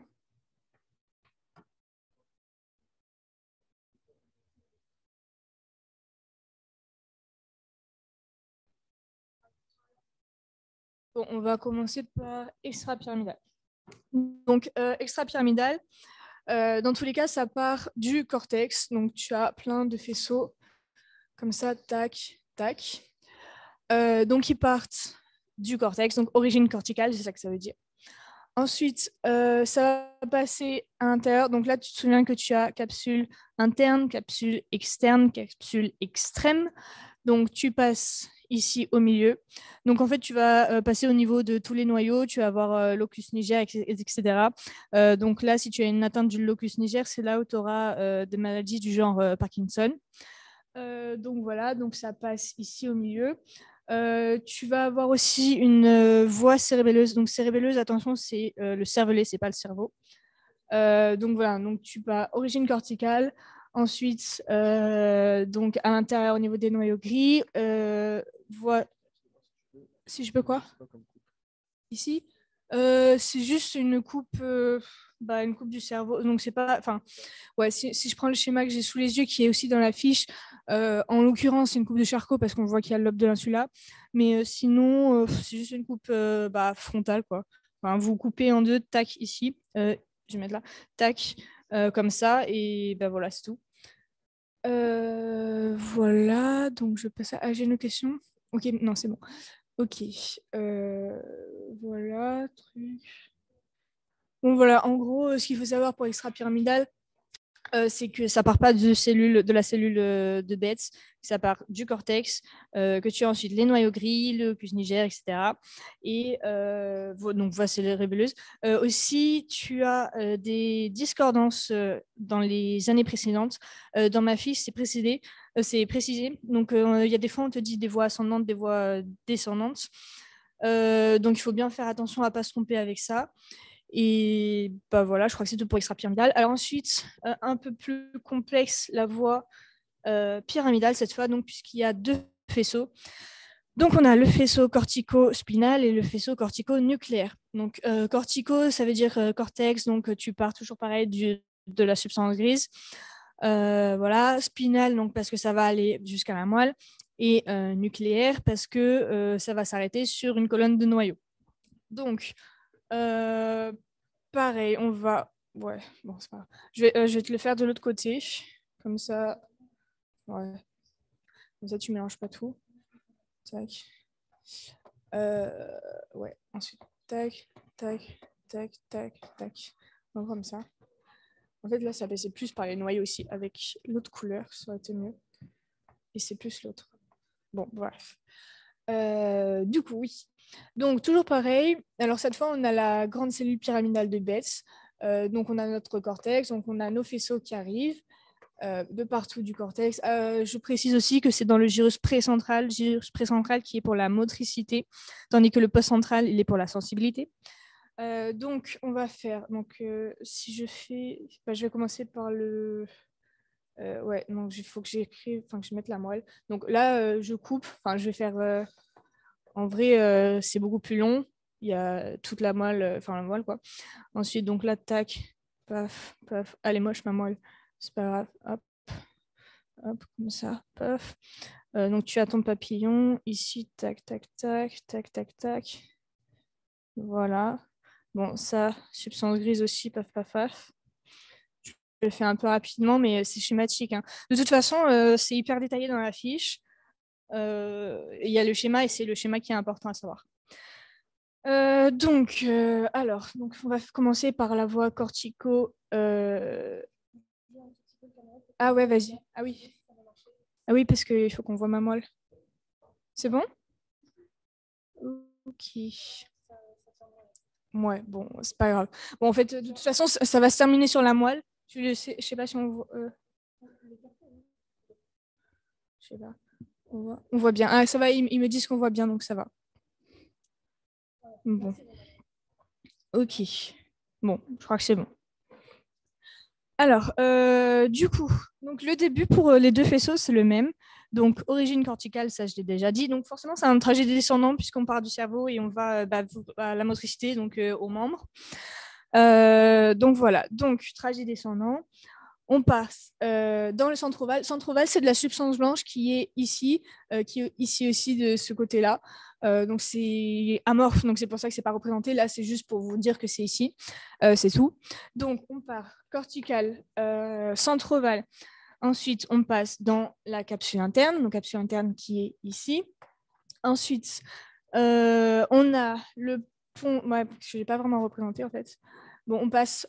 Bon, on va commencer par extra-pyramidale. Donc, extra-pyramidale, Dans tous les cas, ça part du cortex. Donc, tu as plein de faisceaux comme ça, tac, tac. Donc, ils partent du cortex, donc origine corticale, c'est ça que ça veut dire. Ensuite, ça va passer à l'intérieur. Donc là, tu te souviens que tu as capsule interne, capsule externe, capsule extrême. Donc, tu passes ici au milieu. Donc, en fait, tu vas passer au niveau de tous les noyaux. Tu vas avoir locus niger, etc. Donc là, si tu as une atteinte du locus niger, c'est là où tu auras des maladies du genre Parkinson. Donc voilà, donc ça passe ici au milieu. Tu vas avoir aussi une voie cérébelleuse. Donc cérébelleuse, attention, c'est le cervelet, c'est pas le cerveau. Donc voilà, donc tu vas origine corticale. Ensuite, donc à l'intérieur au niveau des noyaux gris, voie. Si je peux quoi? Ici, c'est juste une coupe du cerveau. Donc c'est pas, enfin, ouais, si je prends le schéma que j'ai sous les yeux, qui est aussi dans la fiche, en l'occurrence, c'est une coupe de Charcot parce qu'on voit qu'il y a le lobe de l'insula. Mais sinon, c'est juste une coupe frontale, quoi. Enfin, vous coupez en deux, tac, ici. Je vais mettre là, tac, comme ça. Et ben voilà, c'est tout. Voilà, donc je passe à... Ah, j'ai une question. Ok, non, c'est bon. Ok, voilà, truc. Bon, voilà, en gros, ce qu'il faut savoir pour extra-pyramidal, c'est que ça part pas de la cellule de Betz, ça part du cortex, que tu as ensuite les noyaux gris, le locus niger, etc. Et donc, voilà, c'est les rébelleuses. Aussi, tu as des discordances dans les années précédentes. Dans ma fiche, c'est précisé. Donc, il y a des fois, on te dit des voies ascendantes, des voies descendantes. Donc, il faut bien faire attention à ne pas se tromper avec ça. Et bah voilà, je crois que c'est tout pour extra-pyramidal. Alors ensuite, un peu plus complexe, la voie pyramidale cette fois, donc puisqu'il y a deux faisceaux. Donc on a le faisceau cortico-spinal et le faisceau cortico-nucléaire. Donc cortico, ça veut dire cortex, donc tu pars toujours pareil de la substance grise. Voilà, spinal, donc parce que ça va aller jusqu'à la moelle, et nucléaire parce que ça va s'arrêter sur une colonne de noyaux. Donc, pareil, on va... Ouais, bon, c'est pas grave. Je vais te le faire de l'autre côté. Comme ça... Ouais. Comme ça, tu mélanges pas tout. Tac. Ouais, ensuite, tac, tac, tac, tac, tac. Donc, comme ça. En fait, là, ça baissait plus par les noyaux aussi. Avec l'autre couleur, ça aurait été mieux. Et c'est plus l'autre. Bon, bref. Du coup, oui. Donc, toujours pareil. Alors, cette fois, on a la grande cellule pyramidale de Betz. Donc, on a notre cortex. Donc, on a nos faisceaux qui arrivent de partout du cortex. Je précise aussi que c'est dans le gyrus précentral qui est pour la motricité, tandis que le post-central, il est pour la sensibilité. Donc, on va faire... Donc, si je fais... je vais commencer par le... ouais, donc il faut que j'écrive, enfin que je mette la moelle. Donc là, je coupe, enfin je vais faire. En vrai, c'est beaucoup plus long. Il y a toute la moelle, enfin la moelle quoi. Ensuite, donc là, tac, paf, paf. Elle est moche ma moelle, c'est pas grave. Hop, hop, comme ça, paf. Donc tu as ton papillon ici, tac, tac, tac, tac, tac, tac. Voilà. Bon, ça, substance grise aussi, paf, paf, paf. Je le fais un peu rapidement, mais c'est schématique, hein. De toute façon, c'est hyper détaillé dans la fiche. Il y a le schéma et c'est le schéma qui est important à savoir. Alors, on va commencer par la voie cortico. Ah ouais, vas-y. Ah oui. Ah oui, parce qu'il faut qu'on voit ma moelle. C'est bon? Ok. Ouais, bon, c'est pas grave. Bon, en fait, de toute façon, ça va se terminer sur la moelle. Je sais pas si on voit. Je sais pas. On voit bien. Ah, ça va, ils me disent qu'on voit bien, donc ça va. Bon. Ok. Bon, je crois que c'est bon. Alors, du coup, donc le début pour les deux faisceaux, c'est le même. Donc, origine corticale, ça, je l'ai déjà dit. Donc, forcément, c'est un trajet descendant puisqu'on part du cerveau et on va à la motricité, donc aux membres. Donc, voilà. Donc, trajet descendant. On passe dans le centre ovale. Centre ovale, c'est de la substance blanche qui est ici aussi de ce côté-là. Donc c'est amorphe, donc c'est pour ça que c'est pas représenté. Là, c'est juste pour vous dire que c'est ici. C'est tout. Donc on part cortical, centre ovale. Ensuite, on passe dans la capsule interne, donc capsule interne qui est ici. Ensuite, on a le pont. Ouais, je l'ai pas vraiment représenté en fait. Bon, on passe.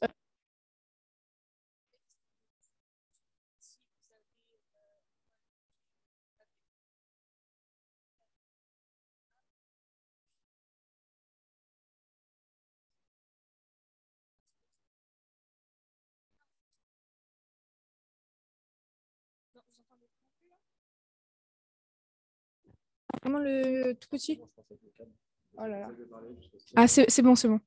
Comment le tout petit? Oh là là. Ah, c'est bon, c'est bon.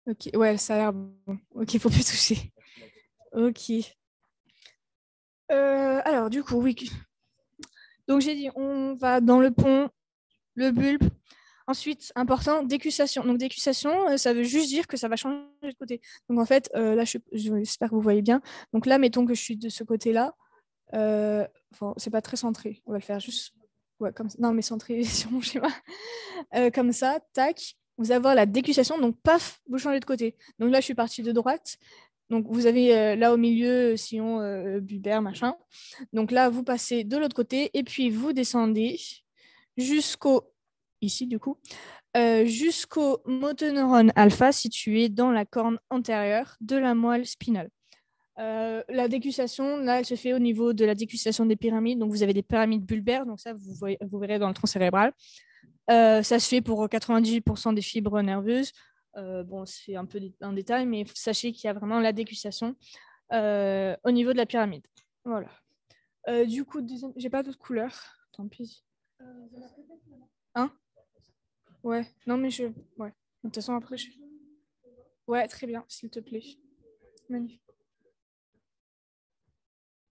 Ok, ouais, ça a l'air bon. Ok, faut plus toucher. Ok. Alors, du coup, oui. Donc, j'ai dit, on va dans le pont, le bulbe. Ensuite, important, décussation. Donc, décussation, ça veut juste dire que ça va changer de côté. Donc, en fait, là, j'espère que vous voyez bien. Donc, là, mettons que je suis de ce côté-là. Enfin, c'est pas très centré. On va le faire juste. Ouais, comme ça. Non, mais centré sur mon schéma. Comme ça, tac. Vous allez avoir la décussation. Donc, paf, vous changez de côté. Donc, là, je suis partie de droite. Donc, vous avez là au milieu sillon bulbaire, machin. Donc, là, vous passez de l'autre côté et puis vous descendez jusqu'au. Ici, du coup. Jusqu'au motoneurone alpha situé dans la corne antérieure de la moelle spinale. La décussation, là, elle se fait au niveau de la décussation des pyramides. Donc, vous avez des pyramides bulbaires. Donc, ça, vous verrez dans le tronc cérébral. Ça se fait pour 98% des fibres nerveuses. Bon, c'est un peu un détail, mais sachez qu'il y a vraiment la décussation au niveau de la pyramide. Voilà. Du coup, j'ai pas d'autres couleurs. Tant pis. Hein? Ouais. Non, mais je. Ouais. De toute façon, après, je. Ouais, très bien, s'il te plaît. Magnifique.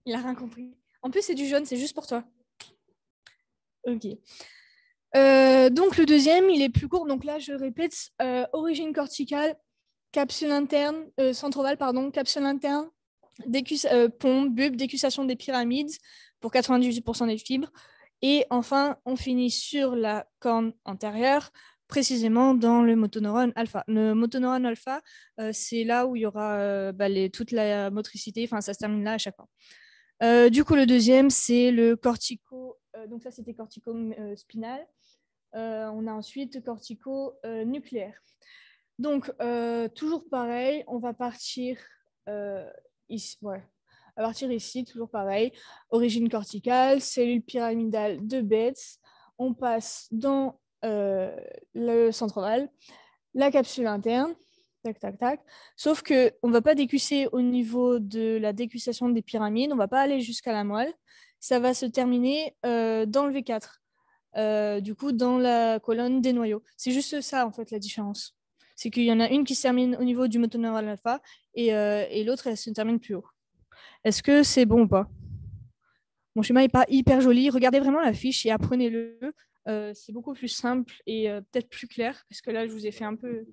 Il a rien compris. En plus, c'est du jaune, c'est juste pour toi. Ok. Donc le deuxième, il est plus court. Donc là, je répète, origine corticale, capsule interne, centre ovale, pardon, capsule interne, pompe, bulbe, décussation des pyramides pour 98% des fibres. Et enfin, on finit sur la corne antérieure, précisément dans le motoneurone alpha. Le motoneurone alpha, c'est là où il y aura toute la motricité, enfin ça se termine là à chaque fois. Du coup, le deuxième, c'est le cortico. Donc ça, c'était cortico-spinal. On a ensuite cortico-nucléaire. Donc, toujours pareil, on va partir ici. Ouais. On va partir ici, toujours pareil. Origine corticale, cellule pyramidale de Betz. On passe dans le centre ovale, la capsule interne. Tac, tac, tac. Sauf qu'on ne va pas décusser au niveau de la décussation des pyramides. On ne va pas aller jusqu'à la moelle. Ça va se terminer dans le V4. Du coup, dans la colonne des noyaux. C'est juste ça, en fait, la différence. C'est qu'il y en a une qui se termine au niveau du motoneurone alpha et l'autre, elle se termine plus haut. Est-ce que c'est bon ou pas? Mon schéma n'est pas hyper joli. Regardez vraiment la fiche et apprenez-le. C'est beaucoup plus simple et peut-être plus clair, parce que là, je vous ai fait un peu...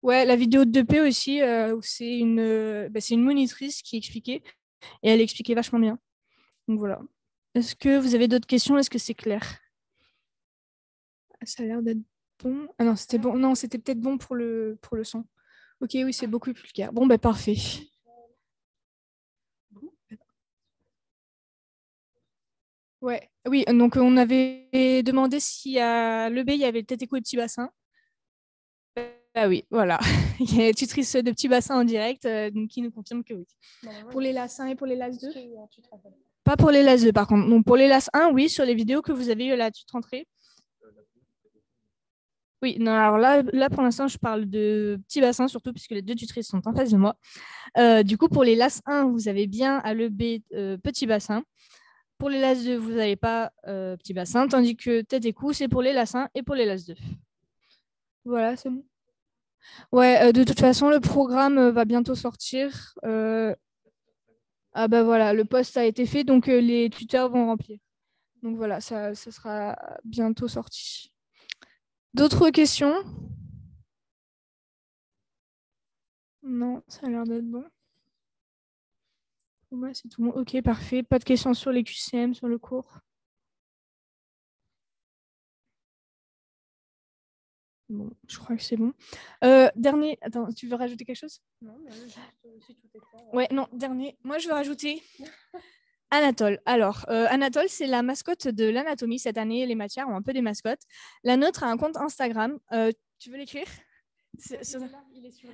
Ouais, la vidéo de 2P aussi, c'est une monitrice qui expliquait, et elle expliquait vachement bien. Donc voilà. Est-ce que vous avez d'autres questions? Est-ce que c'est clair? Ça a l'air d'être bon. Ah non, c'était bon. Non, c'était peut-être bon pour le son. Ok, oui, c'est beaucoup plus clair. Bon, ben parfait. Ouais, oui, donc on avait demandé si à l'EB, il y avait peut-être écho de petits bassins. Ah oui, voilà. Il y a une tutrice de petits bassins en direct qui nous confirme que oui. Pour les LAS 1 et pour les LAS 2? Pas pour les LAS 2 par contre. Donc pour les LAS 1, oui, sur les vidéos que vous avez eues là, tu te rentrée. Oui, non, alors là pour l'instant, je parle de petits bassins, surtout puisque les deux tutrices sont en face de moi. Du coup, pour les LAS 1, vous avez bien à l'EB petit bassin. Pour les LAS 2, vous n'avez pas petit bassin, tandis que tête et cou, c'est pour les LAS 1 et pour les LAS 2. Voilà, c'est bon. Ouais, de toute façon, le programme va bientôt sortir. Ah bah voilà, le post a été fait, donc les tuteurs vont remplir. Donc voilà, ça sera bientôt sorti. D'autres questions? Non, ça a l'air d'être bon. Pour moi, c'est tout bon. Ok, parfait. Pas de questions sur les QCM, sur le cours. Bon, je crois que c'est bon. Dernier. Attends, tu veux rajouter quelque chose? Non, mais juste si tout est clair. Ouais, non, dernier. Moi, je veux rajouter Anatole. Alors, Anatole, c'est la mascotte de l'anatomie. Cette année, les matières ont un peu des mascottes. La nôtre a un compte Instagram. Tu veux l'écrire?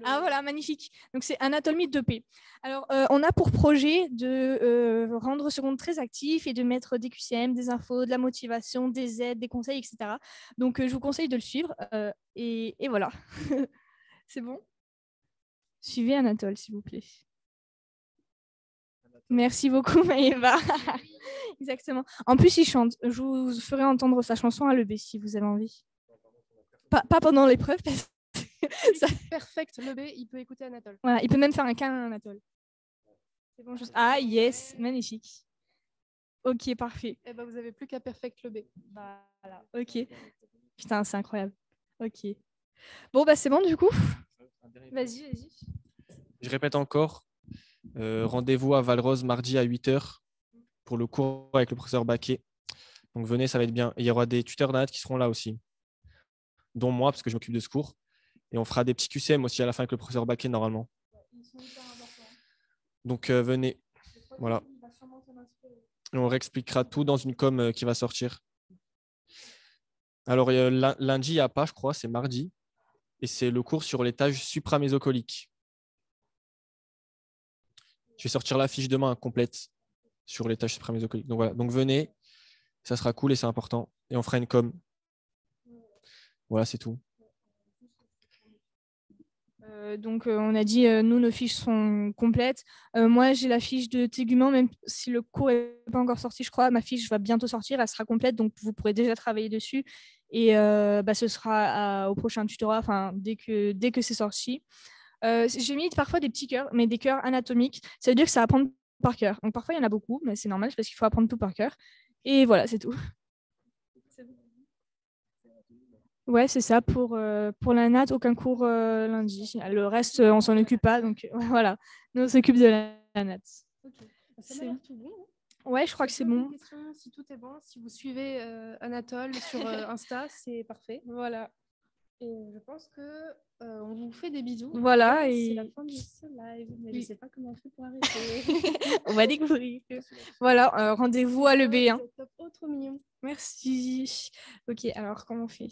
Ah voilà, magnifique. Donc c'est Anatomie 2P. Alors on a pour projet de rendre ce compte très actif et de mettre des QCM, des infos, de la motivation, des aides, des conseils, etc. Donc je vous conseille de le suivre et voilà. C'est bon? Suivez Anatole, s'il vous plaît. Merci beaucoup, Maëva. Exactement. En plus, il chante. Je vous ferai entendre sa chanson à l'EB si vous avez envie. Pas pendant l'épreuve, parce ça... Perfect, le B, il peut écouter Anatole. Voilà, il peut même faire un câlin à Anatole. C'est bon, Ah, yes, magnifique. Ok, parfait. Eh ben, vous n'avez plus qu'à perfect le B. Voilà, ok. Putain, c'est incroyable. Ok. Bon, bah c'est bon du coup. Vas-y. Je répète encore. Rendez-vous à Valrose mardi à 8h pour le cours avec le professeur Baquet. Donc venez, ça va être bien. Et il y aura des tuteurs d'anatomie qui seront là aussi, dont moi, parce que je m'occupe de ce cours. Et on fera des petits QCM aussi à la fin avec le professeur Baquet, normalement. Donc venez. Voilà. Et on réexpliquera tout dans une com qui va sortir. Alors lundi, il n'y a pas, je crois, c'est mardi. Et c'est le cours sur l'étage supramésocolique. Je vais sortir la fiche demain complète sur l'étage supramésocolique. Donc voilà. Donc venez, ça sera cool et c'est important. Et on fera une com. Voilà, c'est tout. Donc on a dit, nous, nos fiches sont complètes. Moi, j'ai la fiche de tégument, même si le cours n'est pas encore sorti, je crois. Ma fiche va bientôt sortir, elle sera complète, donc vous pourrez déjà travailler dessus. Et ce sera au prochain tutorat, dès que c'est sorti. J'ai mis parfois des petits cœurs, mais des cœurs anatomiques. Ça veut dire que ça va apprendre par cœur. Donc parfois, il y en a beaucoup, mais c'est normal, parce qu'il faut apprendre tout par cœur. Et voilà, c'est tout. Ouais, c'est ça. Pour la NAT, aucun cours lundi. Le reste, on s'en occupe pas. Donc voilà, nous, on s'occupe de la NAT. Okay. Ça m'a l'air tout bon. Ouais, je crois que c'est bon. Si tout est bon, si vous suivez Anatole sur Insta, c'est parfait. Voilà. Et je pense que on vous fait des bisous. Voilà. C'est la fin de ce live, mais je ne sais pas comment on fait pour arrêter. On va découvrir. Voilà, rendez-vous à l'EB. Hein. C'est top, trop mignon. Merci. Ok, alors comment on fait?